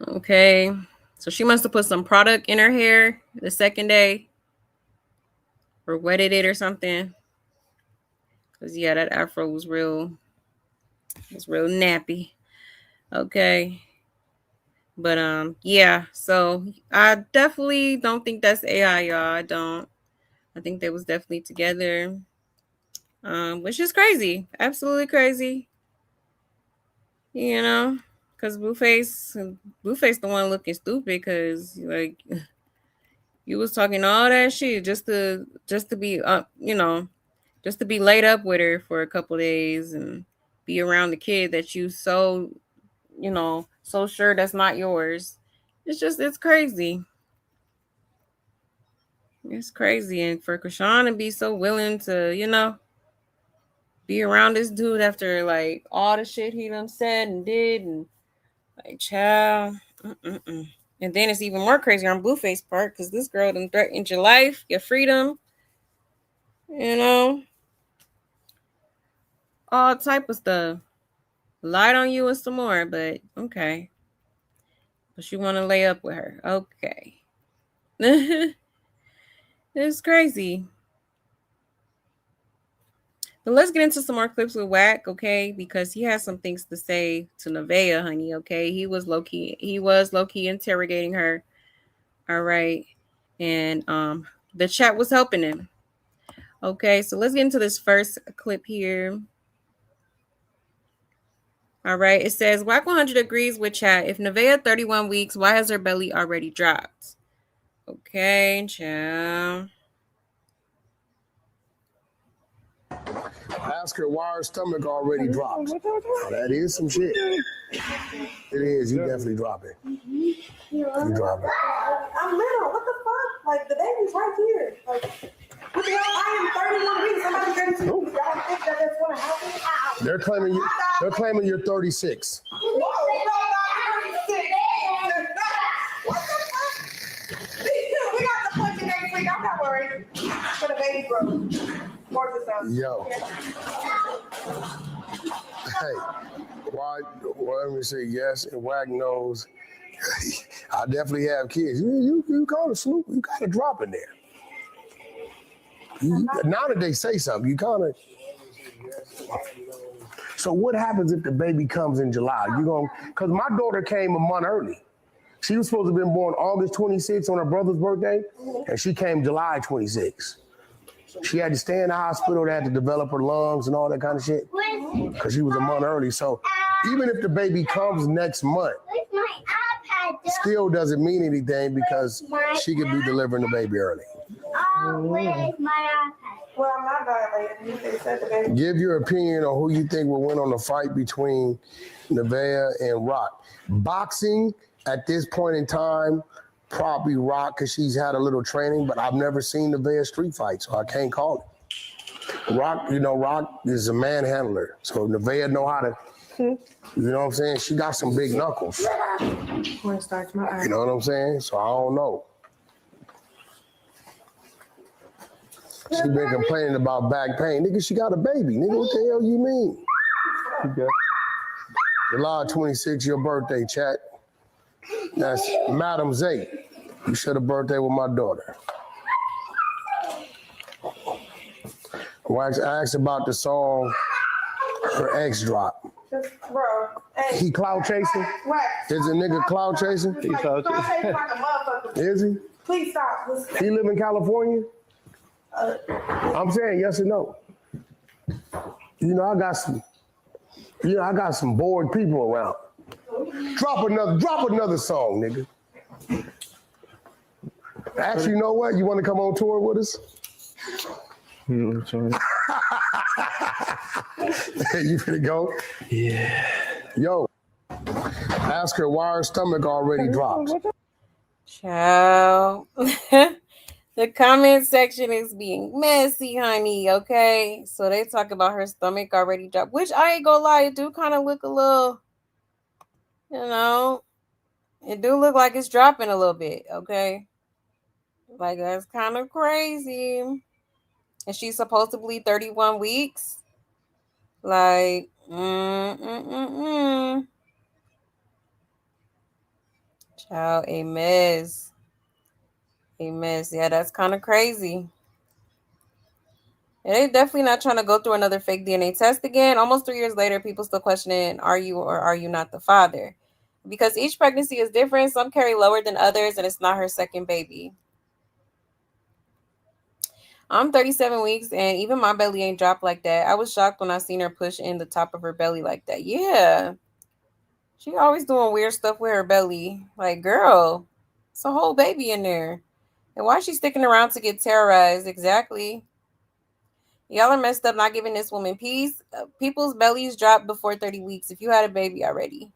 Okay, so she must have put some product in her hair the second day or wetted it or something. Cause yeah, that afro was real nappy. Okay. But yeah, so I definitely don't think that's AI, y'all. I don't. I think they was definitely together. Which is crazy. Absolutely crazy. Because Blueface the one looking stupid because like you was talking all that shit just to be just to be laid up with her for a couple days and be around the kid that you so so sure that's not yours. It's crazy. It's crazy. And for Krishan to be so willing to, be around this dude after like all the shit he done said and did and like child. And then it's even more crazy on Blueface part because this girl done threatened your life, your freedom, all type of stuff. Lied on you and some more, but okay. But you want to lay up with her. Okay. It's crazy. But let's get into some more clips with Wack, okay? Because he has some things to say to Nevaeh, honey, okay? He was low key interrogating her. All right. And the chat was helping him. Okay, so let's get into this first clip here. All right, it says Wack 100 agrees with chat. If Nevaeh 31 weeks, why has her belly already dropped? Okay, ciao. Ask her why her stomach already dropped. Oh, that is some shit. It is. You definitely drop it. You drop it. I'm little. What the fuck? Like, the baby's right here. Like, what the hell? I am 31 weeks. Somebody's 32 weeks. Y'all don't think that that's going to happen? Ow. They're claiming you're 36. Whoa, no, not 36. What the fuck? We got the punch next week. I'm not worried. For the baby growth. Yo. Hey, why? Well, let me say yes, and Wack knows. I definitely have kids. You gotta Snoop. You gotta drop in there. Now that they say something, you kind of. So what happens if the baby comes in July? You gonna? Because my daughter came a month early. She was supposed to have been born August 26th on her brother's birthday, and she came July 26th. She had to stay in the hospital. They had to develop her lungs and all that kind of shit because she was a month early. So even if the baby comes next month, still doesn't mean anything because she could be delivering the baby early. Where's my iPad? Well, I'm not violating. Give your opinion on who you think will win on the fight between Nevaeh and Rock. Boxing at this point in time, probably Rock because she's had a little training, but I've never seen Nevaeh street fight, so I can't call it. Rock, Rock is a manhandler, so Nevaeh know how to, you know what I'm saying? She got some big knuckles. You know what I'm saying? So I don't know. She been complaining about back pain. Nigga, she got a baby. Nigga, what the hell you mean? Okay. July 26th, your birthday, chat. That's Madam Zay. You share a birthday with my daughter. Wax asked about the song her ex dropped. Bro, hey. He cloud chasing? What? Is a nigga cloud chasing? He's cloud chasing like a motherfucker. Is he? Please stop. Listen. He live in California? I'm saying yes or no. I got some bored people around. Drop another song, nigga. Actually, you know what? You want to come on tour with us? You finna go? Yeah. Yo, ask her why her stomach already dropped. Ciao. The comment section is being messy, honey, okay? So they talk about her stomach already dropped, which I ain't gonna lie, it do kind of look a little, it do look like it's dropping a little bit, okay? Like, that's kind of crazy. And she's supposedly 31 weeks. Like, Child, a mess. A mess. Yeah, that's kind of crazy. And they're definitely not trying to go through another fake DNA test again. Almost 3 years later, people still questioning, are you or are you not the father? Because each pregnancy is different. Some carry lower than others, and it's not her second baby. I'm 37 weeks, and even my belly ain't dropped like that. I was shocked when I seen her push in the top of her belly like that. Yeah. She always doing weird stuff with her belly. Like, girl, it's a whole baby in there. And why is she sticking around to get terrorized? Exactly. Y'all are messed up not giving this woman peace. People's bellies drop before 30 weeks if you had a baby already.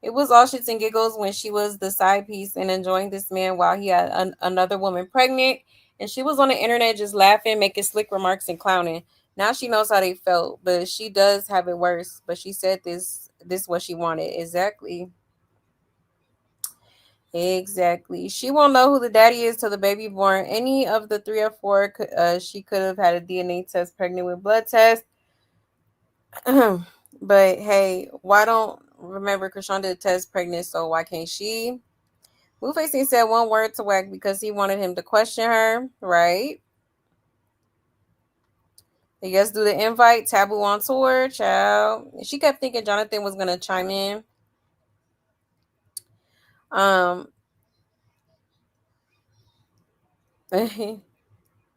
It was all shits and giggles when she was the side piece and enjoying this man while he had another woman pregnant. And she was on the internet just laughing, making slick remarks and clowning. Now she knows how they felt, but she does have it worse. But she said this what she wanted. Exactly. She won't know who the daddy is till the baby born. Any of the 3 or 4, she could have had a DNA test, pregnant with blood test. But hey, why don't remember Krishan did a test pregnant? So why can't she? Blueface ain't said one word to Wack because he wanted him to question her, right? They just do the invite, Taboo on tour, child. She kept thinking Jonathan was gonna chime in.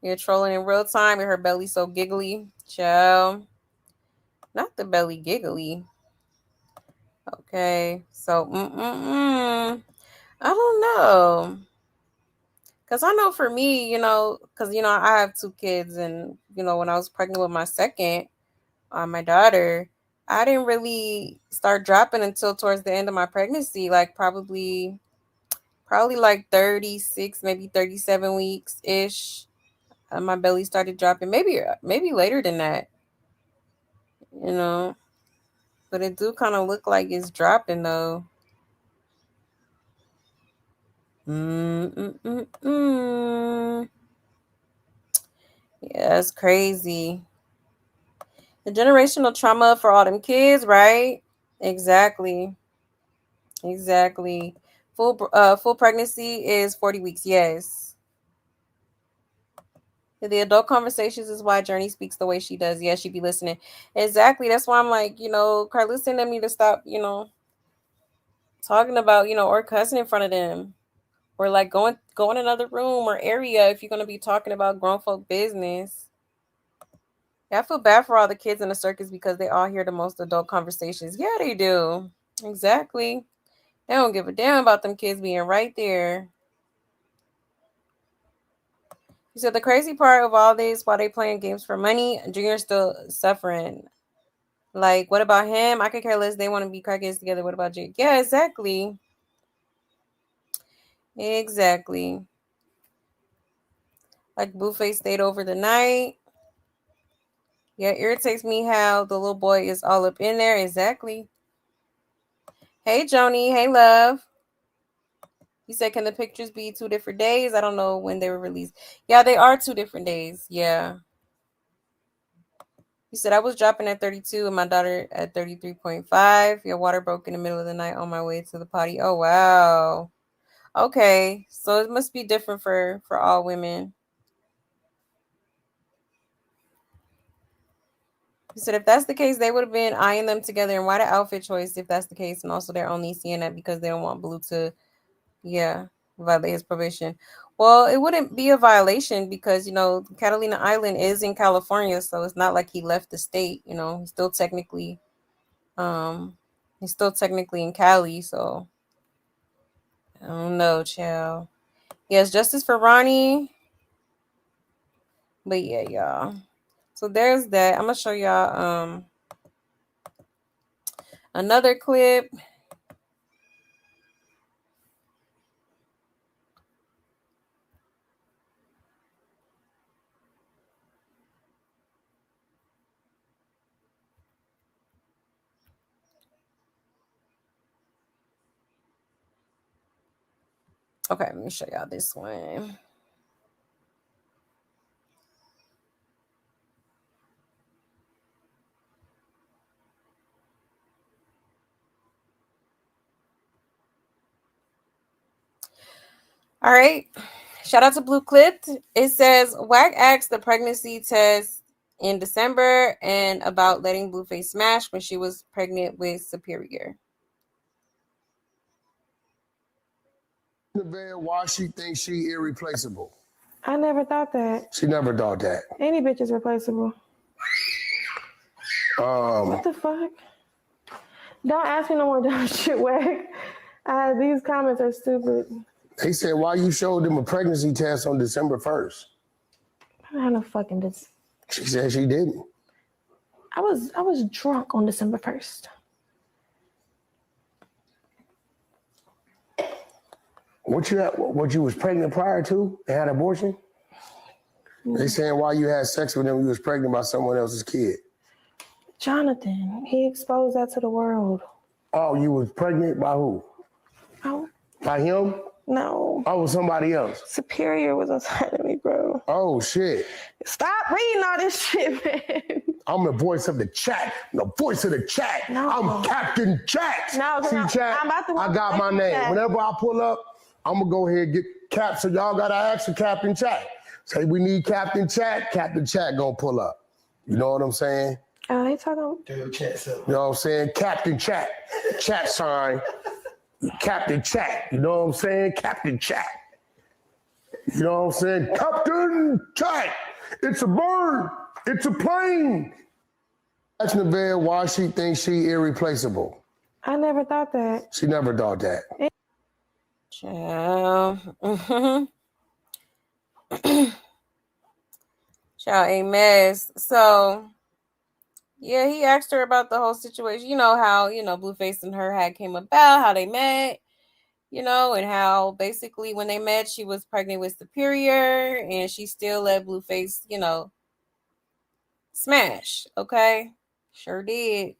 You're trolling in real time and her belly so giggly, child. Not the belly giggly. Okay, so I don't know. Because I know for me, because, I have 2 kids and, when I was pregnant with my second, my daughter, I didn't really start dropping until towards the end of my pregnancy, like probably like 36, maybe 37 weeks-ish. My belly started dropping, maybe later than that, but it do kind of look like it's dropping though. Yeah, that's crazy. The generational trauma for all them kids, right? Exactly. Full pregnancy is 40 weeks. Yes. The adult conversations is why Journey speaks the way she does. Yeah, she be listening. Exactly. That's why I'm like, Karlissa and them need to stop, talking about, or cussing in front of them. Or like go in another room or area if you're gonna be talking about grown folk business. Yeah, I feel bad for all the kids in the circus because they all hear the most adult conversations. Yeah, they do. Exactly. They don't give a damn about them kids being right there. He said the crazy part of all this, while they playing games for money, Junior's still suffering. Like, what about him? I could care less. They want to be crackheads together. What about Jake? Yeah, exactly. Exactly. Like, Blueface stayed over the night. Yeah, it irritates me how the little boy is all up in there. Exactly. Hey, Joni. Hey, love. He said, can the pictures be 2 different days? I don't know when they were released. Yeah, they are 2 different days. Yeah. He said, I was dropping at 32 and my daughter at 33.5. Your water broke in the middle of the night on my way to the potty. Oh, wow. Okay. So it must be different for all women. He said, if that's the case, they would have been eyeing them together. And why the outfit choice if that's the case? And also they're only seeing that because they don't want Blue to, violate his probation. Well, it wouldn't be a violation because, Catalina Island is in California. So it's not like he left the state, he's still technically in Cali. So I don't know, child. Yes, justice for Ronnie. But yeah, y'all. So there's that. I'm gonna show y'all another clip. Okay, let me show y'all this one. All right. Shout out to Blue Clipped. It says Wack asked the pregnancy test in December and about letting Blueface smash when she was pregnant with Superior. Nevaeh, why she thinks she irreplaceable? I never thought that. She never thought that. Any bitch is replaceable. What the fuck? Don't ask me no more dumb shit, Wack. These comments are stupid. They said, why you showed them a pregnancy test on December 1st? I don't have no fucking dis. She said she didn't. I was drunk on December 1st. What you was pregnant prior to and had an abortion? They saying why you had sex with him, you was pregnant by someone else's kid. Jonathan, he exposed that to the world. Oh, you was pregnant by who? Oh. By him? No. Oh, with somebody else. Superior was inside of me, bro. Oh, shit. Stop reading all this shit, man. I'm the voice of the chat. The voice of the chat. No. I'm Captain Chat. No, see, chat, I'm about to I got my name. chat. Whenever I pull up, I'm gonna go ahead and get Cap, so y'all gotta ask for Captain Chat. Say we need Captain Chat, Captain Chat gonna pull up. You know what I'm saying? Oh, they talking. Dude, chat up. You know what I'm saying? Captain Chat. Chat sign. Captain Chat. You know what I'm saying? Captain Chat. You know what I'm saying? Captain Chat. It's a bird. It's a plane. Ask Nevaeh why she thinks she irreplaceable. I never thought that. She never thought that. Child. Child, a mess. So, yeah, he asked her about the whole situation. You know how, Blueface and her had came about, how they met, and how basically when they met, she was pregnant with Superior and she still let Blueface, smash. Okay. Sure did.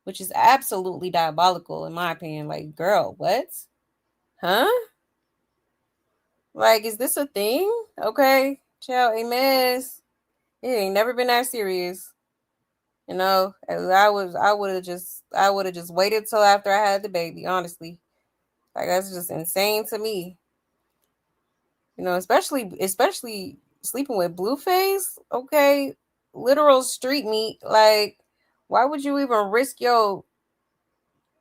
Which is absolutely diabolical in my opinion. Like, girl, what? Huh? Like, is this a thing? Okay. Child, a mess. It ain't never been that serious. I would have just waited till after I had the baby, honestly. Like, that's just insane to me. Especially sleeping with Blueface, okay? Literal street meat. Like, why would you even risk your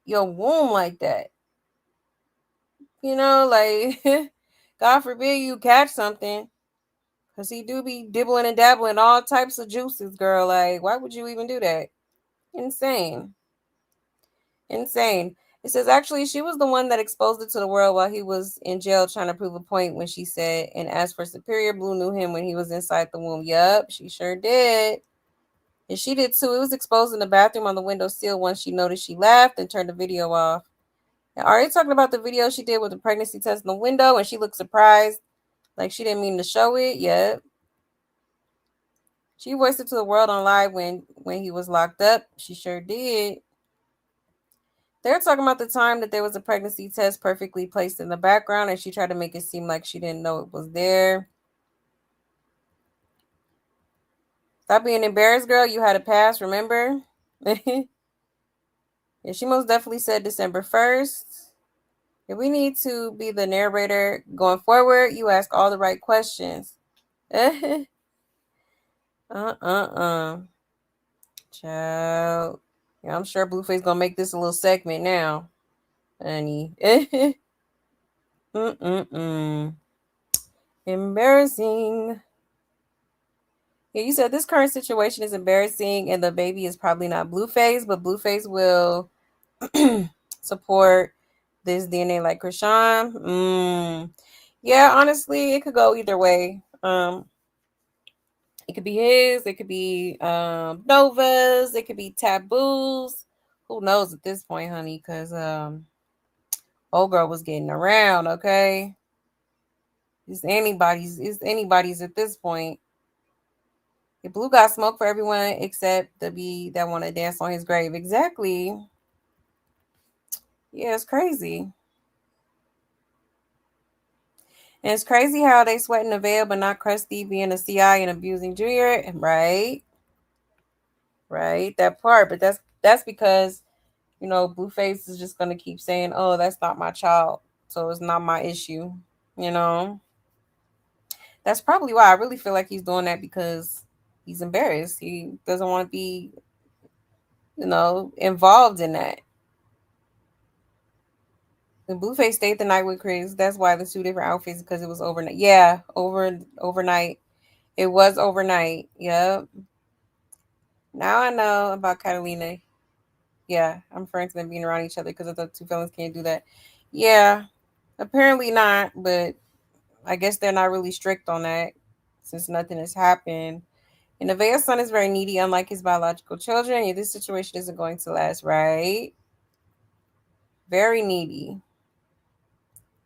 womb like that? Like God forbid you catch something. Cause he do be dibbling and dabbling all types of juices, girl. Like, why would you even do that? Insane. Insane. It says actually she was the one that exposed it to the world while he was in jail trying to prove a point when she said, and as for Superior, Blue knew him when he was inside the womb. Yup, she sure did. And she did too. It was exposed in the bathroom on the windowsill once she noticed she laughed and turned the video off. Now, are you talking about the video she did with the pregnancy test in the window and she looked surprised? Like she didn't mean to show it? Yep. She voiced it to the world on live when he was locked up. She sure did. They're talking about the time that there was a pregnancy test perfectly placed in the background and she tried to make it seem like she didn't know it was there. Stop being embarrassed, girl. You had a pass, remember? Yeah, she most definitely said December 1st. If we need to be the narrator going forward, you ask all the right questions. Child. Yeah, I'm sure Blueface gonna make this a little segment now. Honey. Embarrassing. Yeah, you said this current situation is embarrassing and the baby is probably not Blueface, but Blueface will support this DNA like Krishan. Yeah, honestly, it could go either way. It could be his, it could be Nova's, it could be Taboo's. Who knows at this point, honey? Because old girl was getting around, okay? It's anybody's at this point. If Blue got smoke for everyone except the bee that want to dance on his grave. Exactly. Yeah, it's crazy. And it's crazy how they sweating the veil but not Krusty being a CI and abusing Junior. Right. Right. That part. But that's because, Blueface is just gonna keep saying, oh, that's not my child. So it's not my issue. That's probably why I really feel like he's doing that because he's embarrassed. He doesn't want to be, involved in that. The Blueface stayed the night with Chris. That's why the two different outfits because it was overnight. Yeah, overnight. It was overnight. Yep. Now I know about Catalina. Yeah, I'm referring to them being around each other because the two felons can't do that. Yeah, apparently not, but I guess they're not really strict on that since nothing has happened. And Nevaeh's son is very needy, unlike his biological children. Yeah, this situation isn't going to last, right? Very needy.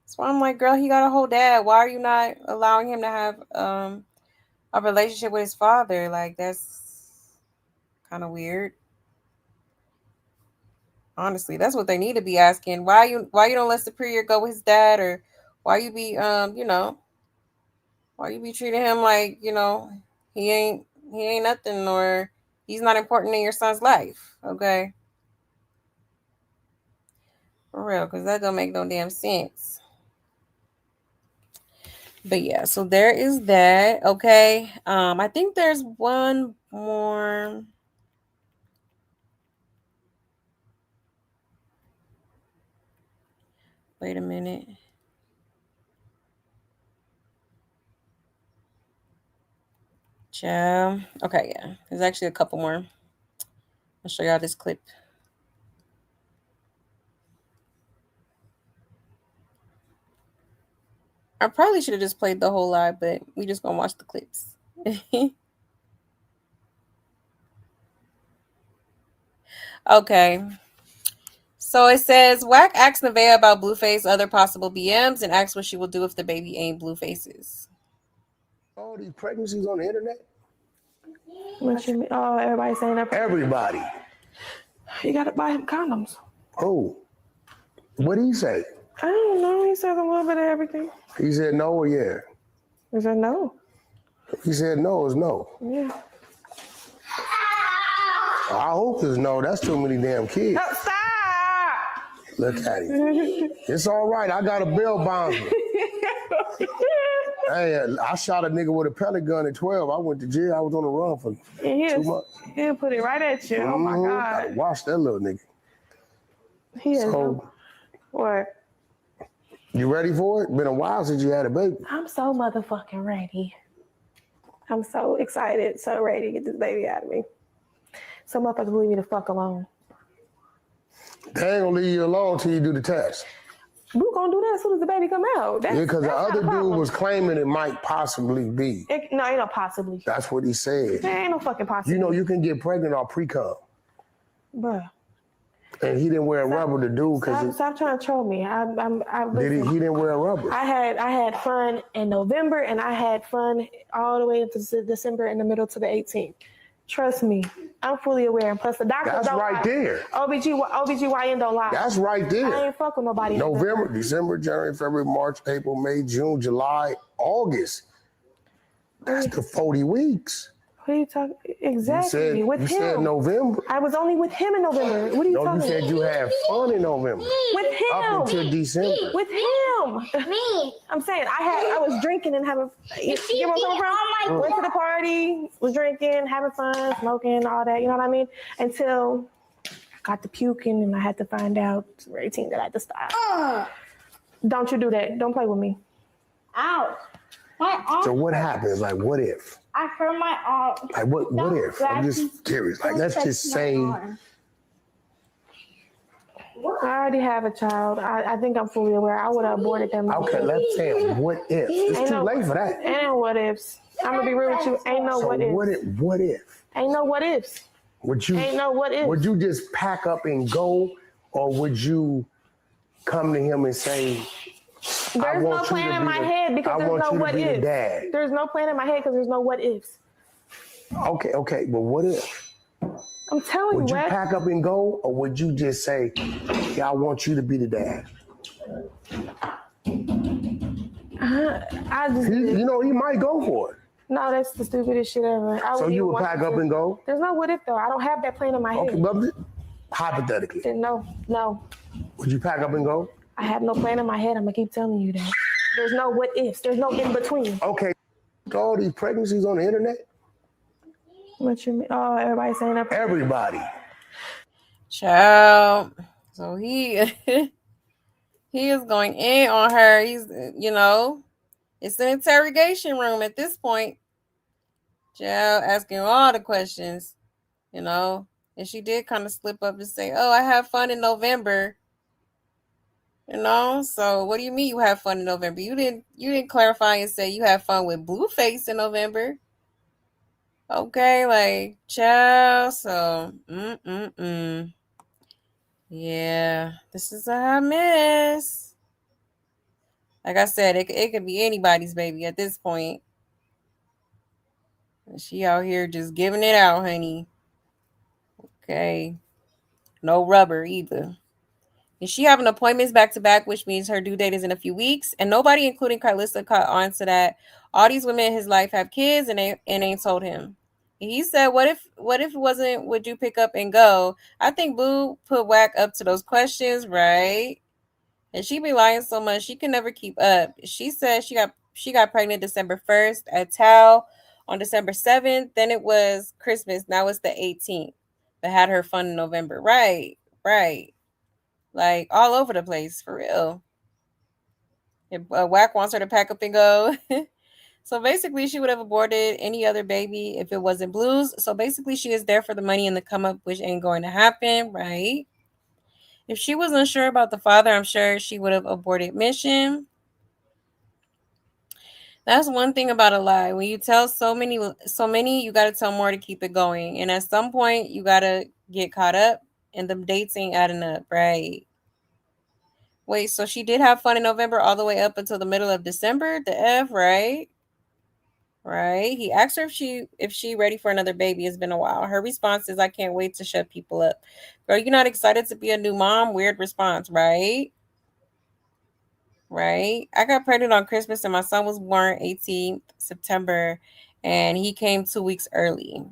So I'm like, girl, he got a whole dad. Why are you not allowing him to have a relationship with his father? Like, that's kind of weird. Honestly, that's what they need to be asking. Why you don't let Superior go with his dad, or why you be why you be treating him like he ain't nothing, or he's not important in your son's life. Okay, for real, because that don't make no damn sense. But yeah, so there is that. Okay. I think there's one more. Wait a minute. Okay, yeah. There's actually a couple more. I'll show y'all this clip. I probably should have just played the whole live, but we just gonna watch the clips. Okay. So it says Wack asks Nevaeh about Blueface, other possible BMs, and asks what she will do if the baby ain't Blueface's. All these pregnancies on the internet? What you mean? Oh, everybody's saying that. Everybody. You gotta buy him condoms. Oh. What did he say? I don't know. He said a little bit of everything. He said no or yeah? He said no. He said no is no. Yeah. I hope there's no. That's too many damn kids. No, stop! Look at him. It's all right. I got a bail bondsman. Hey, I shot a nigga with a pellet gun at 12. I went to jail. I was on the run for 2 months. He'll put it right at you. Oh my God. I watched that little nigga. So, what? You ready for it? Been a while since you had a baby. I'm so motherfucking ready. I'm so excited, so ready to get this baby out of me. Some motherfuckers leave me the fuck alone. They ain't gonna leave you alone till you do the test. We're gonna do that as soon as the baby come out. Yeah, because the other dude was claiming it might possibly be. No, ain't no possibly. That's what he said. There ain't no fucking possibly. You know, you can get pregnant off pre-cum. Bruh. And he didn't wear rubber to do because. Stop trying to troll me. He didn't wear rubber. I had fun in November and I had fun all the way into December in the middle to the 18th. Trust me, I'm fully aware. And plus, the doctor That's don't right lie. there. OBGYN don't lie. That's right there. I ain't fuck with nobody. November, December, January, February, March, April, May, June, July, August. That's the 40 weeks. What are you talking? Exactly. You said November. I was only with him in November. What are you talking about? No, you said you had fun in November. With him. Up until December. With him. Me. I'm saying I was drinking and having. You know what I'm saying? Went to the party, was drinking, having fun, smoking, all that. You know what I mean? Until I got to puking and I had to find out 18 that I had to stop. Don't you do that? Don't play with me. Ow. My arm. So what happens? Like, what if? I hurt my arm. Like, what if? I'm just curious. Like, let's just say. I already have a child. I think I'm fully aware. I would have aborted them. Okay, let's say what if? It's too late for that. Ain't no what ifs. I'm gonna be real with you. Ain't no what ifs. What if? Ain't no what ifs. Ain't no what ifs. Would you just pack up and go, or would you come to him and say, there's no plan in my head because there's no what ifs. There's no plan in my head because there's no what ifs. Okay, but what if? I'm telling you, would you pack up and go, or would you just say, "Yeah, I want you to be the dad"? He might go for it. No, that's the stupidest shit ever. So you would pack up and go? There's no what if though. I don't have that plan in my head. Okay, but hypothetically. No. Would you pack up and go? I have no plan in my head. I'm gonna keep telling you that. There's no what ifs. There's no in between. Okay. All these pregnancies on the internet? What you mean? Oh, everybody's saying that. Everybody. Child. So he is going in on her. He's, it's an interrogation room at this point. Child asking all the questions, and she did kind of slip up and say, "Oh, I have fun in November." So what do you mean you have fun in November? You didn't clarify and say you have fun with Blueface in November. Okay, like, child, so, yeah, this is a hot mess. Like I said, it could be anybody's baby at this point. And she out here just giving it out, honey. Okay. No rubber either. And she having appointments back to back, which means her due date is in a few weeks. And nobody, including Karlissa, caught on to that. All these women in his life have kids and ain't told him. He said, what if it wasn't, would you pick up and go? I think Boo put Wack up to those questions, right? And she be lying so much, she can never keep up. She said she got she got pregnant December 1st at Tao on December 7th. Then it was Christmas. Now it's the 18th. But had her fun in November. Right. Like all over the place, for real. If Wack wants her to pack up and go. So basically, she would have aborted any other baby if it wasn't Blue's. So basically, she is there for the money and the come up, which ain't going to happen, right? If she was unsure about the father, I'm sure she would have aborted mission. That's one thing about a lie. When you tell so many, you got to tell more to keep it going. And at some point, you got to get caught up, and the dates ain't adding up, right? Wait, so she did have fun in November all the way up until the middle of December? The F, right? Right. He asked her if she ready for another baby. It's been a while. Her response is, I can't wait to shut people up. Girl, you're not excited to be a new mom? Weird response, right? Right. I got pregnant on Christmas and my son was born 18th September and he came 2 weeks early.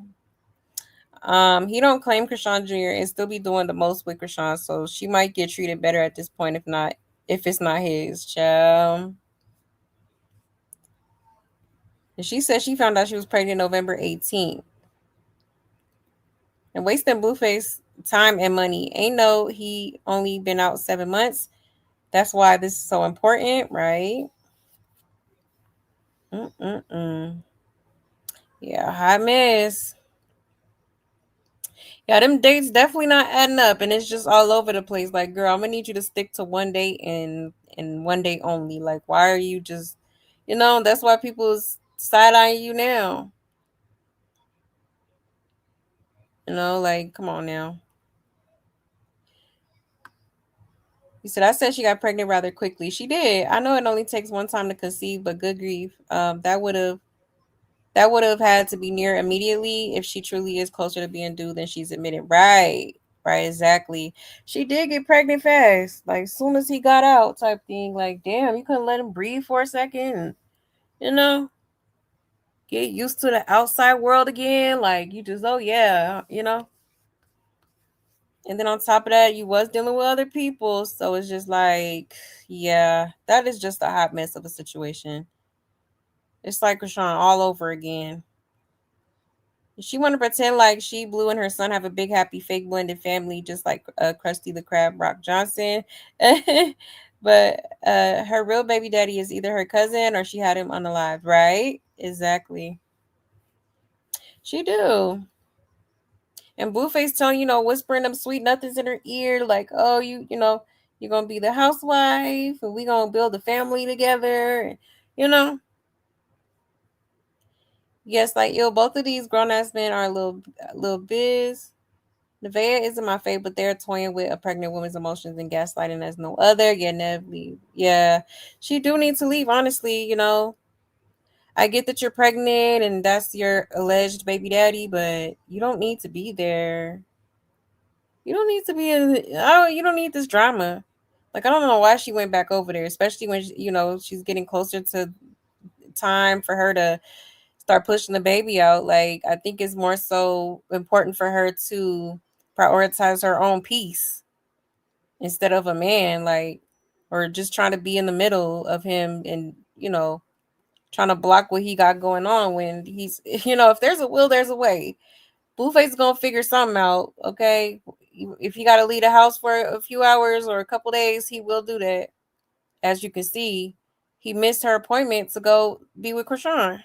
He don't claim Krishan Jr. and still be doing the most with Krishan, so she might get treated better at this point if it's not his child. And she said she found out she was pregnant November 18th. And wasting Blueface time and money. Ain't no he only been out 7 months. That's why this is so important, right? Yeah, hot mess. Yeah, them dates definitely not adding up, and it's just all over the place. Like, girl, I'm gonna need you to stick to one date and one date only. Like, why are you just, that's why people's side eyeing you now. Like, come on now. You said I said she got pregnant rather quickly. She did. I know it only takes one time to conceive, but good grief, that would have had to be near immediately if she truly is closer to being due than she's admitted. Right, exactly. She did get pregnant fast, like as soon as he got out, type thing. Like, damn, you couldn't let him breathe for a second, get used to the outside world again. Like, you just, oh yeah. And then on top of that, you was dealing with other people. So it's just like, yeah, that is just a hot mess of a situation. It's like Krishan all over again. She want to pretend like she, Blue, and her son have a big, happy, fake blended family, just like Krusty the Krab Rock Johnson. But her real baby daddy is either her cousin or she had him unalive, right? Exactly. She do. And Blueface telling, whispering them sweet nothings in her ear, like, oh, you're gonna be the housewife, and we gonna build a family together, you know. Yes, like, both of these grown ass men are a little biz. Nevaeh isn't my favorite, but they're toying with a pregnant woman's emotions and gaslighting as no other. Yeah, Nev, leave. Yeah, she do need to leave. Honestly, I get that you're pregnant and that's your alleged baby daddy, but you don't need to be there. You don't need to be in. Oh, you don't need this drama. Like, I don't know why she went back over there, especially when she's getting closer to time for her to start pushing the baby out. Like, I think it's more so important for her to prioritize her own peace instead of a man, like, or just trying to be in the middle of him and trying to block what he got going on when he's if there's a will, there's a way. Blueface is gonna figure something out, okay? If he got to leave the house for a few hours or a couple days, he will do that. As you can see, he missed her appointment to go be with Krishan.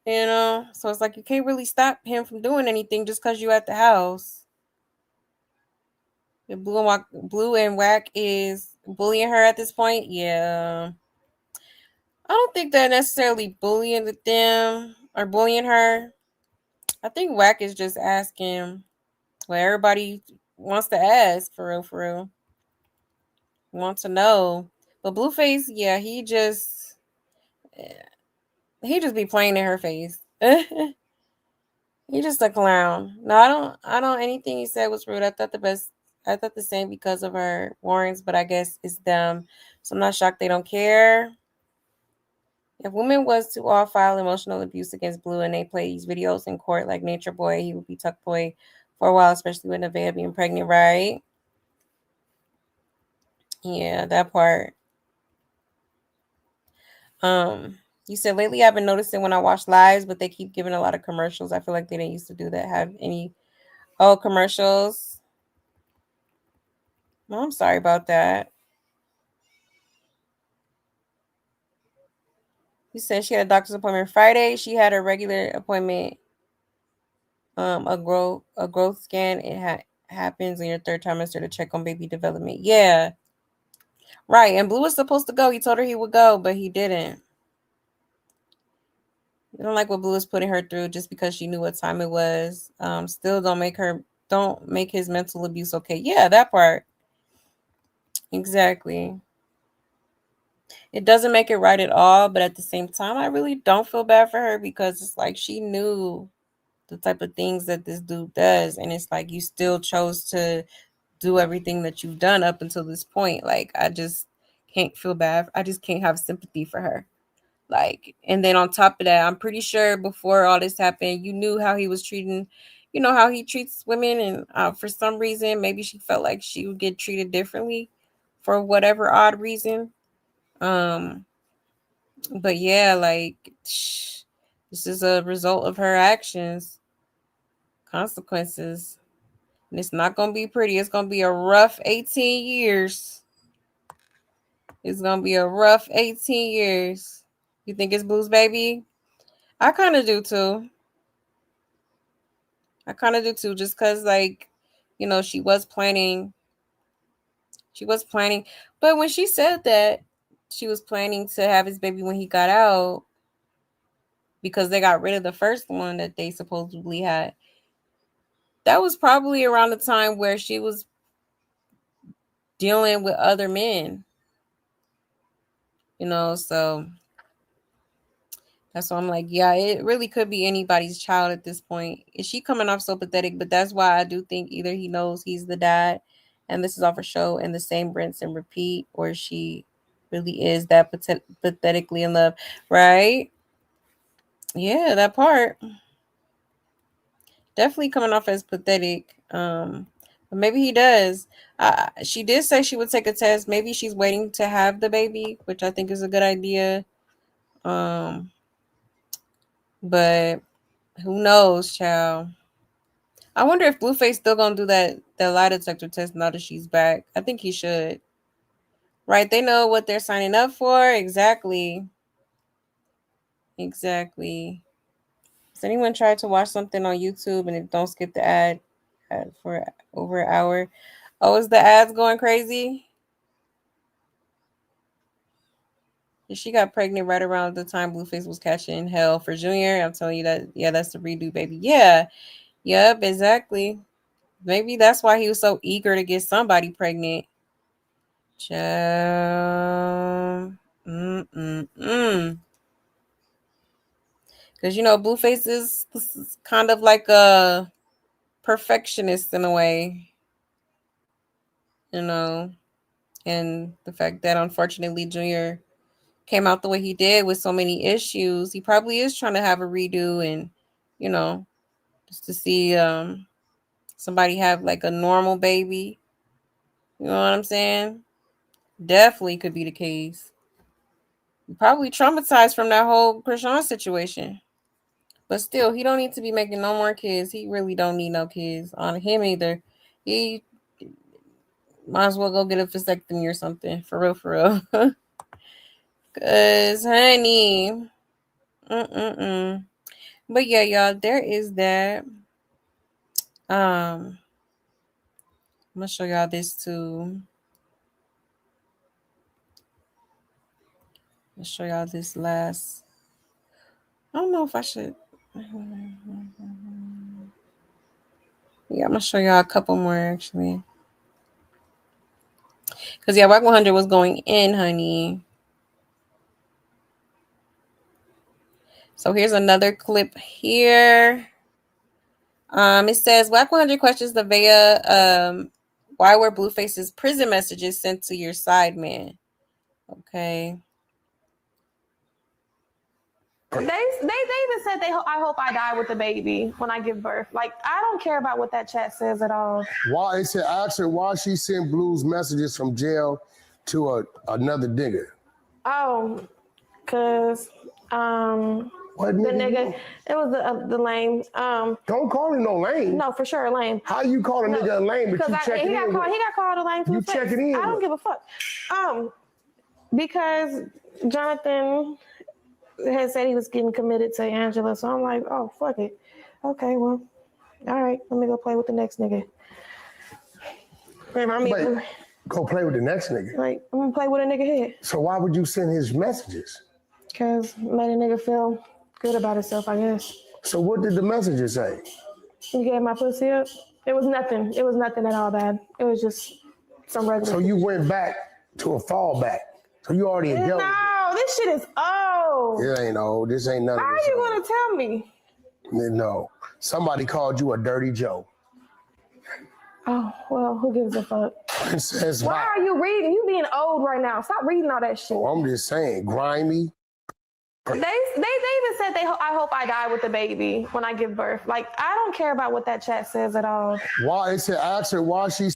So it's like you can't really stop him from doing anything just because you at the house. If Blue and Wack is bullying her at this point, yeah. I don't think they're necessarily bullying them or bullying her. I think Wack is just asking what everybody wants to ask, for real, for real. Want to know. But Blueface, yeah, he just be playing in her face. He just a clown. No, I don't anything he said was rude. I thought the same because of her warrants, but I guess it's them. So I'm not shocked they don't care. If women was to all file emotional abuse against Blue and they play these videos in court like Nature Boy, he would be tucked away for a while, especially with Nevaeh being pregnant, right? Yeah, that part. You said lately I've been noticing when I watch lives, but they keep giving a lot of commercials. I feel like they didn't used to do that. Have any commercials? Well, I'm sorry about that. You said she had a doctor's appointment Friday. She had a regular appointment. A growth scan. It happens in your third trimester to check on baby development. Yeah, right. And Blue was supposed to go. He told her he would go, but he didn't. I don't like what Blue is putting her through just because she knew what time it was. Still don't make his mental abuse okay. Yeah, that part. Exactly. It doesn't make it right at all, but at the same time, I really don't feel bad for her because it's like she knew the type of things that this dude does, and it's like you still chose to do everything that you've done up until this point. Like I just can't feel bad. I just can't have sympathy for her. Like, and then on top of that, I'm pretty sure before all this happened, you knew how he was treating, how he treats women. And for some reason, maybe she felt like she would get treated differently for whatever odd reason. But yeah, like, this is a result of her actions, consequences. And it's not going to be pretty. It's going to be a rough 18 years. It's going to be a rough 18 years. You think it's Blue's baby? I kind of do too. Just because, like, she was planning. But when she said that she was planning to have his baby when he got out, because they got rid of the first one that they supposedly had, that was probably around the time where she was dealing with other men. So that's why I'm like, yeah, it really could be anybody's child at this point. Is she coming off so pathetic? But that's why I do think either he knows he's the dad and this is all for show and the same rinse and repeat, or she really is that pathetically in love, right? Yeah, that part. Definitely coming off as pathetic. But maybe he does. She did say she would take a test. Maybe she's waiting to have the baby, which I think is a good idea. But who knows, child? I wonder if Blueface still gonna do that lie detector test now that she's back. I think he should. Right? They know what they're signing up for. Exactly. Has anyone tried to watch something on YouTube and it don't skip the ad for over an hour? Oh, is the ads going crazy? She got pregnant right around the time Blueface was catching hell for Junior. I'm telling you that. Yeah, that's the redo, baby. Yeah. Yep, exactly. Maybe that's why he was so eager to get somebody pregnant. Child. Because, Blueface is kind of like a perfectionist in a way. And the fact that, unfortunately, Junior came out the way he did with so many issues, he probably is trying to have a redo and, just to see somebody have like a normal baby. You know what I'm saying? Definitely could be the case. Probably traumatized from that whole Krishan situation. But still, he don't need to be making no more kids. He really don't need no kids on him either. He might as well go get a vasectomy or something. For real. Cause honey. But yeah, y'all, there is that. I'm gonna show y'all this too. I'll show y'all this last. I don't know if I should. Yeah, I'm gonna show y'all a couple more actually. Cause yeah, Wack 100 was going in, honey. So here's another clip here. It says Wack 100 questions Nevaeh. Why were Blueface's prison messages sent to your side man? Okay. They even said I hope I die with the baby when I give birth. Like, I don't care about what that chat says at all. Why? It said, ask her why she sent Blue's messages from jail to another nigga. Oh, Cause What the nigga? nigga, it was the lame. Don't call him no lame. No, for sure, lame. How you call a nigga a lame, but Because you checking in? he got called a lame to You his face. checking in? I don't give a fuck. Because Jonathan had said he was getting committed to Angela, so I'm like, oh fuck it. Okay, well, all right, let me go play with the next nigga. Wait, go play with the next nigga. Like, I'm gonna play with a nigga head. So why would you send his messages? Because made a nigga feel good about himself, I guess. So what did the messages say? You gave my pussy up? It was nothing. It was nothing at all bad. It was just some regular. So you went back to a fallback. So you already dealt with it. No, this shit is old. It ain't old. This ain't none of How this. are you gonna tell me? No. Somebody called you a dirty Joe. Oh, well, who gives a fuck? Princess Why are you reading? You being old right now. Stop reading all that shit. Oh, I'm just saying, grimy. They even said I hope I die with the baby when I give birth. Like, I don't care about what that chat says at all. Why? It said, ask her why she's.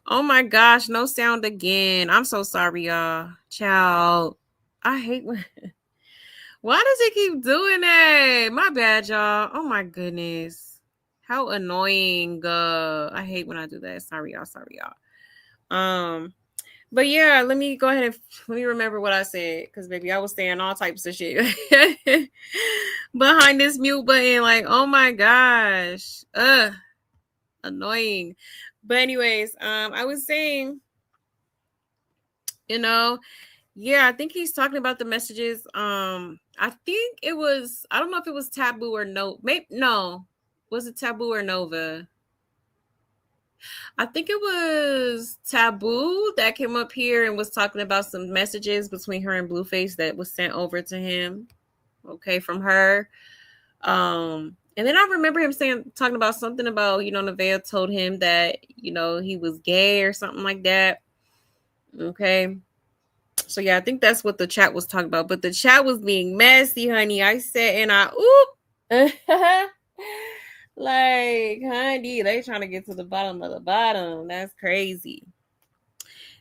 Oh my gosh, no sound again. I'm so sorry, y'all. Child, I hate when. Why does it keep doing that? My bad, y'all. Oh my goodness. How annoying. I hate when I do that. Sorry, y'all. But yeah, let me go ahead and let me remember what I said, because maybe I was saying all types of shit behind this mute button. Like, oh my gosh. Annoying. But anyways, I was saying, yeah, I think he's talking about the messages. I think it was, I don't know if it was Taboo or no, maybe no. Was it Taboo or Nova? I think it was Taboo that came up here and was talking about some messages between her and Blueface that was sent over to him. Okay, from her. And then I remember him talking about something about, Nevaeh told him that, he was gay or something like that. Okay. So yeah, I think that's what the chat was talking about. But the chat was being messy, honey. I said, and like, honey, they trying to get to the bottom of the bottom. That's crazy.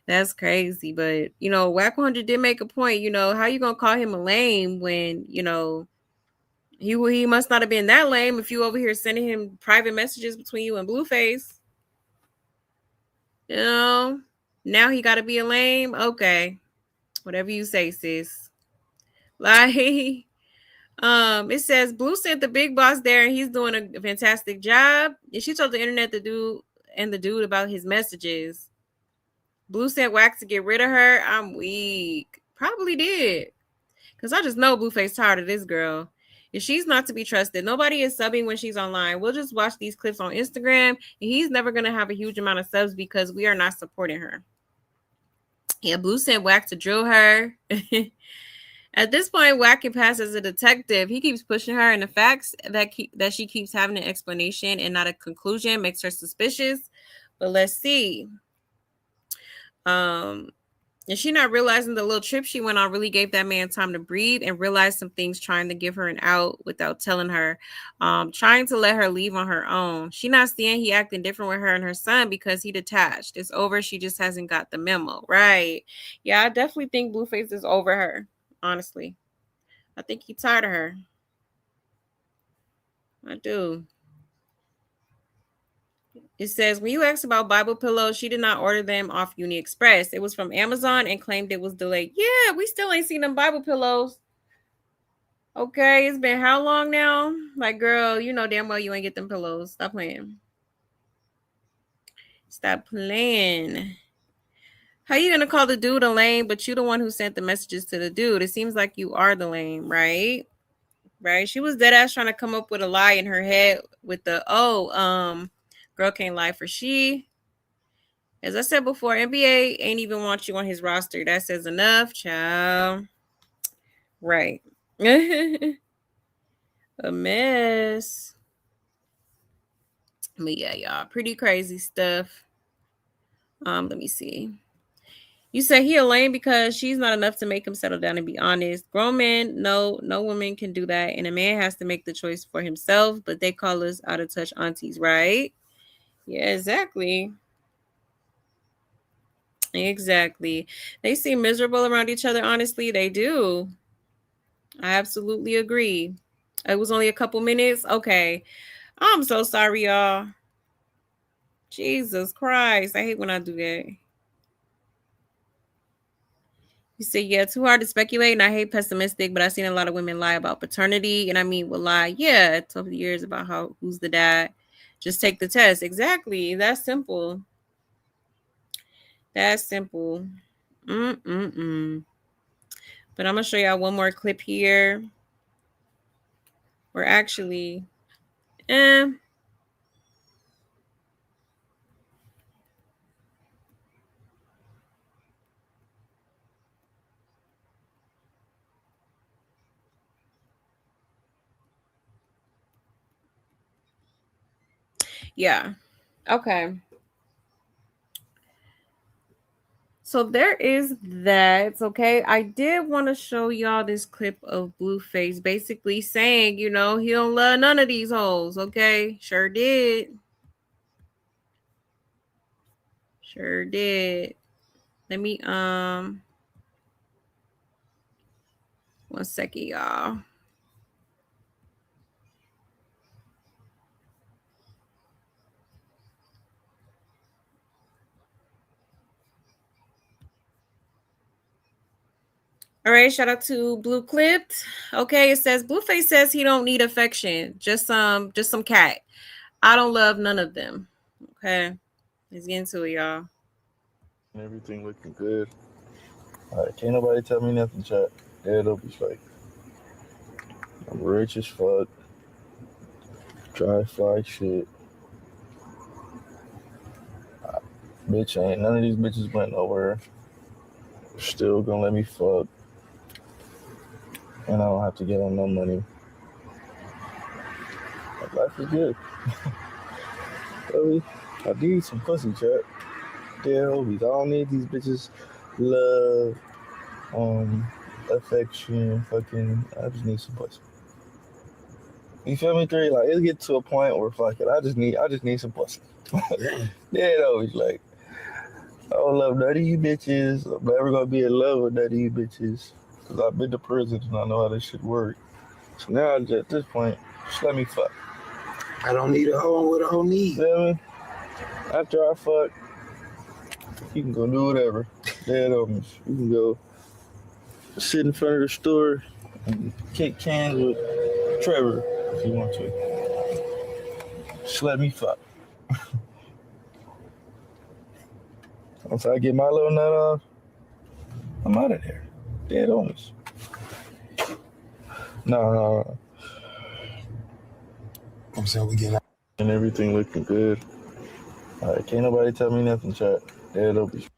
That's crazy. But Wack 100 did make a point. How you gonna call him a lame when he must not have been that lame if you over here sending him private messages between you and Blueface. Now he got to be a lame. Okay, whatever you say, sis. Like, it says Blue sent the big boss there, and he's doing a fantastic job. And she told the internet the dude about his messages. Blue sent Wack to get rid of her. I'm weak. Probably did. Because I just know Blueface tired of this girl. If she's not to be trusted, nobody is subbing when she's online. We'll just watch these clips on Instagram, and he's never going to have a huge amount of subs because we are not supporting her. Yeah, Blue sent Wack to drill her. At this point, Wack can pass as a detective. He keeps pushing her, and the facts that she keeps having an explanation and not a conclusion makes her suspicious. But let's see. And she not realizing the little trip she went on really gave that man time to breathe and realize some things, trying to give her an out without telling her, trying to let her leave on her own. She not seeing he acting different with her and her son because he detached. It's over. She just hasn't got the memo. Right. Yeah, I definitely think Blueface is over her. Honestly. I think he's tired of her. I do. It says, when you asked about Bible pillows, she did not order them off Uni Express. It was from Amazon and claimed it was delayed. Yeah, we still ain't seen them Bible pillows. Okay, it's been how long now? Like, girl, you know damn well you ain't get them pillows. Stop playing. Stop playing. How you gonna call the dude a lame, but you the one who sent the messages to the dude? It seems like you are the lame, right? Right? She was dead ass trying to come up with a lie in her head with the girl can't lie for she. As I said before, NBA ain't even want you on his roster. That says enough, child. Right. A mess. But yeah, y'all, pretty crazy stuff. Let me see. You say he a lame because she's not enough to make him settle down and be honest. Grown men, no woman can do that. And a man has to make the choice for himself, but they call us out of touch aunties, right? Yeah, exactly. Exactly. They seem miserable around each other, honestly. They do. I absolutely agree. It was only a couple minutes. Okay. I'm so sorry, y'all. Jesus Christ. I hate when I do that. You say, yeah, too hard to speculate, and I hate pessimistic, but I've seen a lot of women lie about paternity, and I mean, will lie, yeah, 12 years about who's the dad. Just take the test. Exactly. That's simple. That's simple. But I'm going to show y'all one more clip here. We're actually, yeah. Okay. So there is that. Okay. I did want to show y'all this clip of Blueface basically saying, he don't love none of these hoes. Okay. Sure did. Sure did. Let me, 1 second, y'all. All right, shout out to Blue Clipped. Okay, it says Blueface says he don't need affection, just some cat. I don't love none of them. Okay, let's get into it, y'all. Everything looking good. All right, can't nobody tell me nothing, chat. It'll be fake. I'm rich as fuck. Dry fly shit. Bitch, ain't none of these bitches went nowhere. Still gonna let me fuck. And I don't have to get on no money. Life is good. I need some pussy, chat. Dead homies. I don't need these bitches love, affection, fucking. I just need some pussy. You feel me, three? Like it get to a point where fuck it. I just need some pussy. Dead homies. Like I don't love none of you bitches. I'm never gonna be in love with none of you bitches. Cause I've been to prison and I know how this shit work. So now at this point, just let me fuck. I don't need a hoe with a hoe need. Feel me? After I fuck, you can go do whatever. Dead homies. You can go sit in front of the store and kick cans with Trevor if you want to. Just let me fuck. Once I get my little nut off, I'm out of there. Dead homies. No. I'm saying we get out. And everything looking good. All right, can't nobody tell me nothing, chat. Dead homies.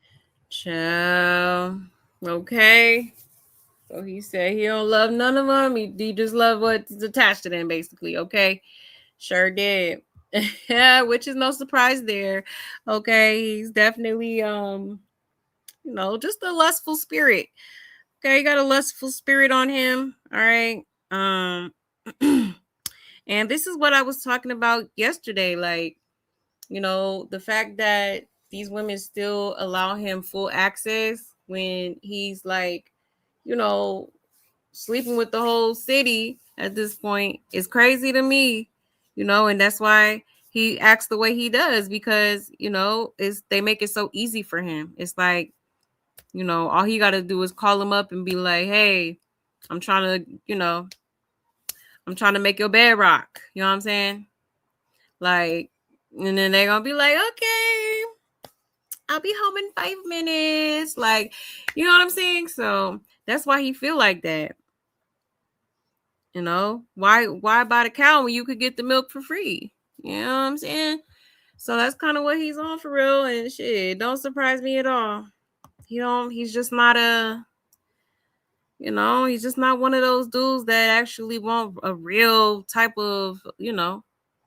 Ciao. Okay. So he said he don't love none of them. He just love what's attached to them, basically. Okay. Sure did. Which is no surprise there. Okay. He's definitely just a lustful spirit. Okay, he got a lustful spirit on him. All right. And this is what I was talking about yesterday. Like, the fact that these women still allow him full access when he's like, sleeping with the whole city at this point is crazy to me, and that's why he acts the way he does, because, they make it so easy for him. It's like, all he got to do is call him up and be like, hey, I'm trying to make your bed rock. You know what I'm saying? Like, and then they're going to be like, okay, I'll be home in 5 minutes. Like, you know what I'm saying? So that's why he feel like that. Why buy the cow when you could get the milk for free? You know what I'm saying? So that's kind of what he's on for real, and shit, don't surprise me at all. He's just not he's just not one of those dudes that actually want a real type of,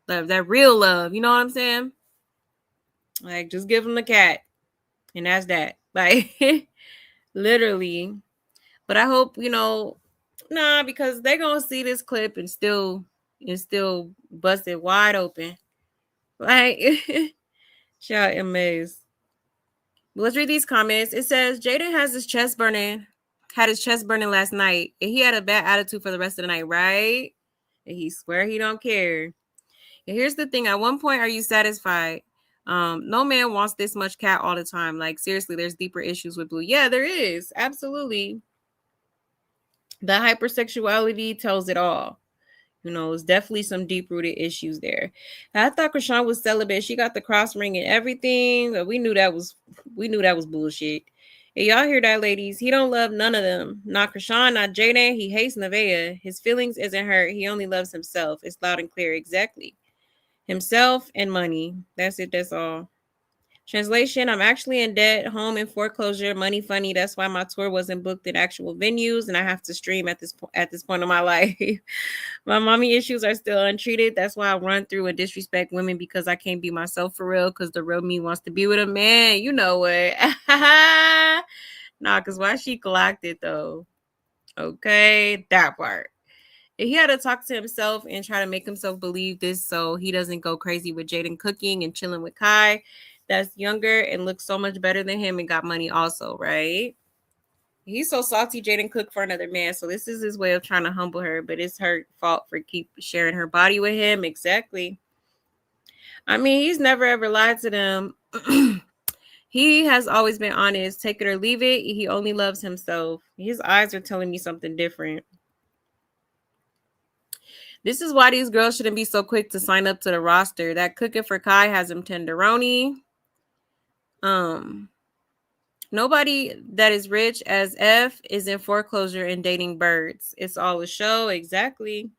that real love. You know what I'm saying? Like, just give him the cat, and that's that. Like, literally. But I hope, because they're gonna see this clip and still bust it wide open. Like, shout out Maze. Let's read these comments. It says Jaden had his chest burning last night, and he had a bad attitude for the rest of the night, right? And he swear he don't care. And here's the thing: at one point, are you satisfied? No man wants this much cat all the time. Like, seriously, there's deeper issues with Blue. Yeah, there is. Absolutely. The hypersexuality tells it all. It's definitely some deep-rooted issues there. I thought Krishan was celibate. She got the cross ring and everything, but we knew that was bullshit. And y'all hear that, ladies? He don't love none of them. Not Krishan, not Jaden. He hates Nevaeh. His feelings isn't hurt. He only loves himself. It's loud and clear. Exactly. Himself and money. That's it. That's all. Translation: I'm actually in debt, home in foreclosure, money funny. That's why my tour wasn't booked in actual venues, and I have to stream at this point in my life. My mommy issues are still untreated. That's why I run through and disrespect women, because I can't be myself for real, because the real me wants to be with a man. You know what? Nah, because why she clocked it, though? Okay, that part. He had to talk to himself and try to make himself believe this so he doesn't go crazy with Jaden cooking and chilling with Kai, that's younger and looks so much better than him and got money also, right? He's so salty Jaden cooked for another man, so this is his way of trying to humble her, but it's her fault for keep sharing her body with him. Exactly. I mean, he's never ever lied to them. He has always been honest. Take it or leave it. He only loves himself. His eyes are telling me something different. This is why these girls shouldn't be so quick to sign up to the roster. That cooking for Kai has him tenderoni. Nobody that is rich as F is in foreclosure and dating birds. It's all a show. Exactly.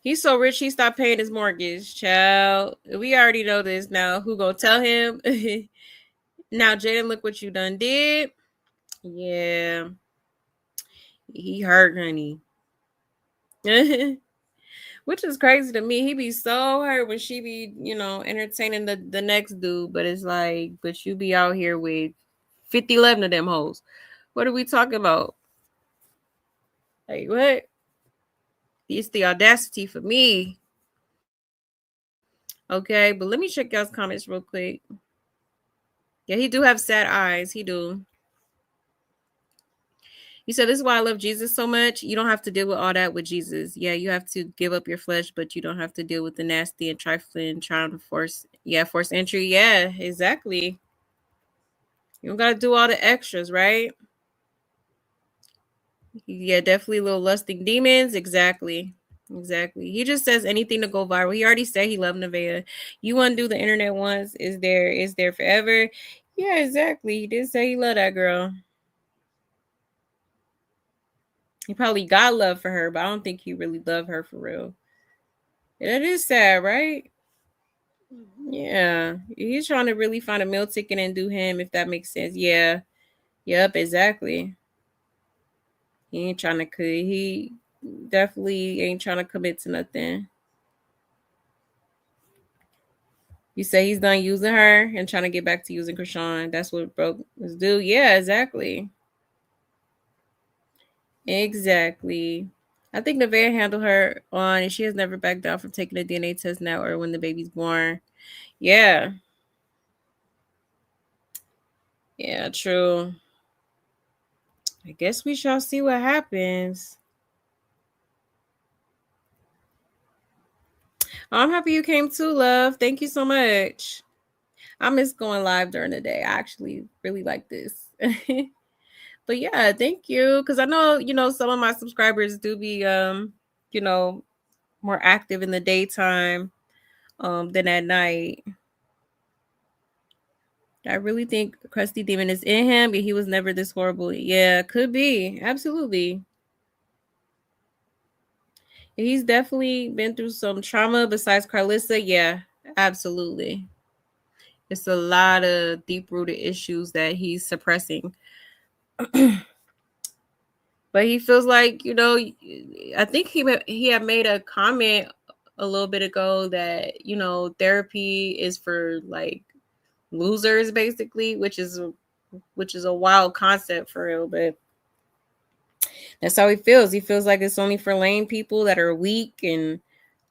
He's so rich he stopped paying his mortgage. Child, we already know this now. Who gonna tell him? Now, Jaden, look what you done did. Yeah. He hurt, honey. Which is crazy to me. He be so hurt when she be, you know, entertaining the next dude. But it's like, but you be out here with 50-11 of them hoes. What are we talking about? Like, what? It's the audacity for me. Okay, but let me check y'all's comments real quick. Yeah, he do have sad eyes. He do. He said, this is why I love Jesus so much. You don't have to deal with all that with Jesus. Yeah, you have to give up your flesh, but you don't have to deal with the nasty and trifling trying to force entry. Yeah, exactly. You don't got to do all the extras, right? Yeah, definitely little lusting demons. Exactly. Exactly. He just says anything to go viral. He already said he loved Nevaeh. You undo the internet once, is there forever. Yeah, exactly. He did say he loved that girl. He probably got love for her, but I don't think he really loved her for real. That is sad, right? Yeah. He's trying to really find a meal ticket and do him, if that makes sense. Yeah. Yep, exactly. He ain't trying to he definitely ain't trying to commit to nothing. You say he's done using her and trying to get back to using Krishan. That's what broke his dude. Yeah, exactly. Exactly. I think Nevaeh handled her on, and she has never backed down from taking a DNA test now or when the baby's born. Yeah. Yeah, true. I guess we shall see what happens. I'm happy you came too, love. Thank you so much. I miss going live during the day. I actually really like this. But yeah, thank you. Because I know, you know, some of my subscribers do be, you know, more active in the daytime than at night. I really think Crusty Demon is in him, but he was never this horrible. Yeah, could be. Absolutely. He's definitely been through some trauma besides Karlissa. Yeah, absolutely. It's a lot of deep-rooted issues that he's suppressing. But he feels like, you know, I think he had made a comment a little bit ago that, you know, therapy is for like losers basically, which is a wild concept for real, but that's how he feels. He feels like it's only for lame people that are weak and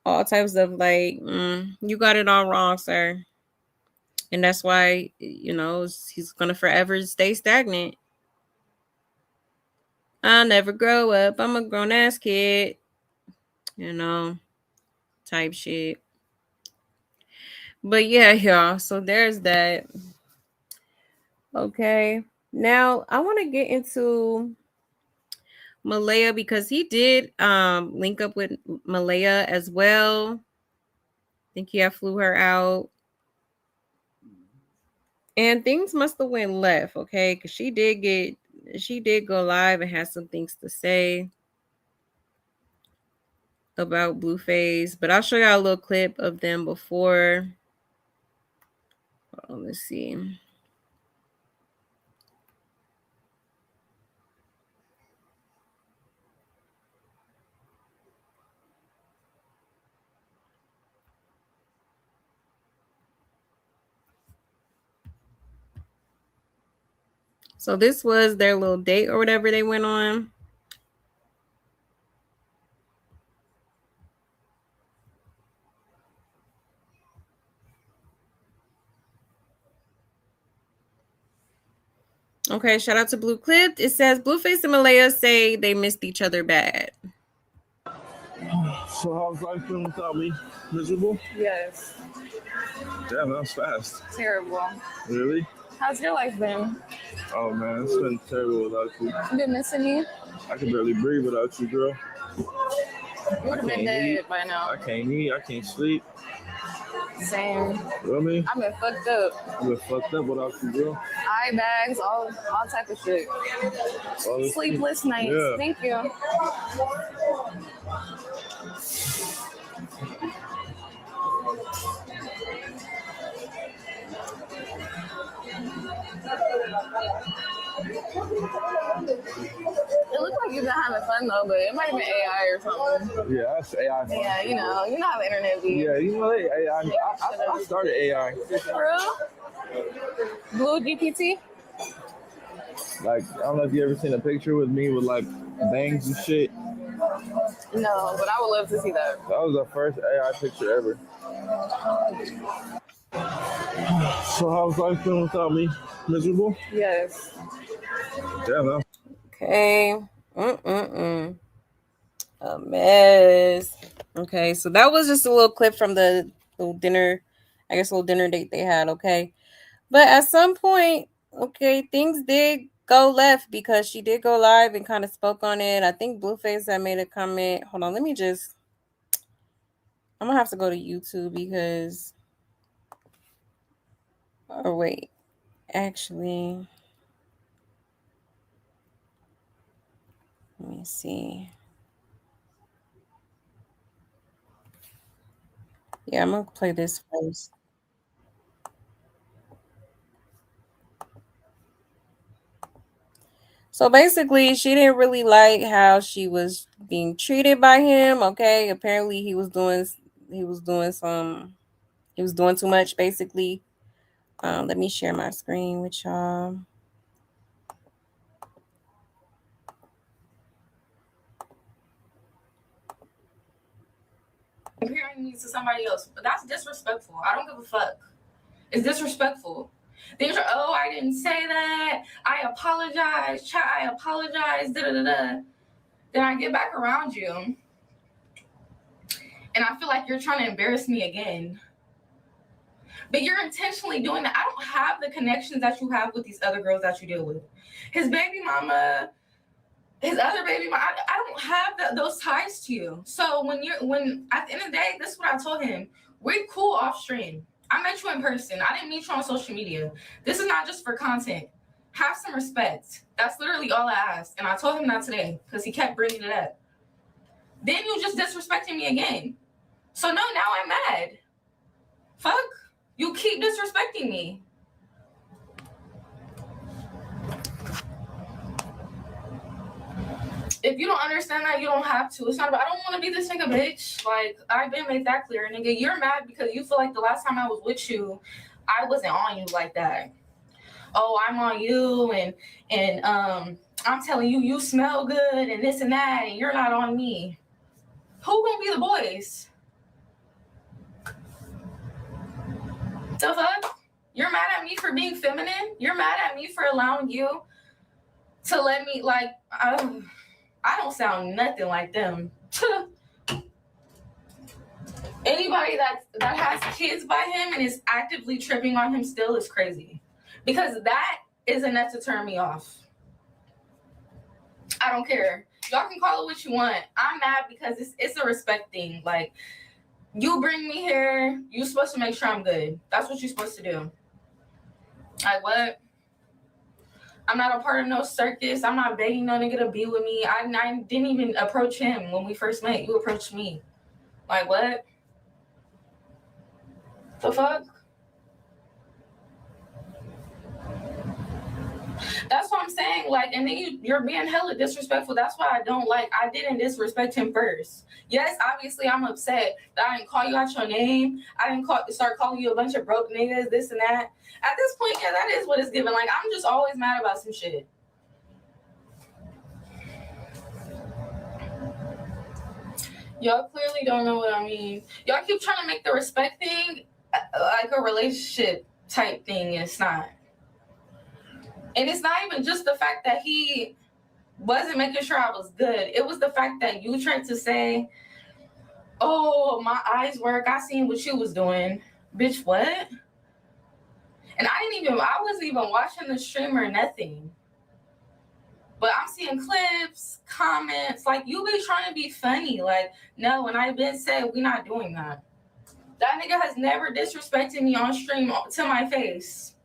all types of like, you got it all wrong, sir. And that's why, you know, he's gonna forever stay stagnant. I'll never grow up. I'm a grown ass kid. You know, type shit. But yeah, y'all. So there's that. Okay. Now I want to get into Malaya because he did link up with Malaya as well. I think he had flew her out. And things must have went left, okay? Because she did go live and had some things to say about Blueface. But I'll show y'all a little clip of them before. Hold on, let's see. So this was their little date or whatever they went on. Okay, shout out to Blue Clip. It says Blueface and Malaya say they missed each other bad. So how's life been without me? Miserable? Yes. Damn, that was fast. Terrible. Really? How's your life been? Oh man, it's been terrible without you. You been missing me? I can barely breathe without you, girl. You would have been dead by now. I can't eat, I can't sleep. Same. You know what I mean? I've been fucked up. I've been fucked up without you, girl. Eye bags, all type of shit. Sleepless nights. Yeah. Thank you. It looks like you've been having fun though, but it might have been AI or something. Yeah, that's AI. Yeah, you know how the internet be. Yeah, you know AI. I started AI. For real? Blue GPT? Like, I don't know if you ever seen a picture with me with like bangs and shit. No, but I would love to see that. That was the first AI picture ever. So how's life been without me? Miserable? Yes. Damn, no. Okay. A mess. Okay, so that was just a little clip from the little dinner, I guess, little dinner date they had. Okay, but at some point, okay, things did go left because she did go live and kind of spoke on it. I think Blueface had made a comment. Hold on, I'm gonna have to go to YouTube because, or wait, actually, let me see. Yeah, I'm gonna play this first. So basically, she didn't really like how she was being treated by him. Okay, apparently he was doing too much. Basically, let me share my screen with y'all. Comparing me to somebody else, but that's disrespectful. I don't give a fuck. It's disrespectful. These are, oh, I didn't say that. I apologize. Chat, I apologize. Da da da da. Then I get back around you, and I feel like you're trying to embarrass me again. But you're intentionally doing that. I don't have the connections that you have with these other girls that you deal with. His baby mama, his other baby mama, I don't have those ties to you. So when at the end of the day, this is what I told him. We're cool off stream. I met you in person. I didn't meet you on social media. This is not just for content. Have some respect. That's literally all I asked. And I told him that today because he kept bringing it up. Then you just disrespecting me again. So no, now I'm mad. Fuck. You keep disrespecting me. If you don't understand that, you don't have to. It's not about, I don't want to be this nigga, bitch. Like, I've been made that clear, nigga. You're mad because you feel like the last time I was with you, I wasn't on you like that. Oh, I'm on you, and I'm telling you, you smell good, and this and that, and you're not on me. Who gonna be the boys? The fuck? You're mad at me for being feminine? You're mad at me for allowing you to let me, like, I don't sound nothing like them. Anybody that has kids by him and is actively tripping on him still is crazy. Because that is enough to turn me off. I don't care. Y'all can call it what you want. I'm mad because it's a respect thing. Like, you bring me here, you're supposed to make sure I'm good. That's what you're supposed to do. Like, what? I'm not a part of no circus. I'm not begging no nigga to be with me. I didn't even approach him when we first met. You approached me. Like, what? The fuck? That's what I'm saying. Like, and then you're being hella disrespectful. That's why I didn't disrespect him first. Yes, obviously I'm upset that I didn't call you out your name. I didn't start calling you a bunch of broke niggas, this and that. At this point, yeah, that is what it's given. Like, I'm just always mad about some shit. Y'all clearly don't know what I mean. Y'all keep trying to make the respect thing like a relationship type thing. It's not. And it's not even just the fact that he wasn't making sure I was good. It was the fact that you tried to say, oh, my eyes work. I seen what you was doing. Bitch, what? And I wasn't even watching the stream or nothing. But I'm seeing clips, comments. Like, you be trying to be funny. Like, no, and I've been said, we're not doing that. That nigga has never disrespected me on stream to my face.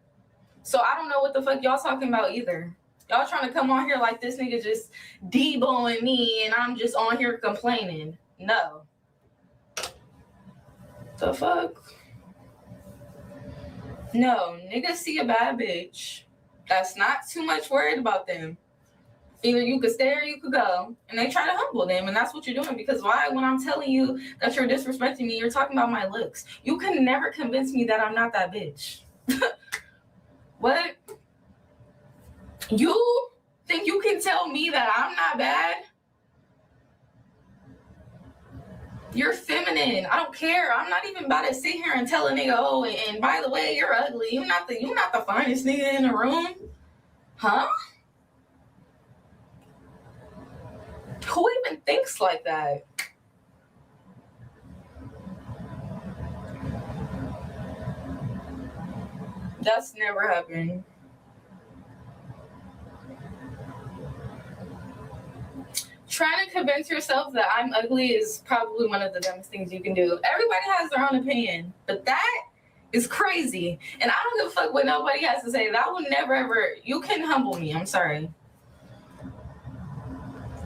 So I don't know what the fuck y'all talking about either. Y'all trying to come on here like this nigga just deboing me and I'm just on here complaining. No. The fuck? No, niggas see a bad bitch that's not too much worried about them. Either you could stay or you could go. And they try to humble them. And that's what you're doing. Because why? When I'm telling you that you're disrespecting me, you're talking about my looks. You can never convince me that I'm not that bitch. What? You think you can tell me that I'm not bad? You're feminine. I don't care. I'm not even about to sit here and tell a nigga, oh, and by the way, you're ugly. You're not the finest nigga in the room. Huh? Who even thinks like that? That's never happened. Trying to convince yourself that I'm ugly is probably one of the dumbest things you can do. Everybody has their own opinion, but that is crazy. And I don't give a fuck what nobody has to say. That will never ever, you can humble me. I'm sorry.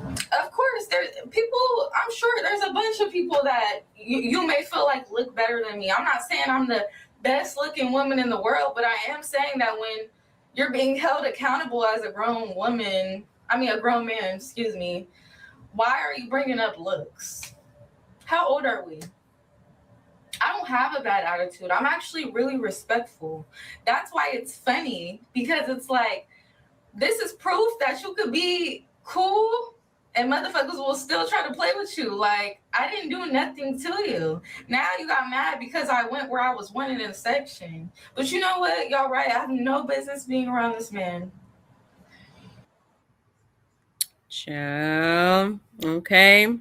Of course, there's people, I'm sure there's a bunch of people that you may feel like look better than me. I'm not saying I'm the best looking woman in the world, but I am saying that when you're being held accountable as a grown woman, a grown man, excuse me, why are you bringing up looks? How old are we? I don't have a bad attitude. I'm actually really respectful. That's why it's funny, because it's like, this is proof that you could be cool and motherfuckers will still try to play with you. Like, I didn't do nothing to you. Now you got mad because I went where I was wanted in section. But you know what? Y'all right. I have no business being around this man. Child. Okay.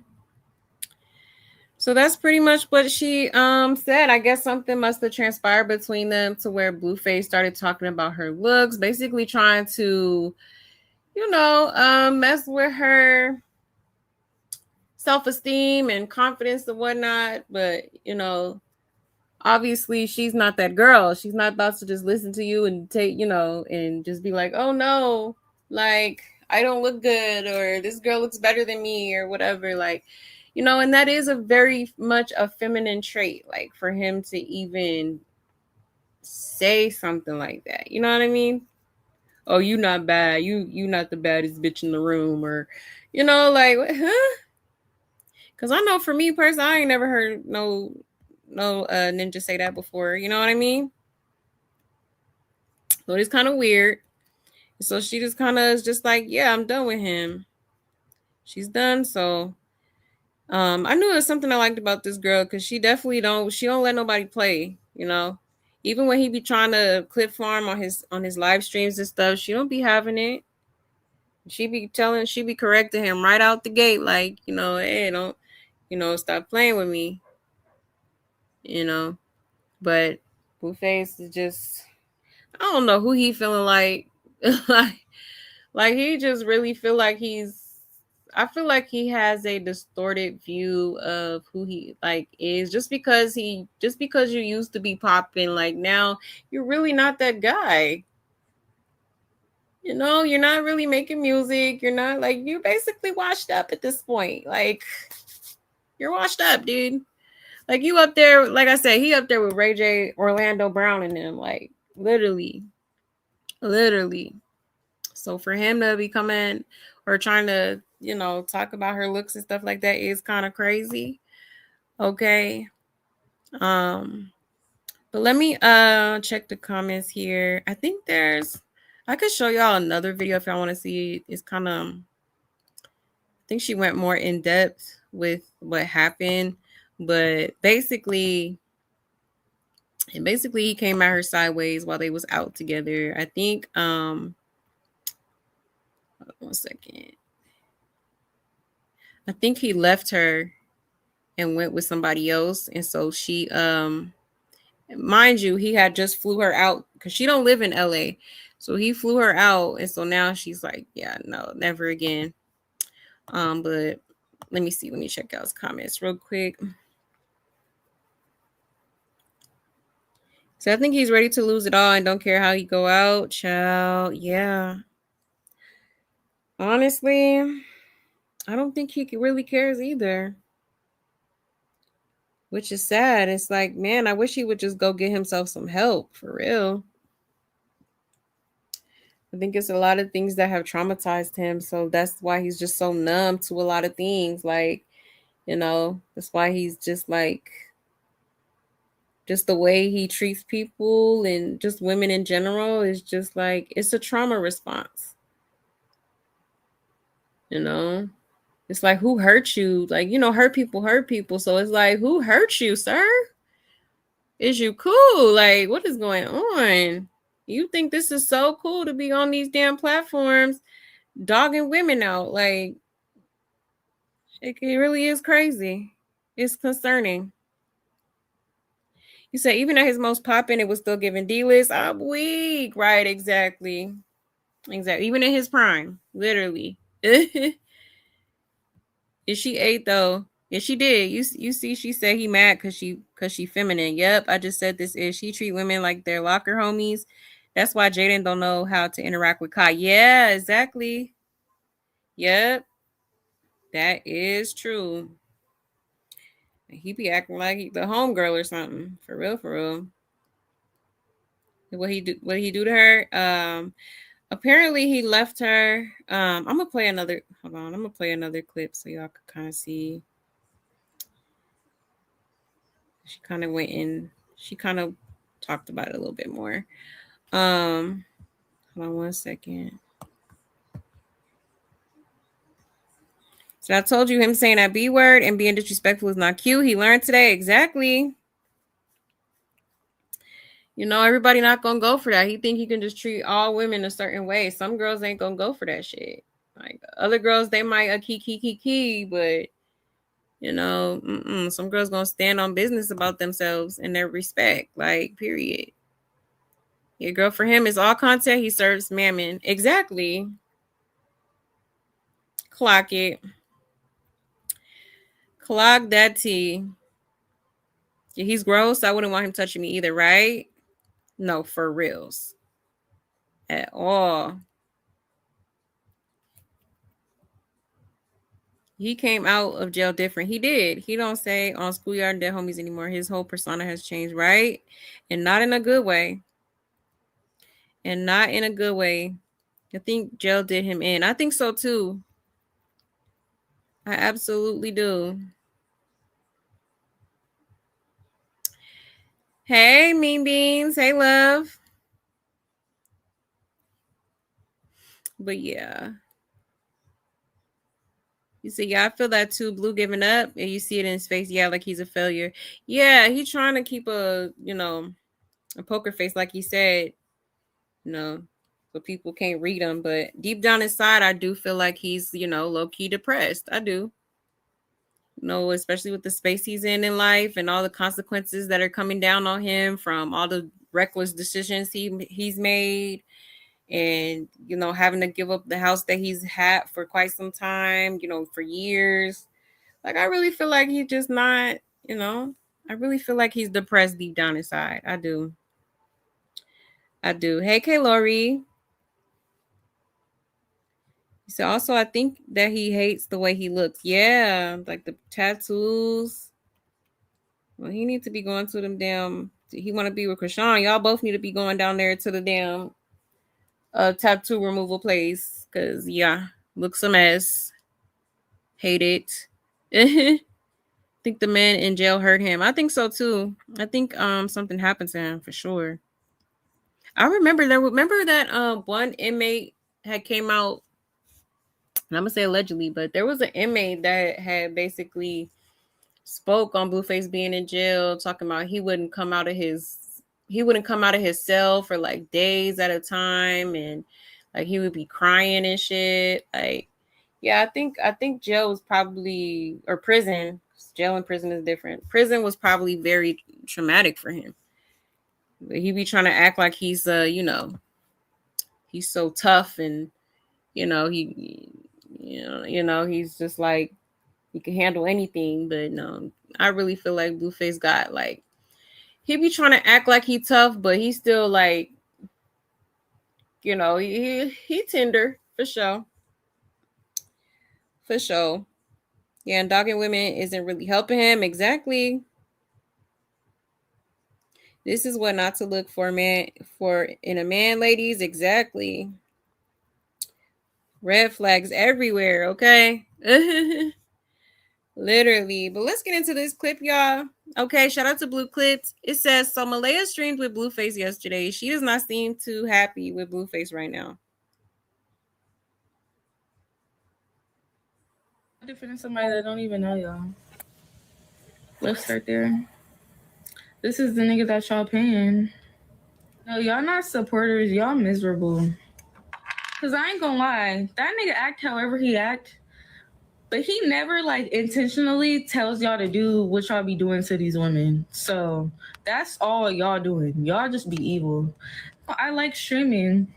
So that's pretty much what she said. I guess something must have transpired between them to where Blueface started talking about her looks, basically trying to, mess with her self-esteem and confidence and whatnot. But, obviously she's not that girl. She's not about to just listen to you and take, and just be like, oh no, like, I don't look good, or this girl looks better than me, or whatever. Like, and that is a very much a feminine trait, like, for him to even say something like that. You know what I mean? Oh, you not bad. You not the baddest bitch in the room, or, like, huh? Because I know for me personally, I ain't never heard no ninja say that before. You know what I mean? So it's kind of weird. So she just kind of is just like, yeah, I'm done with him. She's done. So I knew it was something I liked about this girl, because she definitely don't let nobody play, even when he be trying to clip farm on his live streams and stuff, she don't be having it. She be correcting him right out the gate, like, hey, don't, stop playing with me, but Blueface is just, I don't know who he feeling like. like he just really feel like I feel like he has a distorted view of who he like is, just because you used to be popping, like, now you're really not that guy. You're not really making music. You're not, like, you're basically washed up at this point. Like, you're washed up, dude. Like, you up there, like I said, he up there with Ray J, Orlando Brown and them, like, literally. So for him to be coming or trying to, talk about her looks and stuff like that is kind of crazy. Okay. But let me check the comments here. I think I could show y'all another video if y'all want to see. It's kind of, I think she went more in depth with what happened, but basically he came at her sideways while they was out together. I think 1 second. I think he left her and went with somebody else, and so she mind you, he had just flew her out because she don't live in LA. So he flew her out, and so now she's like, yeah, no, never again. But let me see. Let me check out his comments real quick. So I think he's ready to lose it all and don't care how he go out. Child, yeah. Honestly, I don't think he really cares either. Which is sad. It's like, man, I wish he would just go get himself some help, for real. I think it's a lot of things that have traumatized him. So that's why he's just so numb to a lot of things. Like, that's why he's just like, just the way he treats people and just women in general is just like, it's a trauma response. It's like, who hurt you? Like, hurt people. So it's like, who hurt you, sir? Is you cool? Like, what is going on? You think this is so cool to be on these damn platforms dogging women out? Like, it really is crazy. It's concerning. You say even at his most popping, it was still giving D-list. I'm weak. Right, exactly. Even in his prime, literally. Is she 8 though? Yeah, she did. You see, she said he mad because she feminine. Yep, I just said this is she treat women like they're locker homies. That's why Jaden don't know how to interact with Kai. Yeah, exactly. Yep, that is true. He be acting like he the homegirl or something. For real, for real. What he do? What did he do to her? Apparently he left her. I'm gonna play another. Hold on, I'm gonna play another clip so y'all can kind of see. She kind of went in. She kind of talked about it a little bit more. Hold on 1 second. So I told you him saying that B word and being disrespectful is not cute. He learned today. Exactly. Everybody not gonna go for that. He think he can just treat all women a certain way. Some girls ain't gonna go for that shit. Like other girls, they might a key, but some girls gonna stand on business about themselves and their respect. Like, period. Yeah, girl, for him, it's all content. He serves mammon. Exactly. Clock it. Clock that tea. Yeah, he's gross. I wouldn't want him touching me either, right? No, for reals. At all. He came out of jail different. He did. He don't say on Schoolyard and Dead Homies anymore. His whole persona has changed, right? And not in a good way. And not in a good way. I think jail did him in. I think so too. I absolutely do. Hey, Mean Beans. Hey, love. But yeah. You see, yeah, I feel that too. Blue giving up, and you see it in his face. Yeah, like he's a failure. Yeah, he's trying to keep a poker face, like he said, so people can't read him. But deep down inside, I do feel like he's, low key depressed. I do. Especially with the space he's in life and all the consequences that are coming down on him from all the reckless decisions he's made, and having to give up the house that he's had for quite some time, for years. Like, I really feel like he's just not, I really feel like he's depressed deep down inside. I do. Hey, K. Lori. So also, I think that he hates the way he looks. Yeah, like the tattoos. Well, he needs to be going to them damn. He want to be with Krishan. Y'all both need to be going down there to the damn tattoo removal place. Cause yeah, looks a mess. Hate it. I think the man in jail hurt him. I think so too. I think something happened to him for sure. I remember that one inmate had came out, and I'm gonna say allegedly, but there was an inmate that had basically spoke on Blueface being in jail, talking about he wouldn't come out of his cell for like days at a time, and like he would be crying and shit. Like, yeah, I think jail was probably, or prison. Jail and prison is different. Prison was probably very traumatic for him. But he be trying to act like he's he's so tough, and he's just like he can handle anything. But no, I really feel like Blueface got like, he be trying to act like he tough, but he's still like, he tender for sure. For sure. Yeah, and dogging women isn't really helping him. Exactly. This is what not to look for in a man, ladies. Exactly. Red flags everywhere, okay? Literally. But let's get into this clip, y'all. Okay, shout out to Blue Clips. It says, so Malaya streamed with Blueface yesterday. She does not seem too happy with Blueface right now. Different than somebody that don't even know y'all. Let's start there. This is the nigga that y'all paying. No, y'all not supporters. Y'all miserable. Cause I ain't gonna lie, that nigga act however he act, but he never like intentionally tells y'all to do what y'all be doing to these women. So that's all y'all doing. Y'all just be evil. I like streaming.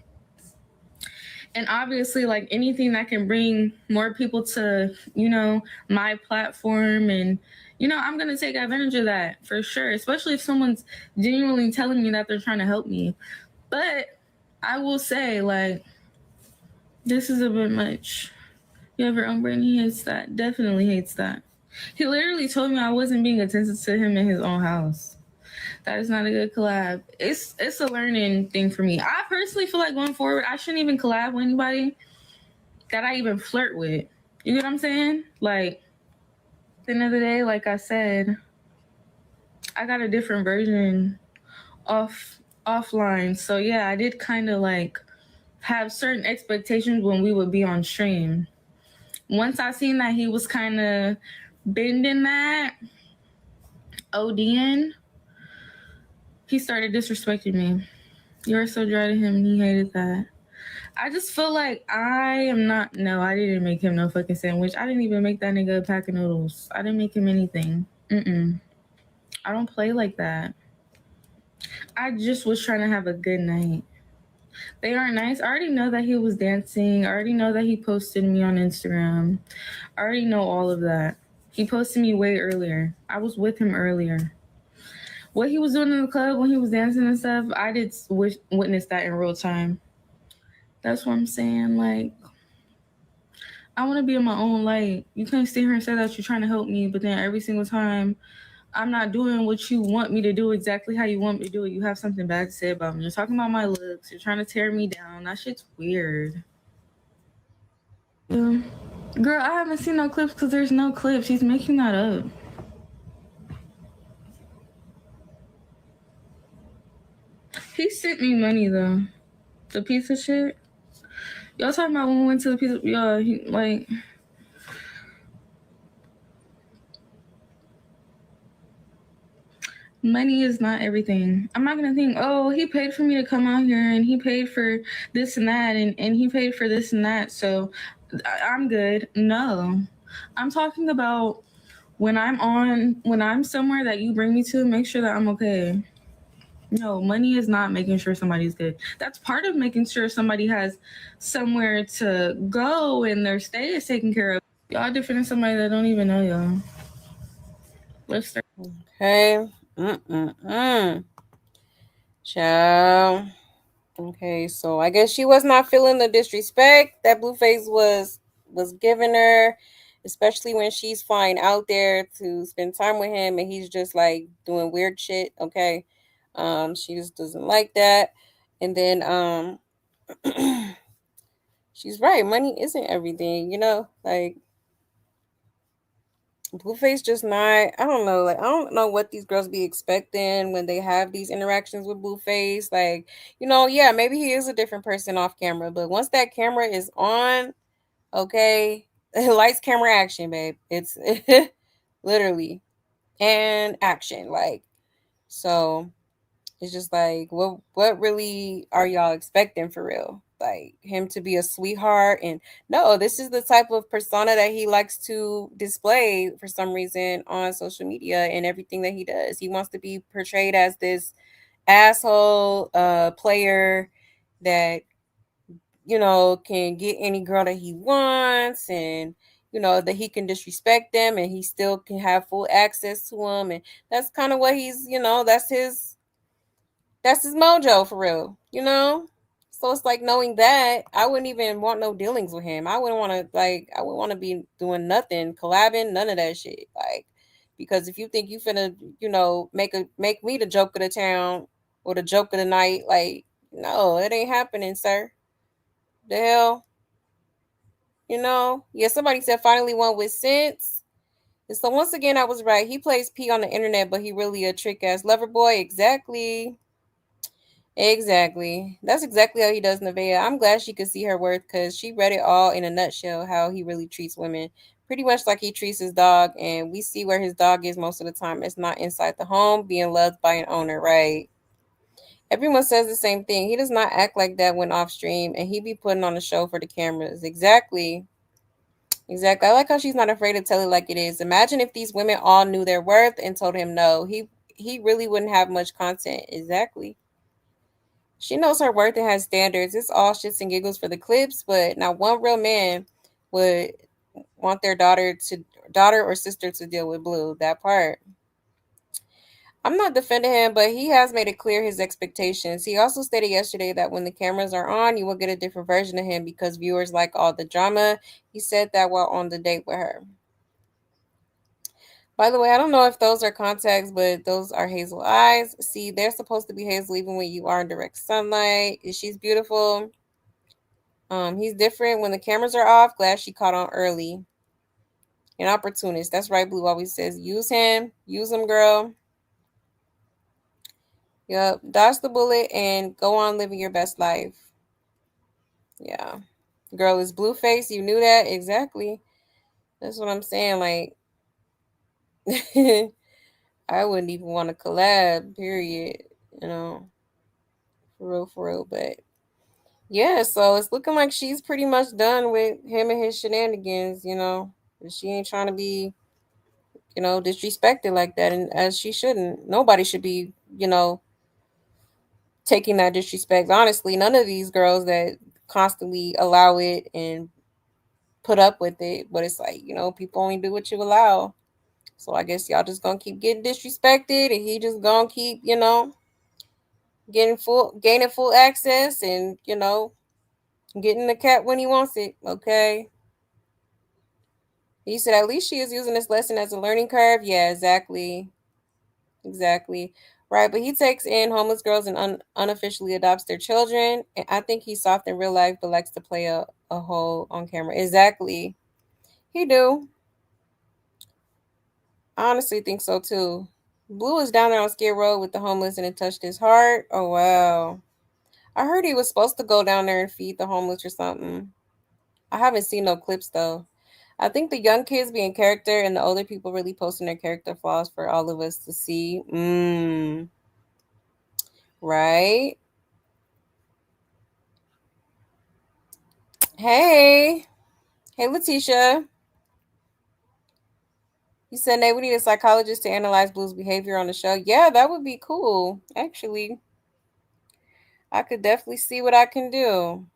And obviously, like anything that can bring more people to, my platform. And, I'm going to take advantage of that for sure, especially if someone's genuinely telling me that they're trying to help me. But I will say, like, this is a bit much. You have your own brain. He hates that. Definitely hates that. He literally told me I wasn't being attentive to him in his own house. That is not a good collab. It's a learning thing for me. I personally feel like going forward, I shouldn't even collab with anybody that I even flirt with. You get what I'm saying? Like, at the end of the day, like I said, I got a different version offline. So yeah, I did kind of like have certain expectations when we would be on stream. Once I seen that he was kind of bending that, ODing, he started disrespecting me. You were so dry to him and he hated that. I just feel like I didn't make him no fucking sandwich. I didn't even make that nigga a pack of noodles. I didn't make him anything. I don't play like that. I just was trying to have a good night. They aren't nice. I already know that he was dancing. I already know that he posted me on Instagram. I already know all of that. He posted me way earlier. I was with him earlier. What he was doing in the club when he was dancing and stuff, I did witness that in real time. That's what I'm saying. Like, I want to be in my own light. You can't sit here and say that you're trying to help me, but then every single time I'm not doing what you want me to do exactly how you want me to do it, you have something bad to say about me. You're talking about my looks. You're trying to tear me down. That shit's weird. Yeah. Girl, I haven't seen no clips because there's no clips. He's making that up. He sent me money, though. The piece of shit. Y'all talking about when we went to the piece of... Yeah, money is not everything. I'm not gonna think, oh, he paid for me to come out here and he paid for this and that and he paid for this and that, so I'm good. No. I'm talking about when I'm somewhere that you bring me to, make sure that I'm okay. No, money is not making sure somebody's good. That's part of making sure somebody has somewhere to go and their stay is taken care of. Y'all different than somebody that don't even know y'all. Let's start. Okay. Ciao. Okay, so I guess she was not feeling the disrespect that Blueface was giving her, especially when she's flying out there to spend time with him and he's just like doing weird shit. Okay. She just doesn't like that. And then she's right, money isn't everything, like Blueface just not, I don't know, like I don't know what these girls be expecting when they have these interactions with Blueface. Like, yeah, maybe he is a different person off camera, but once that camera is on, okay, lights, camera, action, babe. It's literally and action. Like, so it's just like, what really are y'all expecting for real? Like him to be a sweetheart? And no, this is the type of persona that he likes to display for some reason on social media and everything that he does. He wants to be portrayed as this asshole player that can get any girl that he wants, and that he can disrespect them and he still can have full access to them. And that's kind of what he's, that's his mojo for real, So it's like, knowing that, I wouldn't even want no dealings with him. I wouldn't want to, I wouldn't want to be doing nothing, collabing, none of that shit. Like, because if you think you finna, make me the joke of the town or the joke of the night, like, no, it ain't happening, sir. The hell? Yeah, somebody said finally one with sense. And so once again, I was right. He plays P on the internet, but he really a trick ass lover boy. Exactly. Exactly. That's exactly how he does Nevaeh. I'm glad she could see her worth because she read it all in a nutshell how he really treats women. Pretty much like he treats his dog, and we see where his dog is most of the time. It's not inside the home, being loved by an owner, right? Everyone says the same thing. He does not act like that when off stream, and he be putting on a show for the cameras. Exactly. Exactly. I like how she's not afraid to tell it like it is. Imagine if these women all knew their worth and told him no. He really wouldn't have much content. Exactly. She knows her worth and has standards. It's all shits and giggles for the clips, but not one real man would want their daughter or sister to deal with Blue. That part. I'm not defending him, but he has made it clear his expectations. He also stated yesterday that when the cameras are on, you will get a different version of him because viewers like all the drama. He said that while on the date with her. By the way, I don't know if those are contacts, but those are hazel eyes. See, they're supposed to be hazel even when you are in direct sunlight. She's beautiful. He's different when the cameras are off. Glad she caught on early. An opportunist. That's right, Blue always says. Use him. Use him, girl. Yep. Dodge the bullet and go on living your best life. Yeah. Girl is Blueface. You knew that? Exactly. That's what I'm saying. Like, I wouldn't even want to collab, period. You know, for real. But yeah, so it's looking like she's pretty much done with him and his shenanigans. She ain't trying to be, disrespected like that, and as she shouldn't. Nobody should be, taking that disrespect. Honestly, none of these girls that constantly allow it and put up with it, but it's like, people only do what you allow. So I guess y'all just gonna keep getting disrespected, and he just gonna keep, gaining full access, and getting the cat when he wants it. Okay. He said, at least she is using this lesson as a learning curve. Yeah, exactly. Exactly. Right. But he takes in homeless girls and unofficially adopts their children. And I think he's soft in real life, but likes to play a hole on camera. Exactly. He do. I honestly think so too. Blue was down there on Skid Row with the homeless and it touched his heart. Oh, wow. I heard he was supposed to go down there and feed the homeless or something. I haven't seen no clips though. I think the young kids being character and the older people really posting their character flaws for all of us to see. Right? Hey. Hey, Letitia. You said, Nate, we need a psychologist to analyze Blue's behavior on the show. Yeah, that would be cool. Actually, I could definitely see what I can do.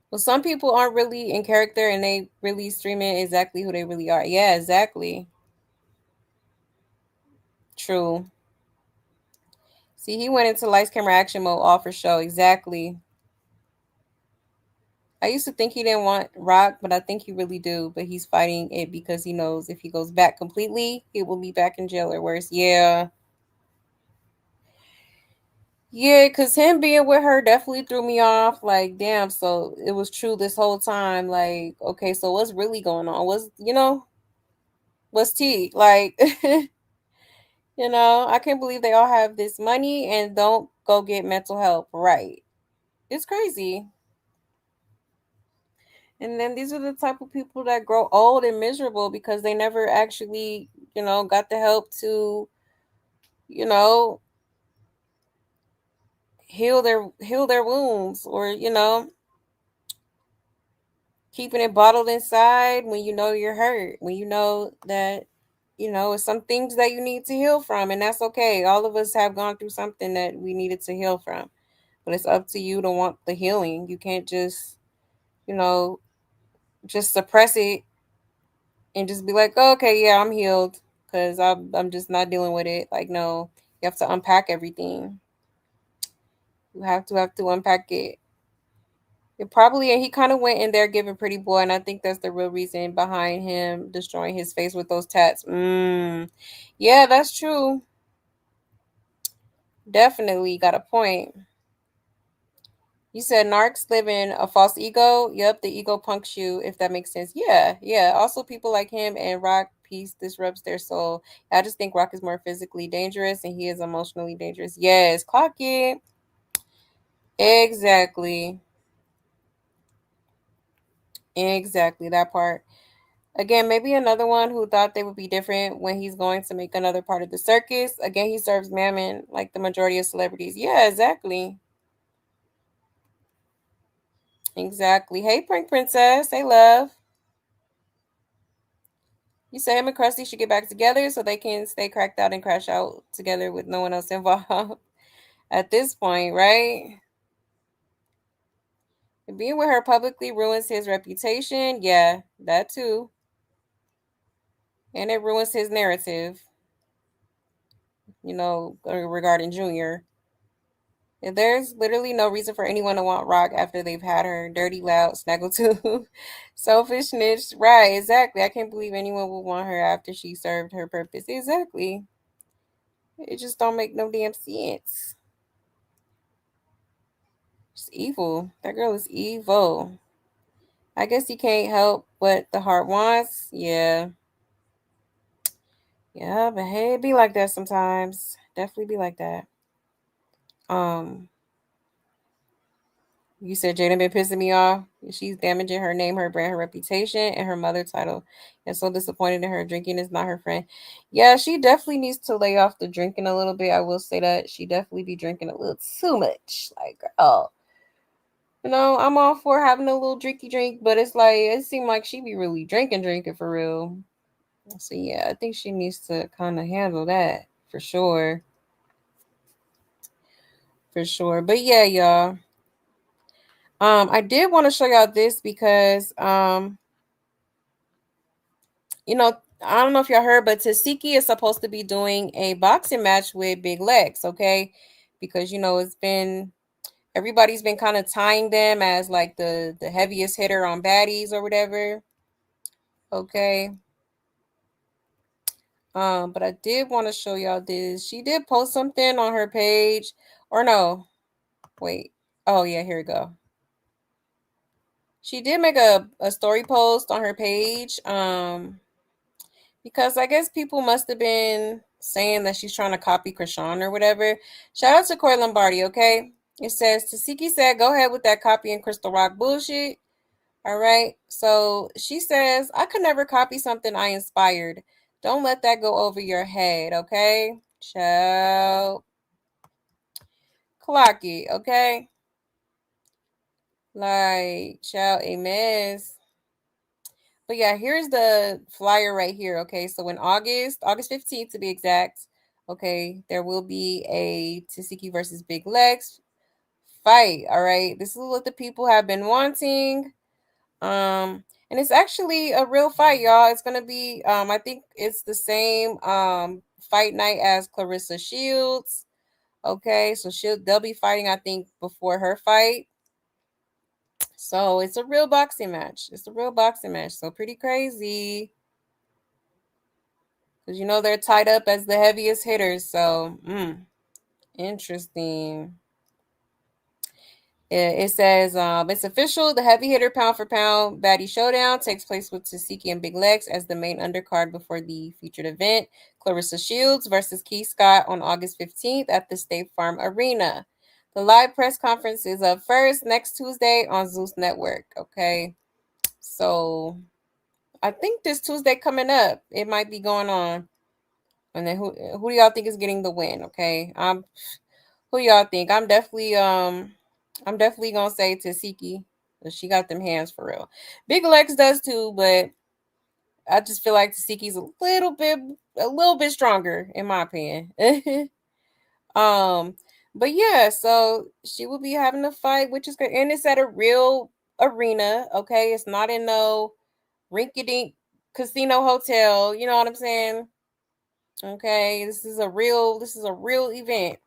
Well, some people aren't really in character and they really streaming exactly who they really are. Yeah, exactly. True. See, he went into lights, camera, action mode all for show. Exactly. I used to think he didn't want Rock, but I think he really do. But he's fighting it because he knows if he goes back completely, he will be back in jail or worse. Yeah. Yeah, because him being with her definitely threw me off. Like, damn, so it was true this whole time. Like, okay, so what's really going on? What's tea? Like, I can't believe they all have this money and don't go get mental help. Right. It's crazy. And then these are the type of people that grow old and miserable because they never actually, got the help to, you know, heal their wounds, or, keeping it bottled inside when you know you're hurt, when you know that, it's some things that you need to heal from, and that's okay. All of us have gone through something that we needed to heal from, but it's up to you to want the healing. You can't just, you know, just suppress it and just be like, oh, okay, yeah, I'm healed because I'm just not dealing with it. Like, no, you have to unpack everything. You have to unpack it. It probably, and he kind of went in there giving Pretty Boy, and I think that's the real reason behind him destroying his face with those tats. Yeah, that's true. Definitely got a point. You said narcs live in a false ego. Yep, the ego punks you, if that makes sense. Yeah. Also, people like him and Rock Peace disrupts their soul. I just think Rock is more physically dangerous and he is emotionally dangerous. Yes, clock it. Exactly. Exactly, that part. Again, maybe another one who thought they would be different when he's going to make another part of the circus. Again, he serves mammon like the majority of celebrities. Yeah, exactly. Exactly. Hey, Prank Princess. Hey, love. You say him and Krusty should get back together so they can stay cracked out and crash out together with no one else involved at this point, right? Being with her publicly ruins his reputation. Yeah, that too. And it ruins his narrative, regarding Junior. There's literally no reason for anyone to want Rock after they've had her dirty, loud, snaggletooth, selfish snitch. Right, exactly. I can't believe anyone would want her after she served her purpose. Exactly. It just don't make no damn sense. She's evil. That girl is evil. I guess you can't help what the heart wants. Yeah. Yeah, but hey, it be like that sometimes. Definitely be like that. Um, You said Jada been pissing me off. She's damaging her name, her brand, her reputation, and her mother title. And so disappointed in her drinking is not her friend. Yeah, she definitely needs to lay off the drinking a little bit. I will say that she definitely be drinking a little too much. Like, oh, I'm all for having a little drinky drink, but it's like it seemed like she be really drinking for real. So yeah, I think she needs to kind of handle that for sure, for sure. But yeah, y'all. I did want to show y'all this because I don't know if y'all heard, but Tasiki is supposed to be doing a boxing match with Big Legs, okay? Because it's been everybody's been kind of tying them as like the heaviest hitter on baddies or whatever. Okay. But I did want to show y'all this. She did post something on her page. Or no. Wait. Oh yeah, here we go. She did make a story post on her page. Because I guess people must have been saying that she's trying to copy Krishan or whatever. Shout out to Corey Lombardi, okay? It says, Tasiki said, go ahead with that copying Crystal Rock bullshit. All right. So she says, I could never copy something I inspired. Don't let that go over your head, okay? Ciao. Clock it, okay? Like, ciao, amen. But yeah, here's the flyer right here. Okay, so in August 15th to be exact, okay, there will be a Tasiki versus Big Legs fight. All right, this is what the people have been wanting. And it's actually a real fight, y'all. It's gonna be I think it's the same fight night as Clarissa Shields. Okay, so they'll be fighting, I think, before her fight. So it's a real boxing match. It's a real boxing match. So pretty crazy. Because they're tied up as the heaviest hitters. So, interesting. It says it's official. The heavy hitter pound for pound baddie showdown takes place with Tasiki and Big Legs as the main undercard before the featured event. Clarissa Shields versus Keith Scott on August 15th at the State Farm Arena. The live press conference is up first next Tuesday on Zeus Network. Okay. So I think this Tuesday coming up, it might be going on. And then who do y'all think is getting the win? Okay. Who y'all think? I'm definitely gonna say Tasiki. She got them hands for real. Big Lex does too, but I just feel like Tasiki's a little bit stronger in my opinion. um, but yeah, so she will be having a fight, which is good, and it's at a real arena. Okay, it's not in no rinky-dink casino hotel. You know what I'm saying? Okay, this is a real event.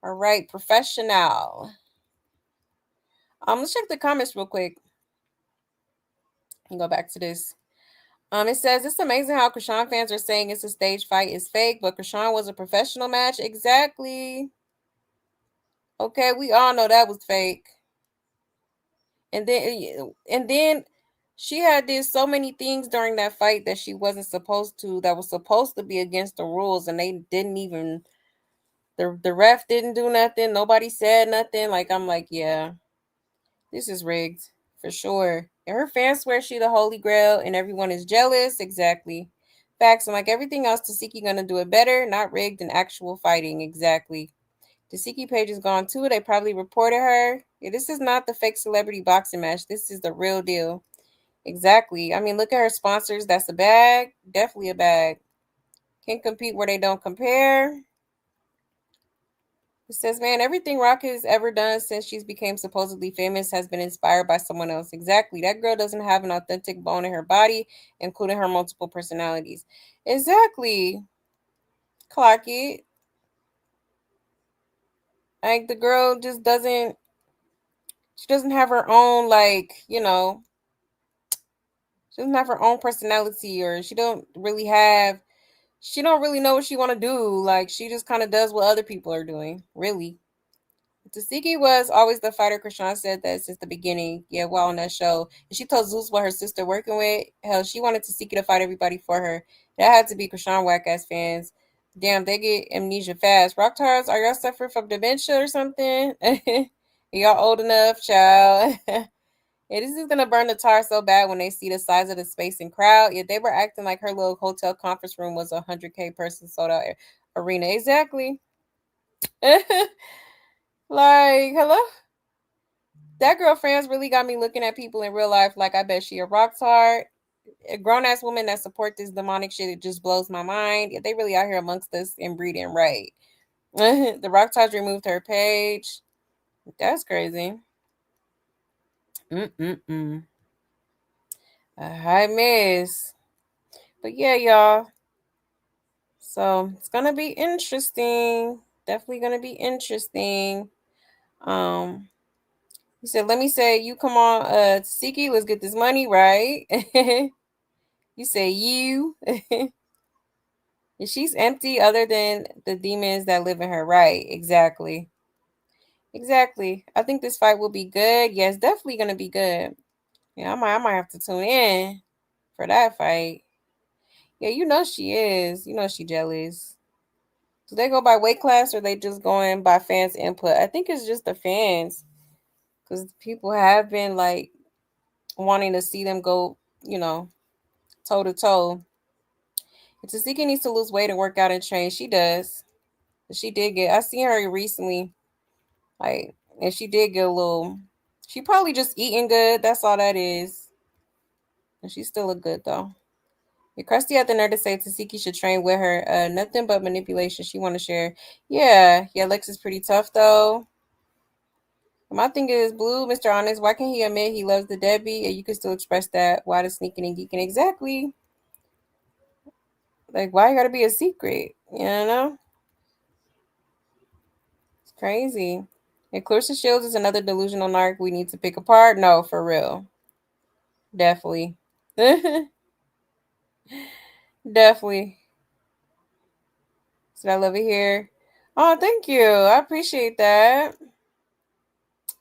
All right, professional. Let's check the comments real quick and go back to this. It says it's amazing how Krishan fans are saying it's a stage fight is fake, but Krishan was a professional match. Exactly. Okay, we all know that was fake. And then she had did so many things during that fight that she wasn't supposed to, that was supposed to be against the rules, and they didn't even, the ref didn't do nothing, nobody said nothing. Like, I'm like, yeah, this is rigged for sure. And her fans swear she the holy grail and everyone is jealous. Exactly. Facts. And like everything else, Tasiki gonna do it better, not rigged and actual fighting. Exactly. Tasiki page is gone too. They probably reported her. Yeah, this is not the fake celebrity boxing match. This is the real deal. Exactly. I mean, look at her sponsors. That's a bag. Definitely a bag. Can't compete where they don't compare. It says, man, everything Rock has ever done since she's became supposedly famous has been inspired by someone else. Exactly. That girl doesn't have an authentic bone in her body, including her multiple personalities. Exactly. Clock it. Like, the girl just doesn't, she doesn't have her own, like, she doesn't have her own personality, or she don't really know what she want to do. Like, she just kind of does what other people are doing, really. Tasiki was always the fighter. Krishan said that since the beginning. Yeah, while on that show. And she told Zeus what her sister working with. Hell, she wanted Tasiki to fight everybody for her. That had to be Krishan Wack ass fans. Damn, they get amnesia fast. Rock Tars, are y'all suffering from dementia or something? Y'all old enough, child? Yeah, this is gonna burn the tar so bad when they see the size of the space and crowd. Yeah, they were acting like her little hotel conference room was a 100K person sold out arena. Exactly. Like, hello? That girl friends really got me looking at people in real life like I bet she a rock hard. A grown ass woman that support this demonic shit, it just blows my mind. Yeah, they really out here amongst us and breeding right. The rock Taj removed her page. That's crazy. Mm-mm-mm. A high miss. But yeah, y'all. So it's gonna be interesting. Definitely gonna be interesting. Um, he said, "Let me say, you come on, Siki, let's get this money right." You say you. And she's empty, other than the demons that live in her. Right? Exactly. Exactly. I think this fight will be good. Yes, definitely gonna be good. Yeah, I might have to tune in for that fight. Yeah, you know she is. You know she jealous. Do they go by weight class, or they just going by fans' input? I think it's just the fans, because people have been like wanting to see them go, toe to toe. If Tasiki needs to lose weight and work out and train, she does. She did get. I seen her recently, like, and she did get a little. She probably just eating good. That's all that is. And she still look good though. Yeah, Krusty had the nerve to say Tasiki should train with her. Nothing but manipulation. She want to share. Yeah. Lex is pretty tough though. My thing is, Blue, Mr. Honest, why can't he admit he loves the deadbeat and you can still express that? Why the sneaking and geeking? Exactly. Like, why you gotta be a secret? You know? It's crazy. And Clarissa Shields is another delusional narc we need to pick apart. No, for real. Definitely. Definitely. So I love it here. Oh, thank you. I appreciate that.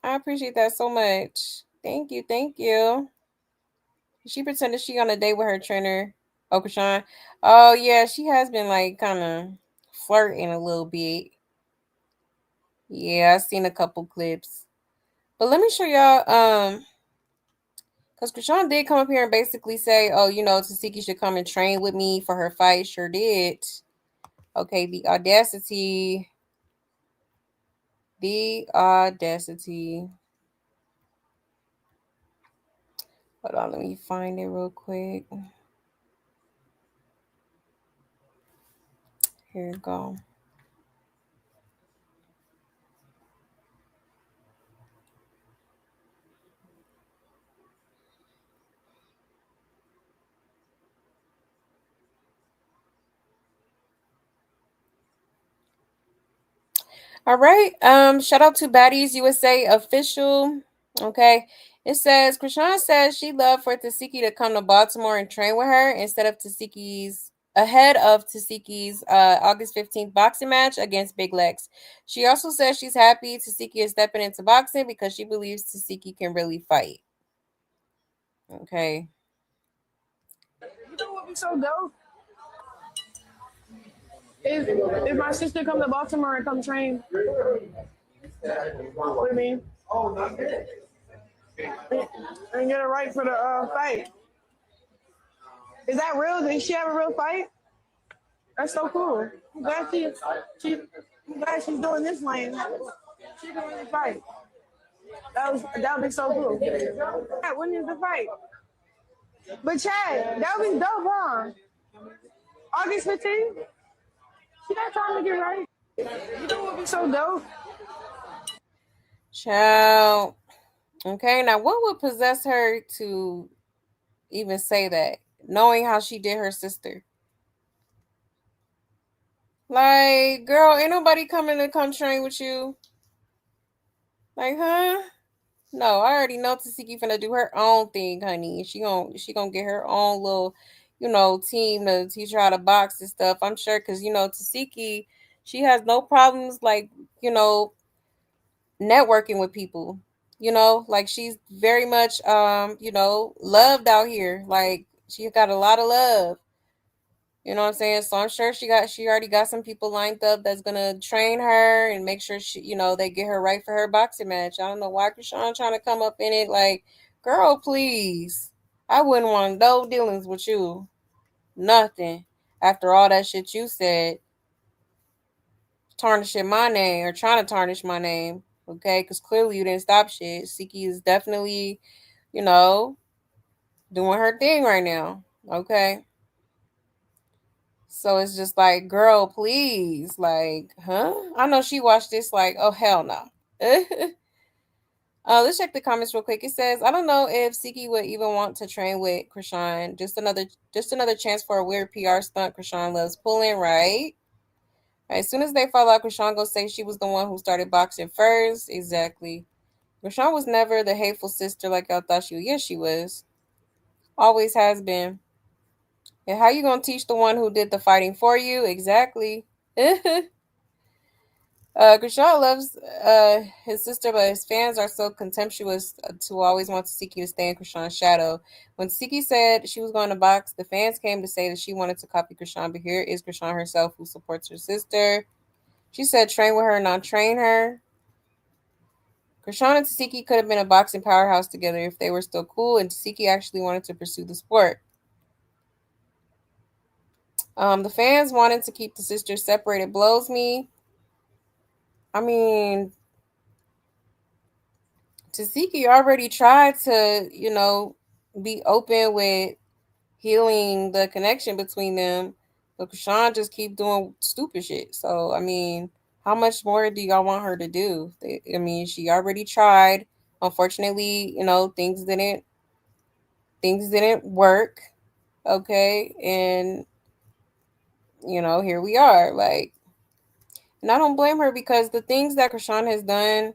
I appreciate that so much. Thank you. Thank you. She pretended she on a date with her trainer, Okashan. Oh yeah, she has been like kind of flirting a little bit. Yeah, I've seen a couple clips. But let me show y'all because Krishan did come up here and basically say, oh, Tasiki should come and train with me for her fight. Sure did. Okay, the audacity. The audacity. Hold on, let me find it real quick. Here we go. All right. Shout out to Baddies USA official. Okay. It says Krishan says she'd love for Tasiki to come to Baltimore and train with her instead of Tasiki's ahead of Tasiki's August 15th boxing match against Big Lex. She also says she's happy Tasiki is stepping into boxing because she believes Tasiki can really fight. Okay. You know what would be so dope? If my sister come to Baltimore and come train with me and get a right for the fight. Is that real? Did she have a real fight? That's so cool. I'm glad I'm glad she's doing this lane. She can really fight. That would be so cool. Yeah, when is the fight? But Chad, that would be dope, huh? August 15th? She got time to get right. You know what would be so dope? Child. Okay, now what would possess her to even say that, knowing how she did her sister? Like, girl, ain't nobody coming to come train with you. Like, huh? No, I already know Tasiki finna do her own thing, honey. She gonna get her own little, team to teach her how to box and stuff. I'm sure, cause Tasiki, she has no problems like you know networking with people. Like she's very much loved out here. Like she got a lot of love. You know what I'm saying? So I'm sure she already got some people lined up that's gonna train her and make sure they get her right for her boxing match. I don't know why Krishan trying to come up in it like, girl, please. I wouldn't want no dealings with you. Nothing. After all that shit you said, tarnishing my name or trying to tarnish my name. Okay, because clearly you didn't stop shit. Siki is definitely, you know, doing her thing right now. Okay. So it's just like, girl, please. Like, huh? I know she watched this like, oh, hell no. Let's check the comments real quick. It says, I don't know if Siki would even want to train with Krishan. Just another chance for a weird PR stunt Krishan loves pulling, right? As soon as they fall out, Krishan gonna say she was the one who started boxing first. Exactly. Krishan was never the hateful sister like I thought she was. Yes, she was. Always has been. And how you gonna teach the one who did the fighting for you? Exactly. Krishan loves his sister, but his fans are so contemptuous to always want Siki to stay in Krishan's shadow. When Siki said she was going to box, the fans came to say that she wanted to copy Krishan, but here is Krishan herself who supports her sister. She said train with her, not train her. Krishan and Tasiki could have been a boxing powerhouse together if they were still cool and Tasiki actually wanted to pursue the sport. The fans wanted to keep the sisters separated blows me. I mean, Tasiki already tried to, be open with healing the connection between them, but Krishan just keep doing stupid shit. So, I mean, how much more do y'all want her to do? She already tried. Unfortunately, things didn't work. Okay, and here we are. Like, and I don't blame her because the things that Krishan has done,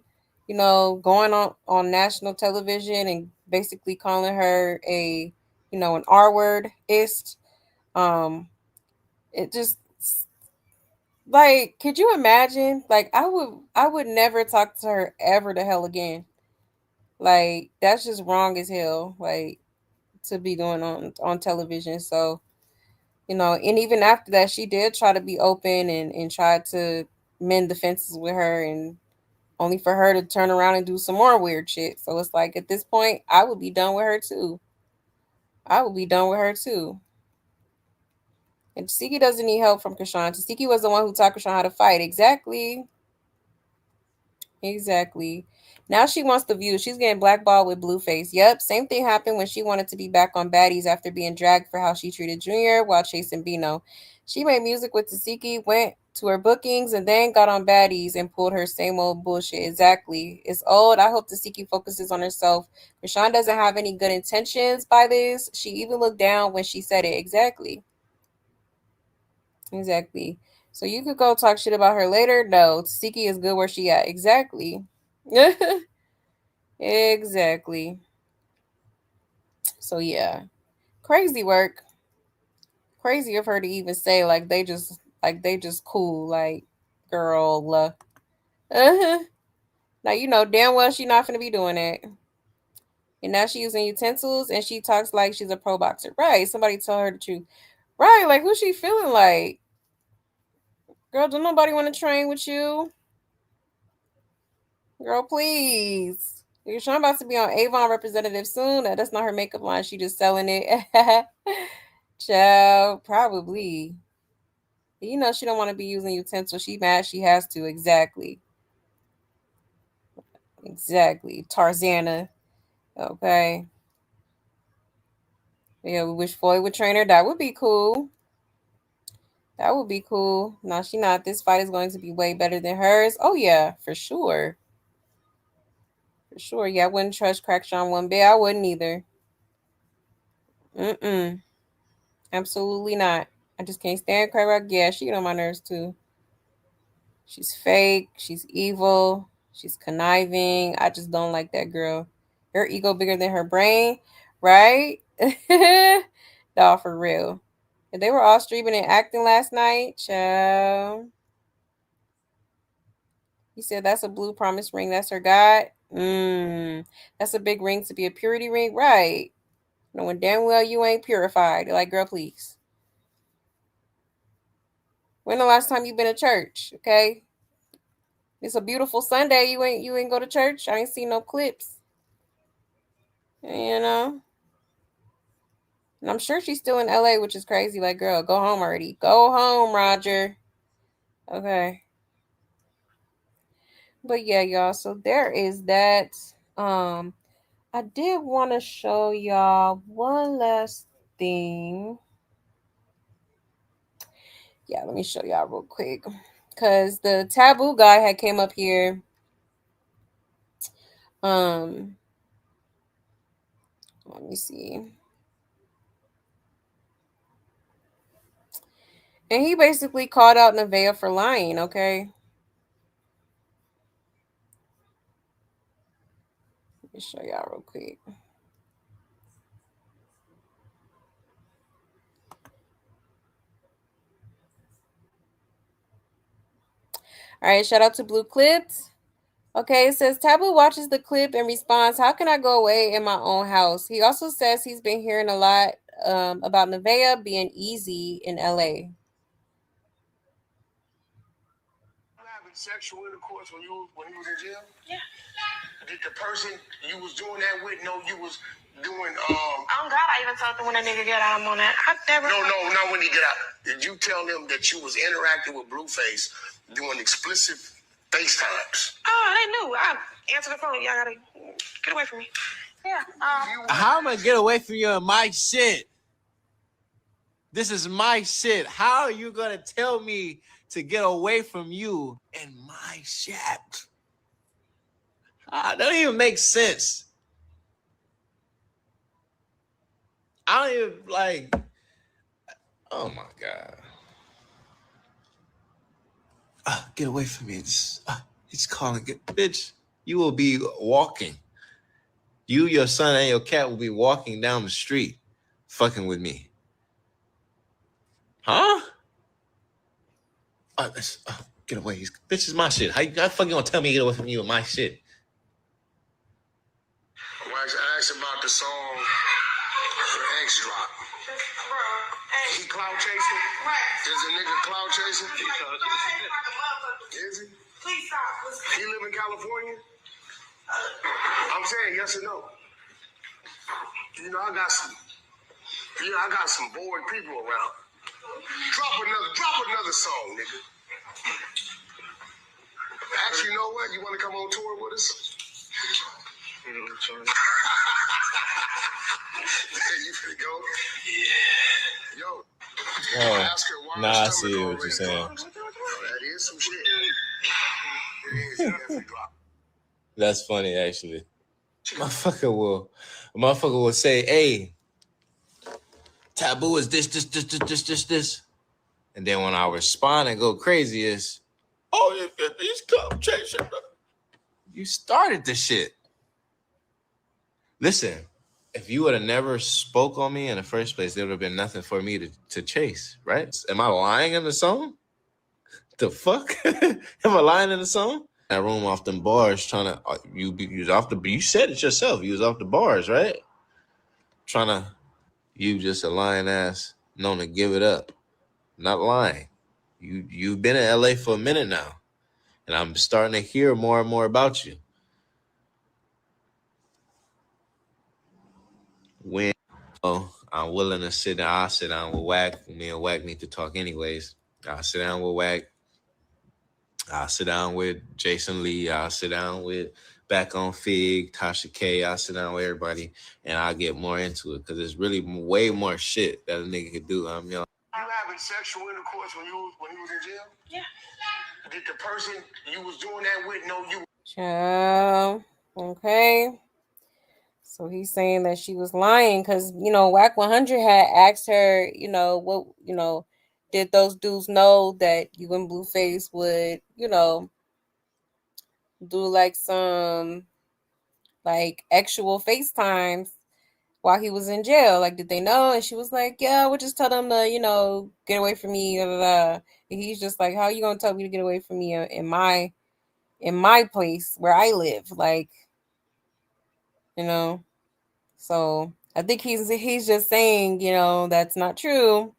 going on national television and basically calling her an R word ist, it just like, could you imagine? Like, I would never talk to her ever the hell again. Like, that's just wrong as hell. Like, to be doing on television. So, and even after that, she did try to be open and try to mend the fences with her, and only for her to turn around and do some more weird shit. So it's like, at this point, I would be done with her too. I would be done with her too. And Tasiki doesn't need help from Krishan. Tasiki was the one who taught Krishan how to fight. Exactly. Exactly. Now she wants the view. She's getting blackballed with Blueface. Yep, same thing happened when she wanted to be back on Baddies after being dragged for how she treated Junior while chasing Bino. She made music with Tasiki, went to her bookings, and then got on Baddies and pulled her same old bullshit. Exactly. It's old. I hope Tasiki focuses on herself. Rashawn doesn't have any good intentions by this. She even looked down when she said it. Exactly. Exactly. So you could go talk shit about her later. No, Tasiki is good where she at. Exactly. Exactly. So yeah, crazy work. Crazy of her to even say like they just cool. Like, girl. Uh-huh. Now you know damn well she not gonna be doing it. And now she using utensils and she talks like she's a pro boxer. Right. Somebody tell her the truth. Right, like who's she feeling like? Girl, don't nobody want to train with you. Girl, please. You're sure I'm about to be on Avon representative soon. That's not her makeup line. She just selling it. Child, probably. You know she don't want to be using utensils. She mad she has to. Exactly. Exactly. Tarzana. Okay. Yeah, we wish Floyd would train her. That would be cool. That would be cool. No, she not. This fight is going to be way better than hers. Oh yeah, for sure. For sure. Yeah, I wouldn't trust Crackshawn one bit. I wouldn't either. Mm-mm. Absolutely not. I just can't stand Craig Rock. Yeah, she get on my nerves too. She's fake. She's evil. She's conniving. I just don't like that girl. Her ego bigger than her brain, right? Dog, for real. And they were all streaming and acting last night. Child. He said that's a blue promise ring. That's her God. That's a big ring to be a purity ring, right? Knowing damn well you ain't purified. Like, girl, please. When the last time you been to church? Okay, it's a beautiful Sunday. You ain't go to church. I ain't seen no clips. You know. And I'm sure she's still in LA, which is crazy. Like, girl, go home already. Go home, Roger. Okay. But yeah, y'all. So there is that. I did want to show y'all one last thing. Yeah, let me show y'all real quick. Because the taboo guy had came up here. Let me see. And he basically called out Nevaeh for lying, okay? Let me show y'all real quick. All right, shout out to Blue Clips. Okay, it says Taboo watches the clip and responds, "How can I go away in my own house?" He also says he's been hearing a lot about Nevaeh being easy in LA. Having sexual intercourse when you was in jail? Yeah. Did the person you was doing that with know you was doing Oh God, I even told them when a nigga get out, I'm on that. I never No, not when he get out. Did you tell them that you was interacting with Blueface doing explicit FaceTimes? Oh, they knew. I answered the phone. Y'all gotta get away from me. Yeah. How am I gonna get away from you and my shit? This is my shit. How are you gonna tell me to get away from you and my shit? That don't even make sense. I don't even like. Oh my god! Get away from me! It's calling. Bitch, you will be walking. You, your son, and your cat will be walking down the street, fucking with me. Huh? Get away! This is my shit. How fucking gonna tell me to get away from you and my shit? Wax asked about the song your ex dropped. He cloud chasing? Right. Is a nigga cloud chasing? Is he? Please stop. He live in California? I'm saying yes or no. You know, I got some bored people around. Drop another song, nigga. Actually, you know what? You want to come on tour with us? You finna go? Yeah. Yo. Ask her why I see what you're saying. That is some shit. That's funny, actually. Motherfucker will say, "Hey, Taboo is this," and then when I respond and go crazy, is, "Oh, he's clout chasing." You started the shit. Listen, if you would have never spoke on me in the first place, there would have been nothing for me to chase, right? Am I lying in the song? The fuck? Am I lying in the song? That room off them bars trying to you was off the. You said it yourself. You was off the bars, right? Trying to. You just a lying ass known to give it up. Not lying. You've been in LA for a minute now, and I'm starting to hear more and more about you. When I'm willing to sit down, I'll sit down with Wack. Me and Wack need to talk anyways. I'll sit down with Wack. I'll sit down with Jason Lee. I'll sit down with Back on Fig, Tasha K. I'll sit down with everybody, and I'll get more into it because there's really way more shit that a nigga could do. I'm young. You having sexual intercourse when you was in jail? Yeah. Did the person you was doing that with know you? Child. Okay. So he's saying that she was lying because, Wack 100 had asked her, what, did those dudes know that you and Blueface would, do like some like actual FaceTimes while he was in jail? Like, did they know? And she was like, yeah, we'll just tell them to, get away from me. Blah, blah, blah. And he's just like, how are you going to tell me to get away from me in my place where I live? Like, So I think he's just saying, that's not true.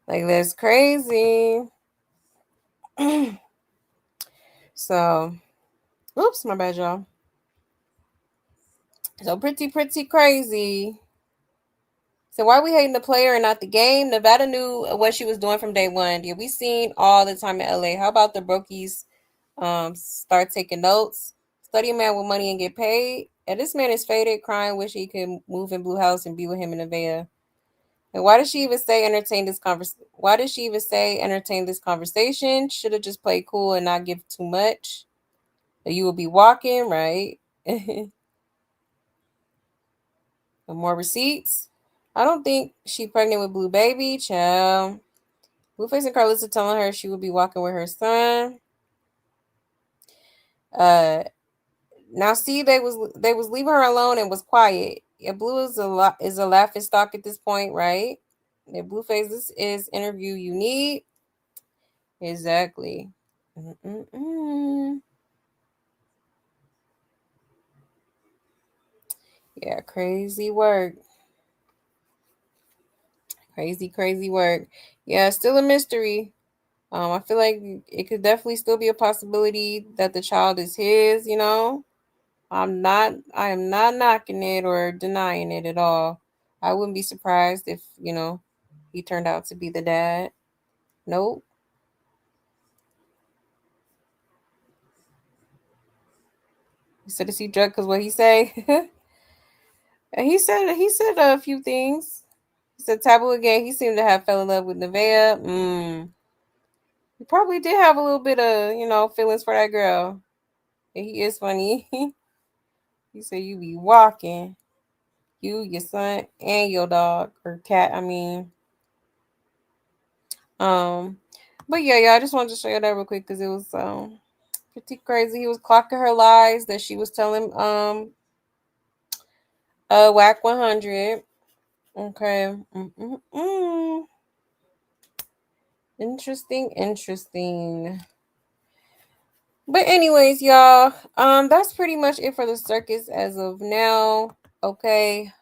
Like, that's crazy. So, oops, my bad, y'all. So pretty crazy. So why are we hating the player and not the game? Nevada knew what she was doing from day one. Yeah, we seen all the time in LA. How about the brokies start taking notes? Study a man with money and get paid. And this man is faded, crying, wish he could move in Blue House and be with him in Nevaeh. And why did she even say entertain this conversation? Should have just played cool and not give too much. You will be walking, right? More receipts. I don't think she pregnant with Blue Baby, child. Blueface and Karlissa telling her she would be walking with her son. Now see, they was leaving her alone and was quiet. Yeah, Blue is a laughing stock at this point, right? Yeah, Blueface, this is interview you need. Exactly. Yeah, crazy work. Crazy work. Yeah, still a mystery. I feel like it could definitely still be a possibility that the child is his, I am not knocking it or denying it at all. I wouldn't be surprised if, he turned out to be the dad. Nope. He said, is he drunk? Because what he say? And he said a few things. He said taboo again. He seemed to have fell in love with Nevaeh. He probably did have a little bit of, feelings for that girl. And he is funny. He said you be walking. You, your son, and your dog or cat. I mean. But yeah, I just wanted to show you that real quick because it was pretty crazy. He was clocking her lies that she was telling Wack 100. Okay. Interesting. But anyways, y'all, that's pretty much it for the circus as of now. Okay.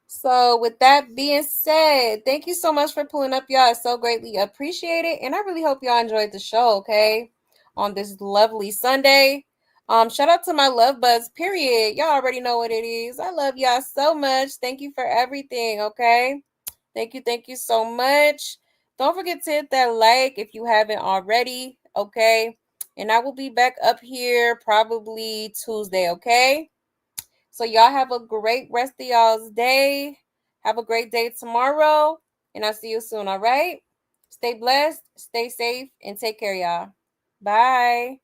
So with that being said, thank you so much for pulling up, y'all. I so greatly appreciate it. And I really hope y'all enjoyed the show, okay? On this lovely Sunday. Shout out to my love buzz, period. Y'all already know what it is. I love y'all so much. Thank you for everything, okay? Thank you so much. Don't forget to hit that like if you haven't already, okay? And I will be back up here probably Tuesday, okay? So y'all have a great rest of y'all's day. Have a great day tomorrow. And I'll see you soon, all right? Stay blessed, stay safe, and take care, y'all. Bye.